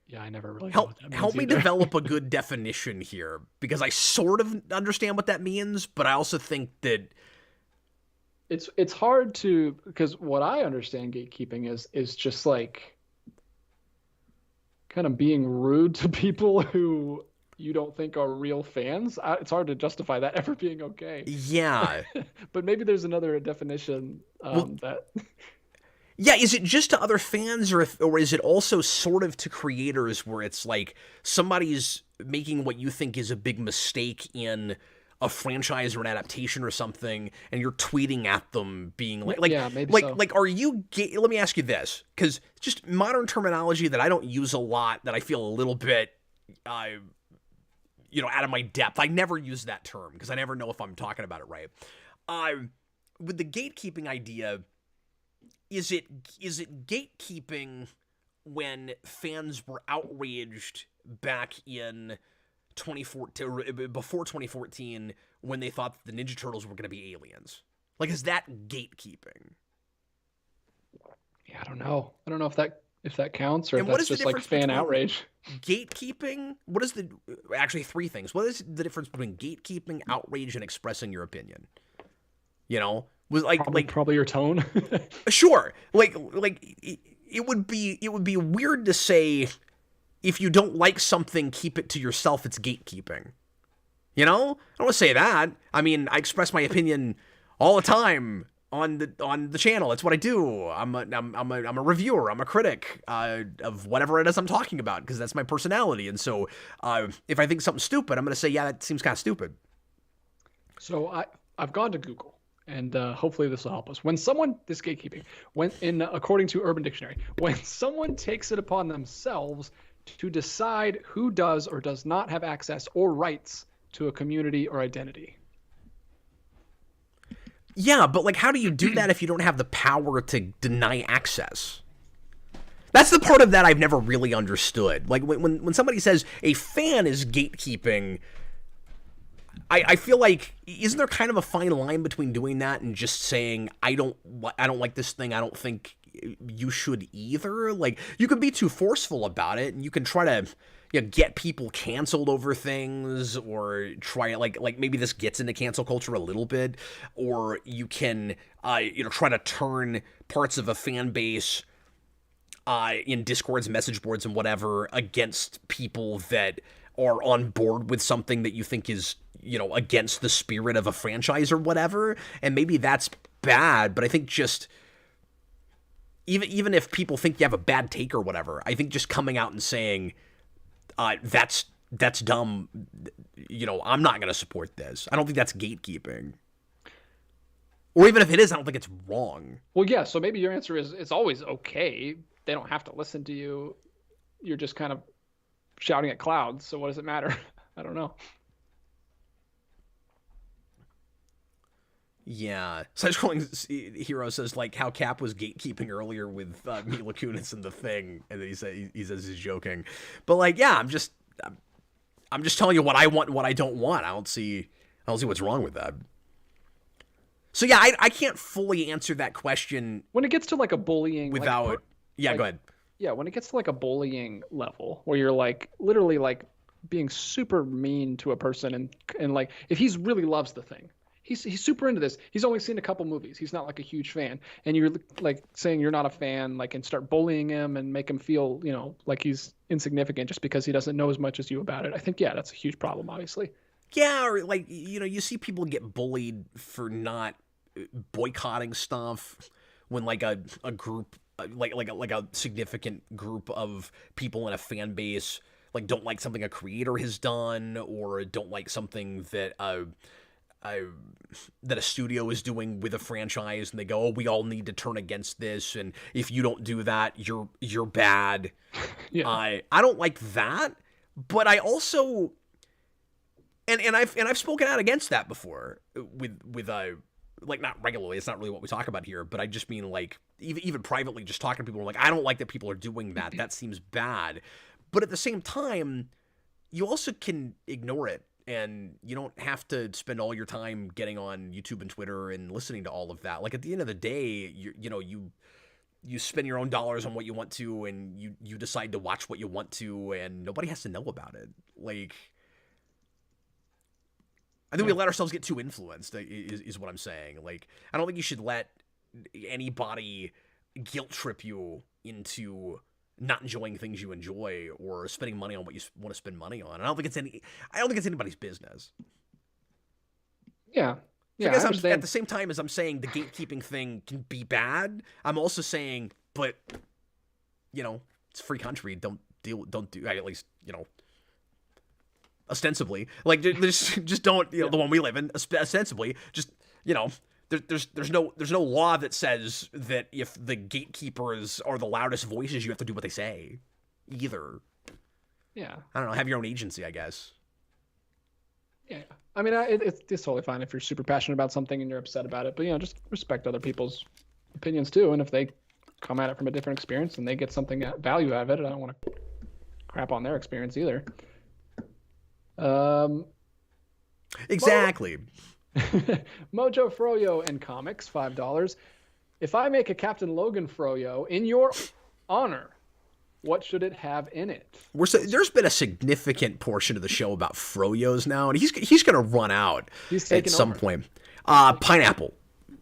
yeah, I never really help me develop a good definition here, because I sort of understand what that means, but I also think that it's hard to, because what I understand gatekeeping is just like kind of being rude to people who you don't think are real fans. It's hard to justify that ever being okay. Yeah. But maybe there's another definition that... Yeah, is it just to other fans, or is it also sort of to creators where it's like somebody's making what you think is a big mistake in a franchise or an adaptation or something, and you're tweeting at them being like yeah, maybe like, so. Like, are you let me ask you this, because just modern terminology that I don't use a lot, that I feel a little bit out of my depth. I never use that term because I never know if I'm talking about it right. With the gatekeeping idea, is it gatekeeping when fans were outraged back in 2014, before 2014, when they thought that the Ninja Turtles were going to be aliens? Like, is that gatekeeping? Yeah, I don't know. I don't know if that counts, or And if what that's is the just like difference fan between outrage. gatekeeping? What is the actually three things? What is the difference between gatekeeping, outrage, and expressing your opinion? You know, was Probably your tone. sure, it would be weird to say if you don't like something, keep it to yourself. It's gatekeeping. You know, I don't want to say that. I mean, I express my opinion all the time on the channel. It's what I do. I'm a reviewer. I'm a critic of whatever it is I'm talking about, because that's my personality. And so, if I think something's stupid, I'm gonna say, yeah, that seems kind of stupid. So I've gone to Google, and hopefully this will help us. This gatekeeping, according to Urban Dictionary, when someone takes it upon themselves to decide who does or does not have access or rights to a community or identity. Yeah, but like, how do you do that if you don't have the power to deny access? That's the part of that I've never really understood. Like, when somebody says a fan is gatekeeping, I feel like, isn't there kind of a fine line between doing that and just saying, I don't like this thing, I don't think you should either? Like, you can be too forceful about it, and you can try to, you know, get people canceled over things, or try, like maybe this gets into cancel culture a little bit, or you can try to turn parts of a fan base in Discords, message boards, and whatever against people that are on board with something that you think is, you know, against the spirit of a franchise or whatever. And maybe that's bad, but I think just even if people think you have a bad take or whatever, I think just coming out and saying, that's dumb, you know, I'm not going to support this, I don't think that's gatekeeping. Or even if it is, I don't think it's wrong. Well, yeah, so maybe your answer is it's always okay. They don't have to listen to you. You're just kind of shouting at clouds, so what does it matter? I don't know. Yeah. Side-scrolling Hero says, like, how Cap was gatekeeping earlier with Mila Kunis and The Thing, and then he says he's joking. But, like, yeah, I'm just telling you what I want and what I don't want. I don't see what's wrong with that. So, yeah, I can't fully answer that question. When it gets to, like, a bullying... Without... Yeah, go ahead. Yeah, when it gets to, like, a bullying level, where you're, like, literally, like, being super mean to a person, and like, if he's really loves The Thing, he's super into this, he's only seen a couple movies, he's not, like, a huge fan, and you're, like, saying you're not a fan, like, and start bullying him and make him feel, you know, like he's insignificant just because he doesn't know as much as you about it. I think, yeah, that's a huge problem, obviously. Yeah, or, like, you know, you see people get bullied for not boycotting stuff when, like, a group... like a significant group of people in a fan base, like, don't like something a creator has done, or don't like something that that a studio is doing with a franchise, and they go, oh, we all need to turn against this, and if you don't do that, you're bad. Yeah. I don't like that, but I also and I've spoken out against that before with like, not regularly, it's not really what we talk about here, but I just mean, like, even privately, just talking to people, like, I don't like that people are doing that. That seems bad. But at the same time, you also can ignore it, and you don't have to spend all your time getting on YouTube and Twitter and listening to all of that. Like, at the end of the day, you spend your own dollars on what you want to, and you decide to watch what you want to, and nobody has to know about it. Like, I think we let ourselves get too influenced, is what I'm saying. Like, I don't think you should let anybody guilt trip you into not enjoying things you enjoy, or spending money on what you want to spend money on. I don't think it's anybody's business. Yeah. Yeah. So I guess at the same time as I'm saying the gatekeeping thing can be bad, I'm also saying, but, you know, it's a free country. Don't do, at least, you know, ostensibly, like, just don't, you know, the one we live in, ostensibly, just, you know, there's no law that says that if the gatekeepers are the loudest voices, you have to do what they say either. Yeah. I don't know, have your own agency, I guess. Yeah. I mean, it's totally fine if you're super passionate about something and you're upset about it, but, you know, just respect other people's opinions too, and if they come at it from a different experience and they get something value out of it, I don't want to crap on their experience either. Exactly. Mojo Froyo and Comics, $5. If I make a Captain Logan Froyo in your honor, what should it have in it? There's been a significant portion of the show about Froyos now, and he's going to run out at some point. Pineapple,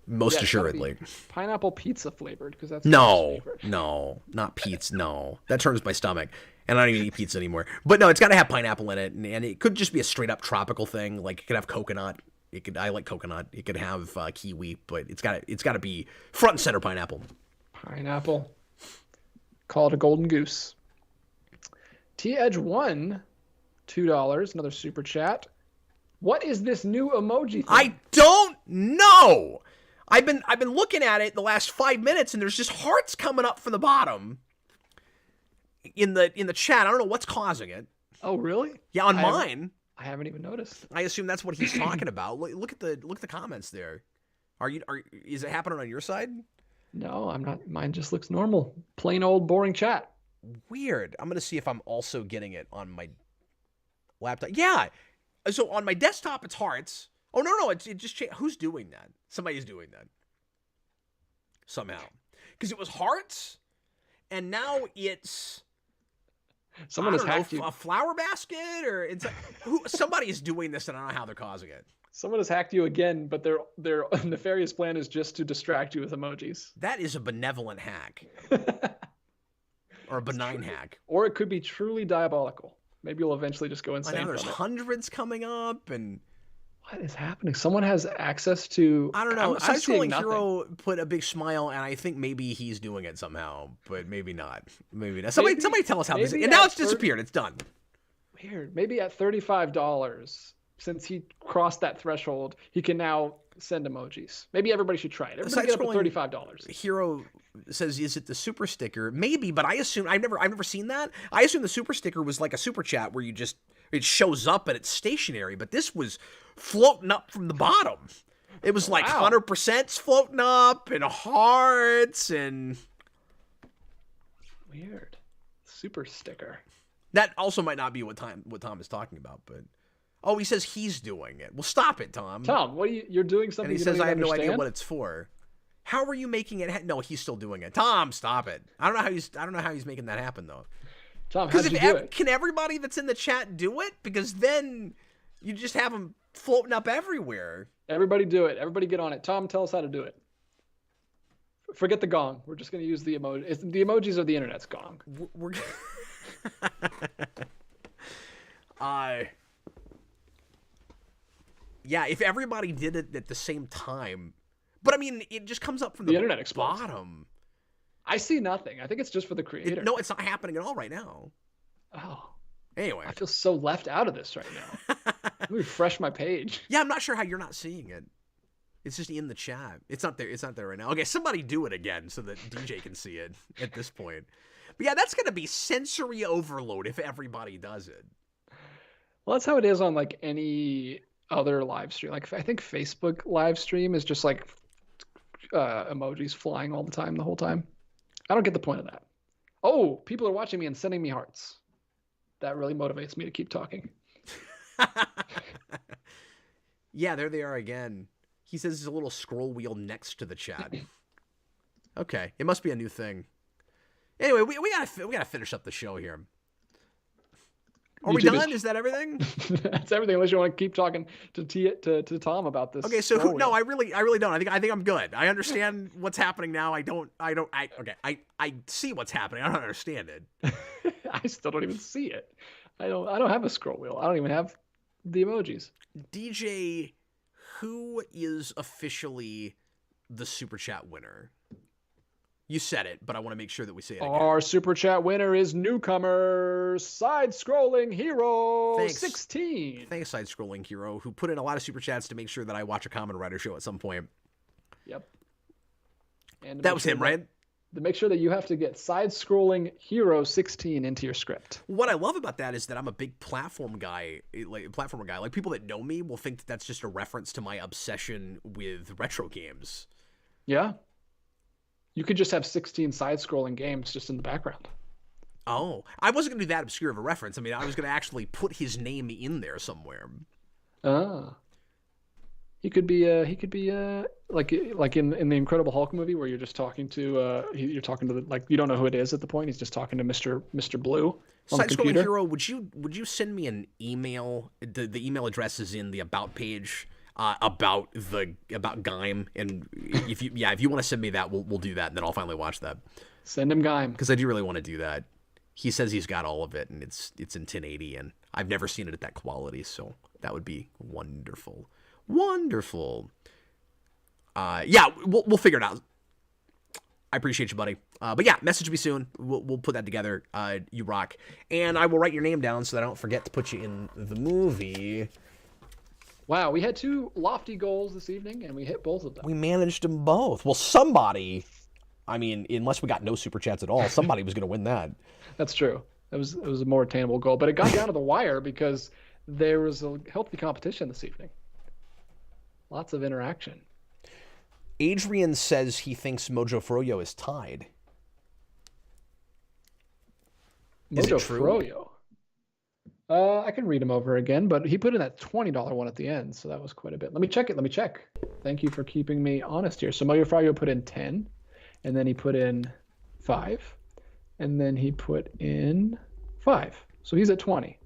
most assuredly. Pineapple pizza flavored, because that's no, not pizza. No, that turns my stomach, and I don't even eat pizza anymore. But no, it's got to have pineapple in it, and it could just be a straight up tropical thing. Like it could have coconut. I like coconut. It could have kiwi, but it's got to be front and center pineapple. Pineapple. Call it a golden goose. T-Edge1, $2, another super chat. What is this new emoji thing? I don't know. I've been looking at it the last 5 minutes, and there's just hearts coming up from the bottom in the chat. I don't know what's causing it. Oh, really? Yeah, on mine. I haven't even noticed. I assume that's what he's talking about. Look at the comments there. Is it happening on your side? No, I'm not. Mine just looks normal. Plain old boring chat. Weird. I'm going to see if I'm also getting it on my laptop. Yeah. So on my desktop, it's hearts. Oh, no. It just changed. Who's doing that? Somebody's doing that. Somehow. Because it was hearts, and now it's... Someone has hacked you. A flower basket, or it's like, somebody is doing this, and I don't know how they're causing it. Someone has hacked you again, but their nefarious plan is just to distract you with emojis. That is a benevolent hack. Or a benign hack. Or it could be truly diabolical. Maybe you'll eventually just go insane. Now there's hundreds coming up, and... What is happening? Someone has access to... I don't know. Side-scrolling Hero put a big smile, and I think maybe he's doing it somehow, but maybe not. Maybe not. Somebody tell us how this is. And now it's disappeared. It's done. Weird. Maybe at $35... Since he crossed that threshold, he can now send emojis. Maybe everybody should try it. Everybody get up to $35. Hero says, "Is it the super sticker?" Maybe, but I assume I've never seen that. I assume the super sticker was like a super chat where it shows up and it's stationary. But this was floating up from the bottom. It was like 100% floating up and hearts and weird super sticker. That also might not be what Tom is talking about, but. Oh, he says he's doing it. Well, stop it, Tom. Tom, you're doing something. And he says, I have no idea what it's for. How are you making it? No, he's still doing it. Tom, stop it. I don't know how he's making that happen though. Tom, how did you do it? Can everybody that's in the chat do it? Because then you just have them floating up everywhere. Everybody do it. Everybody get on it. Tom, tell us how to do it. Forget the gong. We're just going to use the emoji. The emojis of the internet's gong. We're yeah, if everybody did it at the same time. But I mean, it just comes up from the internet explodes. Bottom. I see nothing. I think it's just for the creator. No, it's not happening at all right now. Oh. Anyway. I feel so left out of this right now. Let me refresh my page. Yeah, I'm not sure how you're not seeing it. It's just in the chat. It's not there. It's not there right now. Okay, somebody do it again so that DJ can see it at this point. But yeah, that's going to be sensory overload if everybody does it. Well, that's how it is on like any other live stream. Like I think Facebook live stream is just like emojis flying all the time, the whole time. I don't get the point of that. Oh, people are watching me and sending me hearts. That really motivates me to keep talking. Yeah, there they are again. He says there's a little scroll wheel next to the chat. Okay, it must be a new thing. Anyway, we gotta finish up the show here. Are we done? Is that everything? That's everything. Unless you want to keep talking to Tom about this. Okay, so no, I really don't. I think I'm good. I understand what's happening now. I see what's happening. I don't understand it. I still don't even see it. I don't have a scroll wheel. I don't even have the emojis. DJ, who is officially the super chat winner? You said it, but I want to make sure that we say it again. Our super chat winner is newcomer side-scrolling hero 16. Thanks, side-scrolling hero, who put in a lot of super chats to make sure that I watch a Kamen Rider show at some point. Yep. And that was him, right? To make sure that you have to get side-scrolling hero 16 into your script. What I love about that is that I'm a big platformer guy. Like people that know me will think that that's just a reference to my obsession with retro games. Yeah. You could just have 16 side-scrolling games just in the background. Oh, I wasn't going to do that obscure of a reference. I mean, I was going to actually put his name in there somewhere. Ah. He could be like in the Incredible Hulk movie where you're just talking to you're talking to like you don't know who it is at the point. He's just talking to Mr. Blue on the Side-scrolling computer. hero, would you send me an email? The email address is in the about page about Gaim, and if you want to send me that, we'll do that, and then I'll finally watch that. Send him Gaim because I do really want to do that. He says he's got all of it, and it's in 1080, and I've never seen it at that quality, so that would be wonderful. Wonderful. Yeah, we'll figure it out. I appreciate you, buddy. But yeah, message me soon. We'll put that together. You rock. And I will write your name down so that I don't forget to put you in the movie. Wow, we had 2 lofty goals this evening, and we hit both of them. We managed them both. Well, somebody, I mean, unless we got no super chats at all, somebody was going to win that. That's true. It was a more attainable goal, but it got down to the wire because there was a healthy competition this evening. Lots of interaction. Adrian says he thinks Mojo Froyo is tied. Is it true? Froyo. I can read him over again, but he put in that $20 one at the end, so that was quite a bit. Let me check it. Thank you for keeping me honest here. So Mojo Froyo put in 10, and then he put in 5, and then he put in 5. So he's at 20.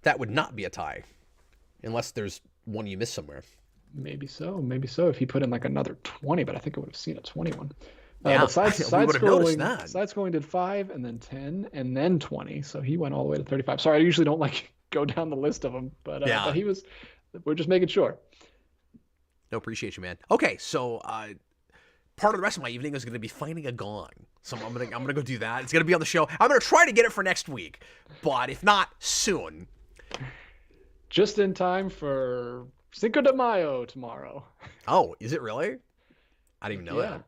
That would not be a tie, unless there's one you missed somewhere. Maybe so. If he put in like another 20, but I think I would have seen a 21. Yeah, but side scrolling did 5 and then 10 and then 20. So he went all the way to 35. Sorry, I usually don't like go down the list of them, but we're just making sure. No, appreciate you, man. Okay, so part of the rest of my evening is going to be finding a gong. So I'm gonna go do that. It's going to be on the show. I'm going to try to get it for next week, but if not, soon. Just in time for Cinco de Mayo tomorrow. Oh, is it really? I didn't even know that.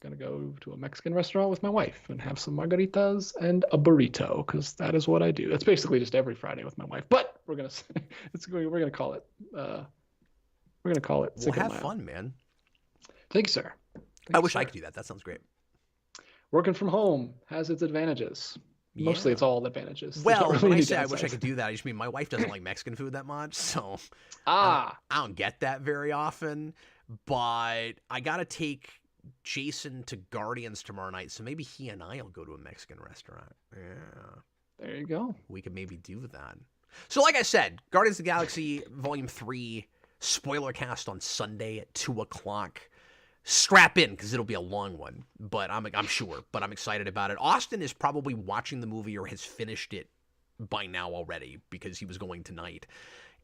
Gonna go to a Mexican restaurant with my wife and have some margaritas and a burrito because that is what I do. That's basically just every Friday with my wife. But we're gonna call it. We're gonna call it. We'll have fun, man. Thank you, sir. I wish I could do that. That sounds great. Working from home has its advantages. Mostly, it's all advantages. Well, when I say I wish I could do that, I just mean my wife doesn't like Mexican food that much, so I don't get that very often. But I gotta take Jason to Guardians tomorrow night, so maybe he and I will go to a Mexican restaurant. Yeah, there you go. We could maybe do that. So, like I said, Guardians of the Galaxy Volume 3 spoiler cast on Sunday at 2:00. Strap in because it'll be a long one, but I'm sure. But I'm excited about it. Austin is probably watching the movie or has finished it by now already because he was going tonight.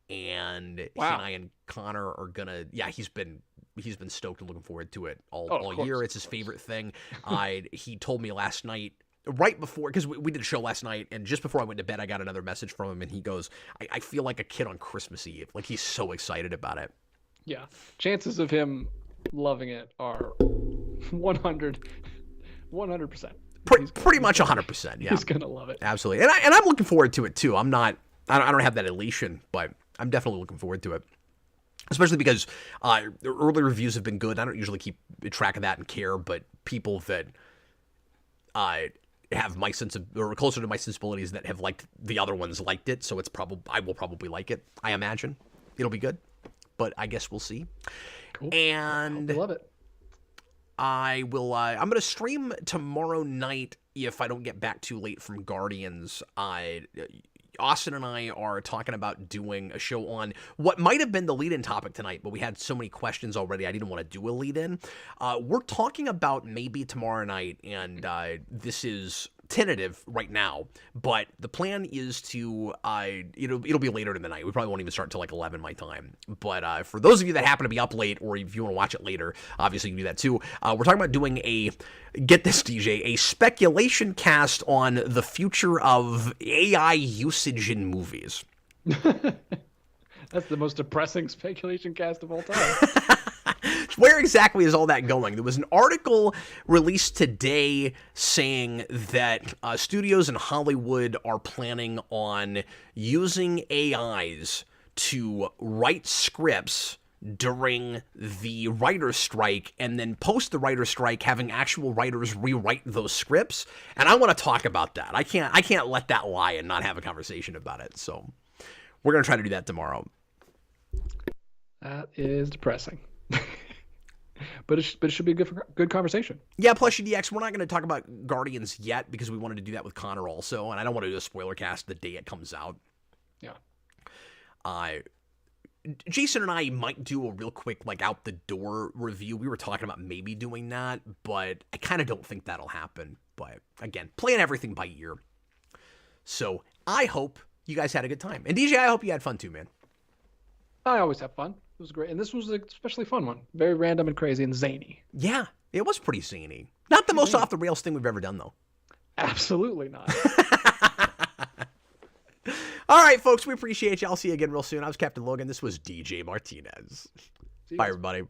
And he and I and Connor are gonna. Yeah, he's been stoked and looking forward to it all year. It's his favorite thing. He told me last night, right before, because we did a show last night, and just before I went to bed, I got another message from him, and he goes, I feel like a kid on Christmas Eve. Like, he's so excited about it. Yeah, chances of him loving it are 100%. Pretty much 100%. Yeah, he's gonna love it. Absolutely, and I'm looking forward to it too. I don't have that elation, but I'm definitely looking forward to it. Especially because the early reviews have been good. I don't usually keep track of that and care, but people that have my sense of, or closer to my sensibilities that have liked the other ones liked it, so I will probably like it. I imagine it'll be good, but I guess we'll see. Cool. And I love it. I will. I'm gonna stream tomorrow night if I don't get back too late from Guardians. Austin and I are talking about doing a show on what might have been the lead-in topic tonight, but we had so many questions already, I didn't want to do a lead-in. We're talking about maybe tomorrow night, and this is tentative right now, but the plan is to, it'll be later in the night. We probably won't even start until like 11 my time. But for those of you that happen to be up late, or if you want to watch it later, obviously you can do that too. We're talking about doing get this, DJ, a speculation cast on the future of AI usage in movies. That's the most depressing speculation cast of all time. Where exactly is all that going? There was an article released today saying that studios in Hollywood are planning on using AIs to write scripts during the writer's strike, and then post the writer's strike having actual writers rewrite those scripts. And I want to talk about that. I can't let that lie and not have a conversation about it. So we're going to try to do that tomorrow. That is depressing. But it should be a good conversation. Yeah, plus UDX, we're not going to talk about Guardians yet because we wanted to do that with Connor also, and I don't want to do a spoiler cast the day it comes out. Yeah. Jason and I might do a real quick, like, out the door review. We were talking about maybe doing that, but I kind of don't think that'll happen. But again, playing everything by ear. So I hope you guys had a good time. And DJ, I hope you had fun too, man. I always have fun. It was great. And this was an especially fun one. Very random and crazy and zany. Yeah, it was pretty zany. Not the most off the rails thing we've ever done, though. Absolutely not. All right, folks, we appreciate you. I'll see you again real soon. I was Captain Logan. This was DJ Martinez. Bye, everybody.